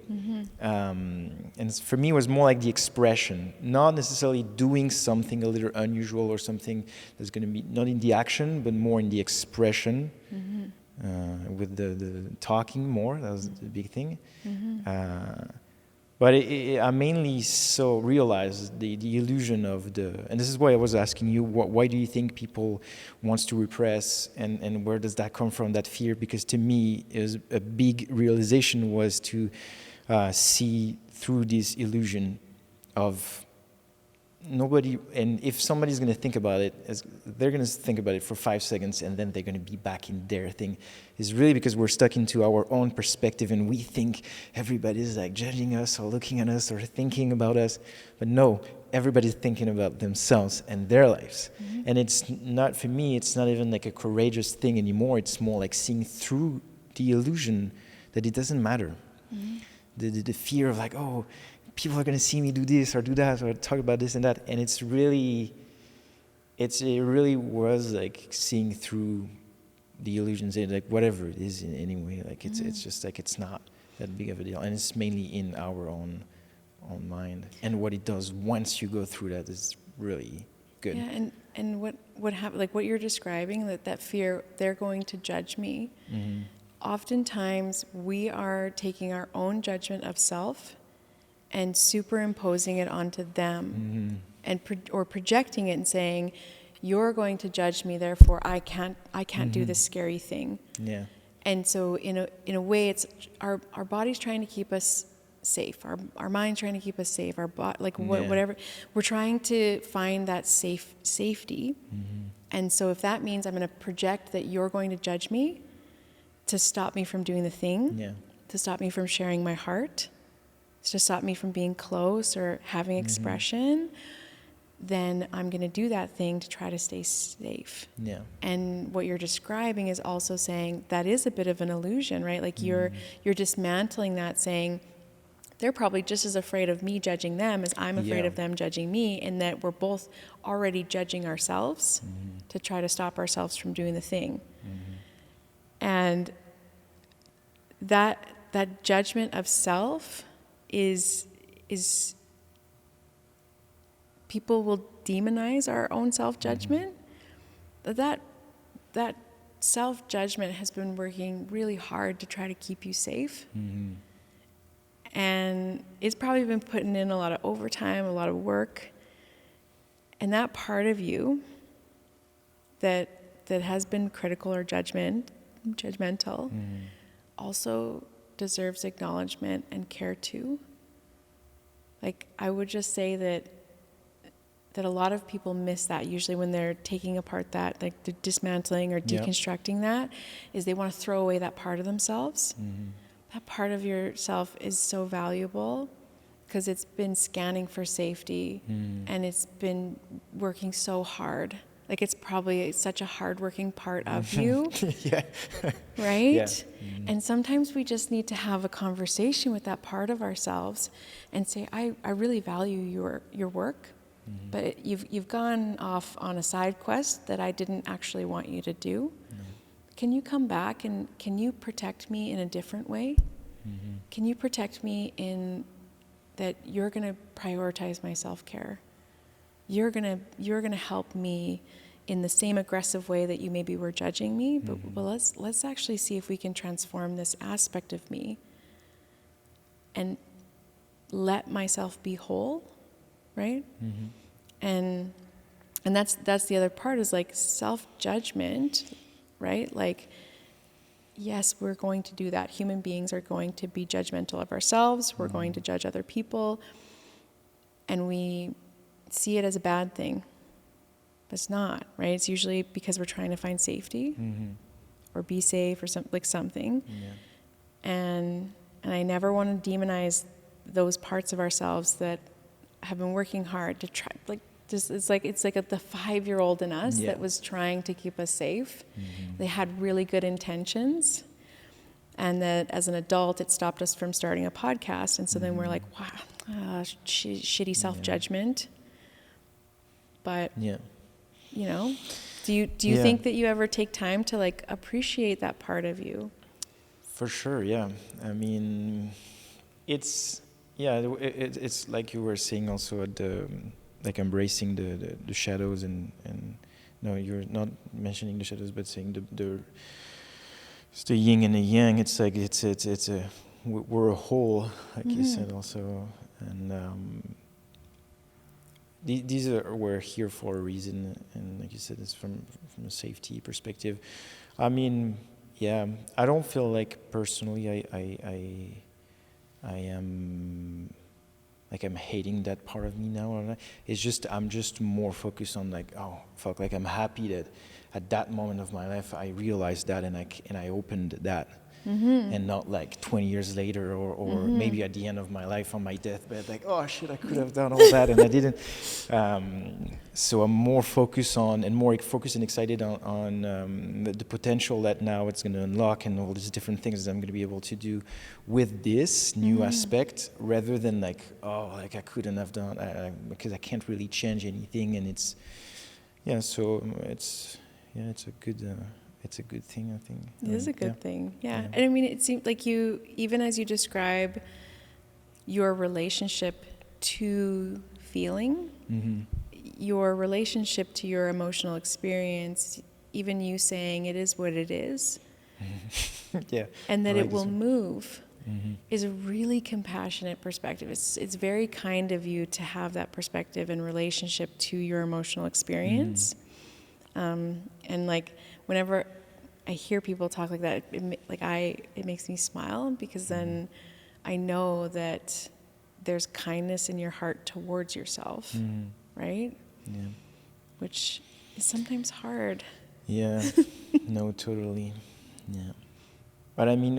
And for me, it was more like the expression, not necessarily doing something a little unusual or something that's going to be not in the action, but more in the expression, with the talking more. That was the big thing. But I mainly realized the illusion of and this is why I was asking you, why do you think people wants to repress, and where does that come from, that fear? Because to me, is a big realization was to see through this illusion of nobody, and if somebody's going to think about it, they're going to think about it for 5 seconds, and then they're going to be back in their thing. It's really because we're stuck into our own perspective, and we think everybody's like judging us or looking at us or thinking about us. But no, everybody's thinking about themselves and their lives. And it's not, for me, it's not even like a courageous thing anymore. It's more like seeing through the illusion that it doesn't matter. The fear of like, oh, people are going to see me do this or do that or talk about this and that. And it really was like seeing through the illusions, and like whatever it is anyway, like it's just like, it's not that big of a deal. And it's mainly in our own mind. And what it does once you go through that is really good. Yeah, and what happened, like what you're describing, that fear, they're going to judge me. Oftentimes we are taking our own judgment of self and superimposing it onto them, or projecting it and saying, you're going to judge me, therefore I can't do this scary thing. Yeah. And so in a way, it's our body's trying to keep us safe, our mind's trying to keep us safe, whatever, we're trying to find that safety. And so if that means I'm going to project that you're going to judge me to stop me from doing the thing, to stop me from sharing my heart, to stop me from being close or having expression, then I'm going to do that thing to try to stay safe. Yeah. And what you're describing is also saying that is a bit of an illusion, right? Like you're dismantling that, saying they're probably just as afraid of me judging them as I'm afraid of them judging me, and that we're both already judging ourselves to try to stop ourselves from doing the thing. And that judgment of self is people will demonize our own self-judgment. That self-judgment has been working really hard to try to keep you safe. And it's probably been putting in a lot of overtime, a lot of work. And that part of you that has been critical or judgmental also deserves acknowledgement and care too. Like, I would just say that a lot of people miss that usually when they're taking apart that, like they're dismantling or deconstructing that, is they want to throw away that part of themselves. That part of yourself is so valuable because it's been scanning for safety and it's been working so hard. Like, it's probably such a hard-working part of you, right? Yeah. And sometimes we just need to have a conversation with that part of ourselves and say, I really value your work, but you've gone off on a side quest that I didn't actually want you to do. Can you come back and can you protect me in a different way? Can you protect me in that you're going to prioritize my self-care? You're gonna help me in the same aggressive way that you maybe were judging me, but let's actually see if we can transform this aspect of me and let myself be whole, right? And that's the other part, is like self-judgment, right? Like, yes, we're going to do that. Human beings are going to be judgmental of ourselves. We're going to judge other people, and we see it as a bad thing. But it's not, right? It's usually because we're trying to find safety or be safe or something. And I never want to demonize those parts of ourselves that have been working hard to try, like, just it's like the 5-year-old in us that was trying to keep us safe. They had really good intentions, and that as an adult it stopped us from starting a podcast. And so then we're like, wow, shitty self-judgment. But you know, do you think that you ever take time to like appreciate that part of you? For sure, yeah. I mean, it's like you were saying also at the, like, embracing the shadows and no, you're not mentioning the shadows, but saying it's the yin and the yang. It's like we're a whole, like you said also, and we're here for a reason, and like you said, it's from a safety perspective. I mean, yeah, I don't feel like personally I am like I'm hating that part of me now. It's just I'm just more focused on like, oh fuck, like I'm happy that at that moment of my life I realized that and I opened that. And not like 20 years later or maybe at the end of my life on my deathbed, like, oh shit, I could have done all that and I didn't. So I'm more focused and excited on the potential that now it's going to unlock and all these different things that I'm going to be able to do with this new aspect, rather than like, oh, like I couldn't have done because I can't really change anything. And it's a good thing, I think. It is a good thing, yeah. And I mean, it seemed like you, even as you describe your relationship to feeling, your relationship to your emotional experience, even you saying it is what it is, and that it will move, is a really compassionate perspective. It's very kind of you to have that perspective and relationship to your emotional experience. And like, whenever I hear people talk like that, it makes me smile, because then I know that there's kindness in your heart towards yourself, right? Yeah. Which is sometimes hard. Yeah. No, totally. Yeah. But I mean,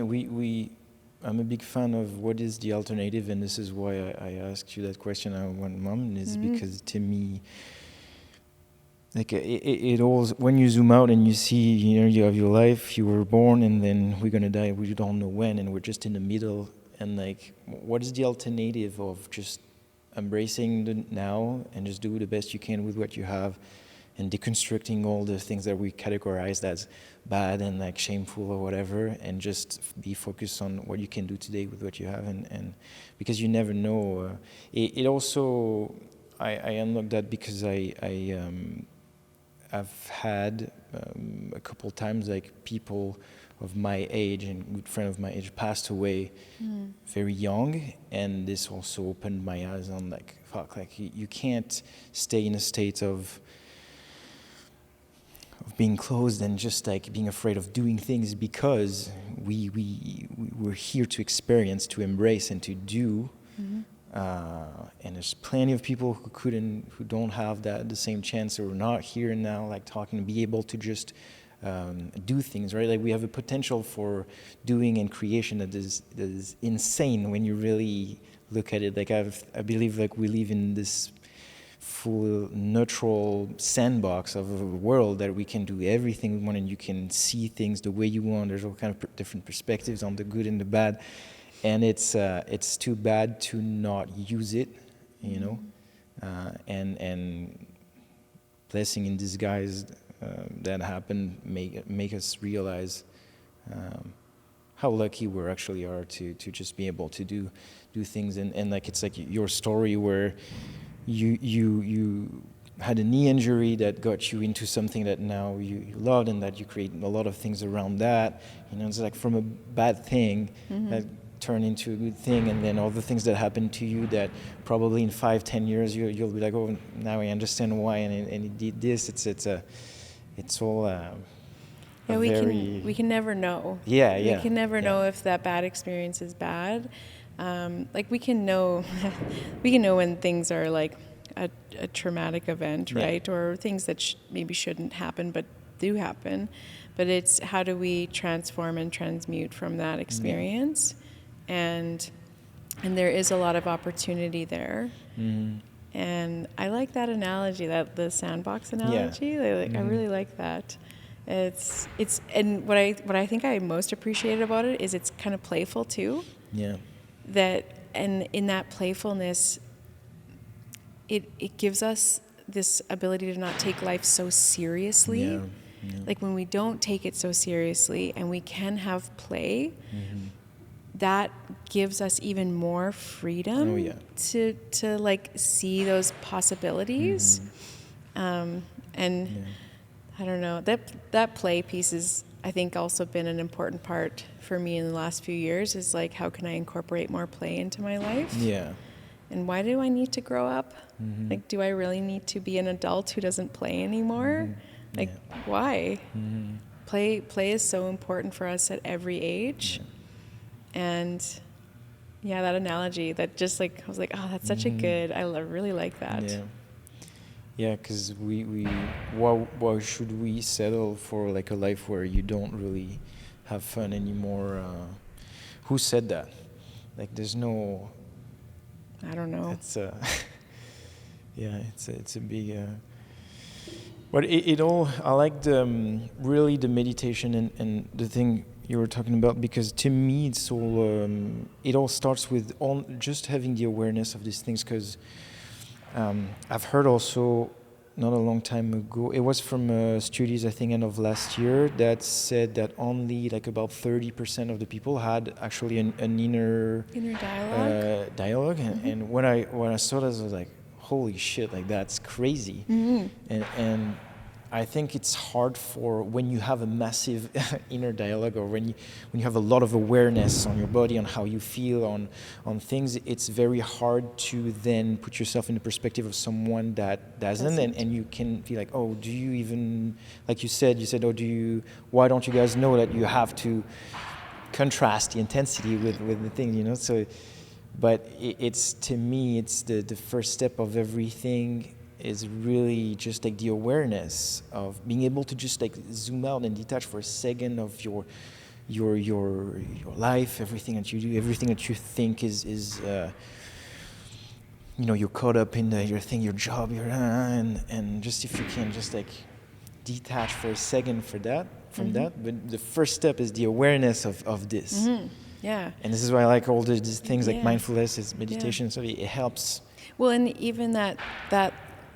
I'm a big fan of what is the alternative, and this is why I asked you that question. I want mom is because to me, like it all, when you zoom out and you see, you have your life, you were born, and then we're gonna die. We don't know when, and we're just in the middle. And like, what is the alternative of just embracing the now and just do the best you can with what you have, and deconstructing all the things that we categorized as bad and like shameful or whatever, and just be focused on what you can do today with what you have, and because you never know. It also, I unlocked that because I've had a couple times like people of my age and good friend of my age passed away very young, and this also opened my eyes on like fuck, like you can't stay in a state of being closed and just like being afraid of doing things, because we're here to experience, to embrace, and to do. And there's plenty of people who don't have the same chance, or not here now, like talking, to be able to just do things, right? Like we have a potential for doing and creation that is insane when you really look at it. Like I believe like we live in this full neutral sandbox of a world that we can do everything we want, and you can see things the way you want. There's all kind of different perspectives on the good and the bad, and it's too bad to not use it, you know. And blessing in disguise that happened make us realize how lucky we actually are to just be able to do things, and like it's like your story where you had a knee injury that got you into something that now you loved, and that you create a lot of things around that. You know, it's like from a bad thing that turned into a good thing, and then all the things that happened to you that probably in 5-10 years you'll be like, oh, now I understand why, and it did this. It's all yeah, we can never know. Yeah. We can never know if that bad experience is bad. Like we can know when things are like a traumatic event, right? Or things that maybe shouldn't happen but do happen. But it's how do we transform and transmute from that experience, and there is a lot of opportunity there. And I like that analogy, that the sandbox analogy. I really like that. It's and what I think I most appreciate about it is it's kind of playful too. Yeah. That, and in that playfulness, it gives us this ability to not take life so seriously. Like when we don't take it so seriously and we can have play, that gives us even more freedom to like see those possibilities. And I don't know, that play piece is, I think, also been an important part for me in the last few years, is like, how can I incorporate more play into my life? Yeah. And why do I need to grow up? Like, do I really need to be an adult who doesn't play anymore? Like, why? Play is so important for us at every age. And yeah, that analogy, that just like, I was like, oh, that's such a good, I really like that. Yeah, because why should we settle for like a life where you don't really have fun anymore? Who said that? Like, there's no. I don't know. It's it's a big. But it all, I like really the meditation and the thing you were talking about, because to me it's all it all starts with just having the awareness of these things, because. I've heard also, not a long time ago, it was from studies, I think, end of last year, that said that only like about 30% of the people had actually an inner dialogue. And when I saw that, I was like, holy shit, like that's crazy. And I think it's hard for when you have a massive inner dialogue, or when you have a lot of awareness on your body, on how you feel, on things, it's very hard to then put yourself in the perspective of someone that doesn't. And you can be like, oh, do you even, like you said, oh, why don't you guys know that you have to contrast the intensity with the thing, you know? So, but it's, to me, it's the first step of everything, is really just like the awareness of being able to just like zoom out and detach for a second of your life, everything that you do, everything that you think is you're caught up in your thing, your job, and just if you can just like detach for a second from that. But the first step is the awareness of this. Yeah. And this is why I like all these things like mindfulness, is meditation, so it helps. Well, and even that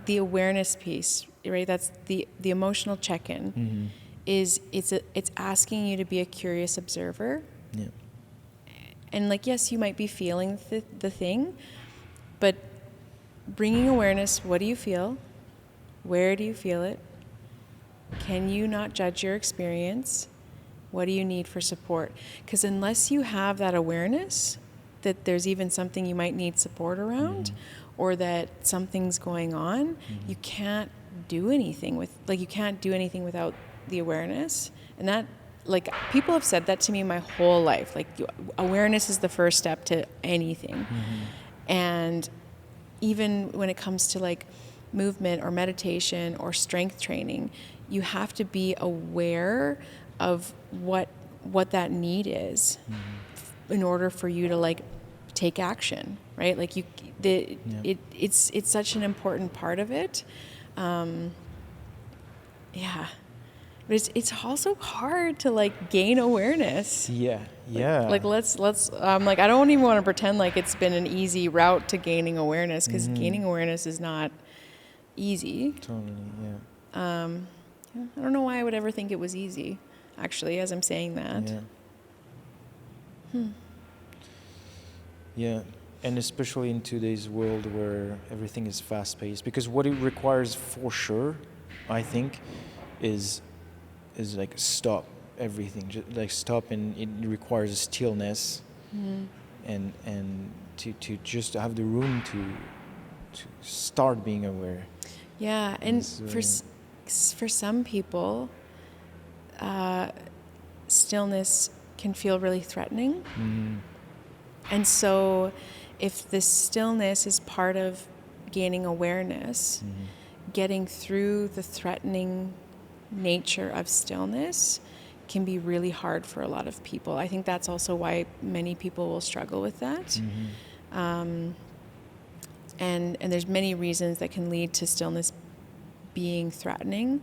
the awareness piece, right? That's the emotional check-in. Is it's asking you to be a curious observer. Yeah. And like, yes, you might be feeling the thing, but bringing awareness. What do you feel? Where do you feel it? can you not judge your experience? What do you need for support? Because unless you have that awareness that there's even something you might need support around, or that something's going on, you can't do anything you can't do anything without the awareness. And that, like, people have said that to me my whole life. Like, awareness is the first step to anything. And even when it comes to like movement or meditation or strength training, you have to be aware of what that need is in order for you to like take action, right? Like it's such an important part of it. But it's also hard to like gain awareness. Yeah. Like let's like, I don't even want to pretend like it's been an easy route to gaining awareness, because gaining awareness is not easy. Totally, I don't know why I would ever think it was easy, actually, as I'm saying that. Yeah, and especially in today's world where everything is fast-paced, because what it requires for sure, I think, is like stop everything, just like stop, and it requires stillness, and to just have the room to start being aware. Yeah, and for some people, stillness can feel really threatening. And so if the stillness is part of gaining awareness, getting through the threatening nature of stillness can be really hard for a lot of people. I think that's also why many people will struggle with that. And there's many reasons that can lead to stillness being threatening.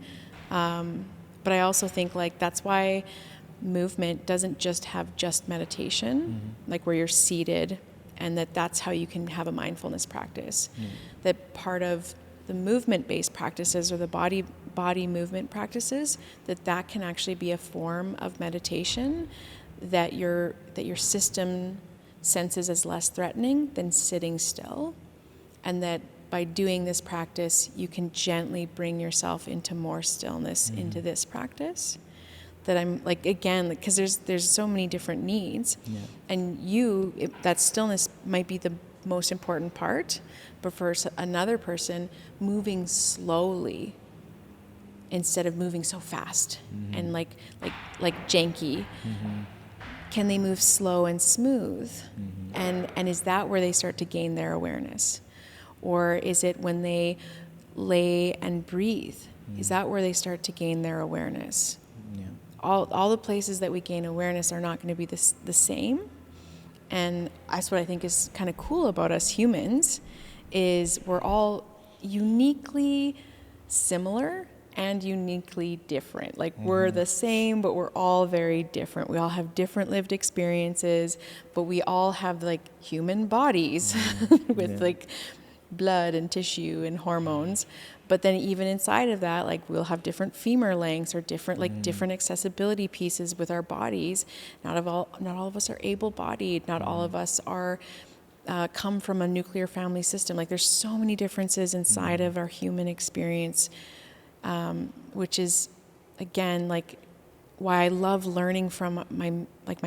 But I also think like that's why movement doesn't just have just meditation, like where you're seated, and that's how you can have a mindfulness practice. That part of the movement-based practices, or the body movement practices, that can actually be a form of meditation that your system senses as less threatening than sitting still. And that by doing this practice, you can gently bring yourself into more stillness into this practice. That I'm like, again, because there's so many different needs, and that stillness might be the most important part, but for another person, moving slowly instead of moving so fast and like janky. Can they move slow and smooth? And is that where they start to gain their awareness? Or is it when they lay and breathe? Is that where they start to gain their awareness? All the places that we gain awareness are not going to be the same. And that's what I think is kind of cool about us humans, is we're all uniquely similar and uniquely different. Like we're the same, but we're all very different. We all have different lived experiences, but we all have like human bodies with like blood and tissue and hormones. But then even inside of that, like we'll have different femur lengths or different different accessibility pieces with our bodies. Not all of us are able-bodied. Not all of us are come from a nuclear family system. Like there's so many differences inside of our human experience, which is, again, like why I love learning from my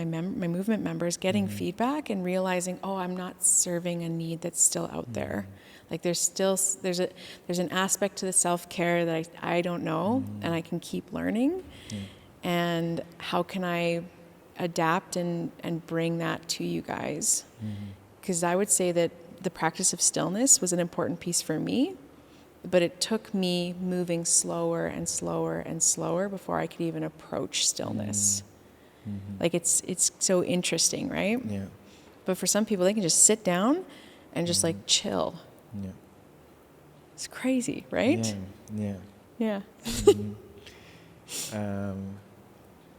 movement members, getting feedback and realizing, oh, I'm not serving a need that's still out there. Like there's an aspect to the self-care that I don't know, and I can keep learning. And how can I adapt and bring that to you guys? Because I would say that the practice of stillness was an important piece for me, but it took me moving slower and slower and slower before I could even approach stillness. Like it's so interesting, right? Yeah. But for some people, they can just sit down and just like chill. Yeah. It's crazy, right? Yeah. Yeah.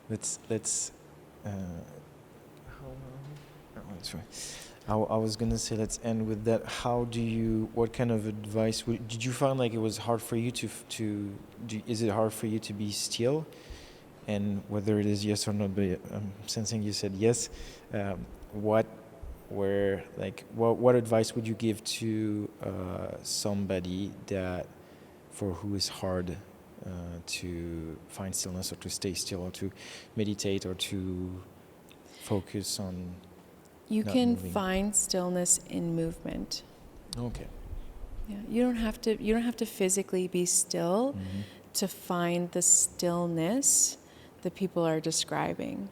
Let's. I was gonna say let's end with that. What kind of advice did you find like it was hard for you is it hard for you to be still? And whether it is yes or no, but I'm sensing you said yes. What advice would you give to somebody for who is hard to find stillness or to stay still or to meditate or to focus on You not can moving? find stillness in movement. Okay. Yeah, you don't have to physically be still to find the stillness that people are describing.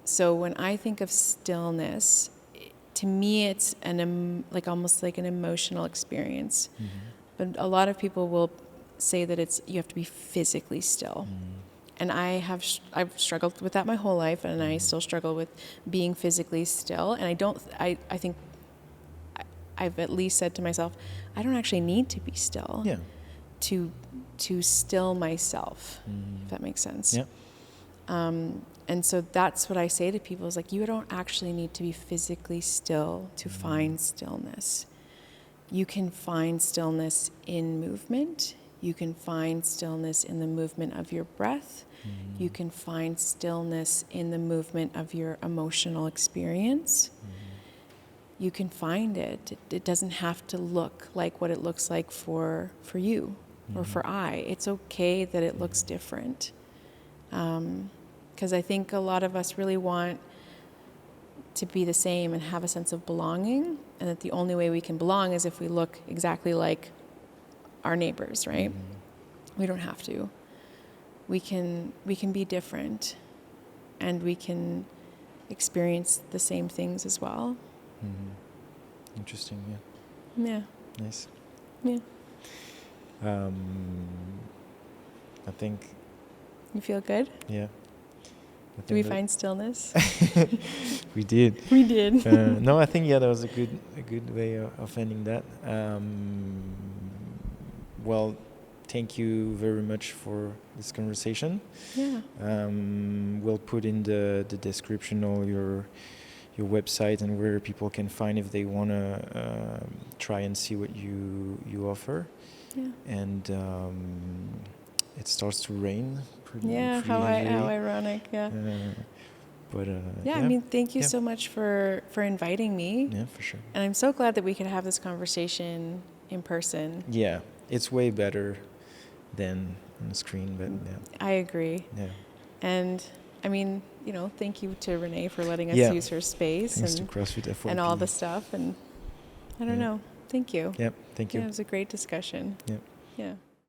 So when I think of stillness, to me it's almost like an emotional experience. But a lot of people will say that you have to be physically still. And I've struggled with that my whole life, and I still struggle with being physically still. And I think I've at least said to myself, I don't actually need to be still to still myself, if that makes sense. Yeah. And so that's what I say to people is like, you don't actually need to be physically still to find stillness. You can find stillness in movement. You can find stillness in the movement of your breath. You can find stillness in the movement of your emotional experience. You can find it. It doesn't have to look like what it looks like for you or for I. It's okay that it looks different. Because I think a lot of us really want to be the same and have a sense of belonging, and that the only way we can belong is if we look exactly like our neighbors, right? We don't have to. We can be different, and we can experience the same things as well. Interesting. Yeah. Nice. Yeah. I think. You feel good? Yeah. Do we find stillness? We did. We did. No, I think that was a good way of ending that. Well, thank you very much for this conversation. Yeah. We'll put in the description all your website and where people can find if they want to try and see what you offer. Yeah. And it starts to rain. Yeah, how ironic, yeah. I mean, thank you so much for inviting me. Yeah, for sure. And I'm so glad that we could have this conversation in person. Yeah, it's way better than on the screen, but yeah. I agree. Yeah. And I mean, thank you to Renee for letting us use her space. Thanks to CrossFit FYP. And all the stuff. And I don't know. Thank you. Yep, thank you. Yeah, it was a great discussion. Yep. Yeah.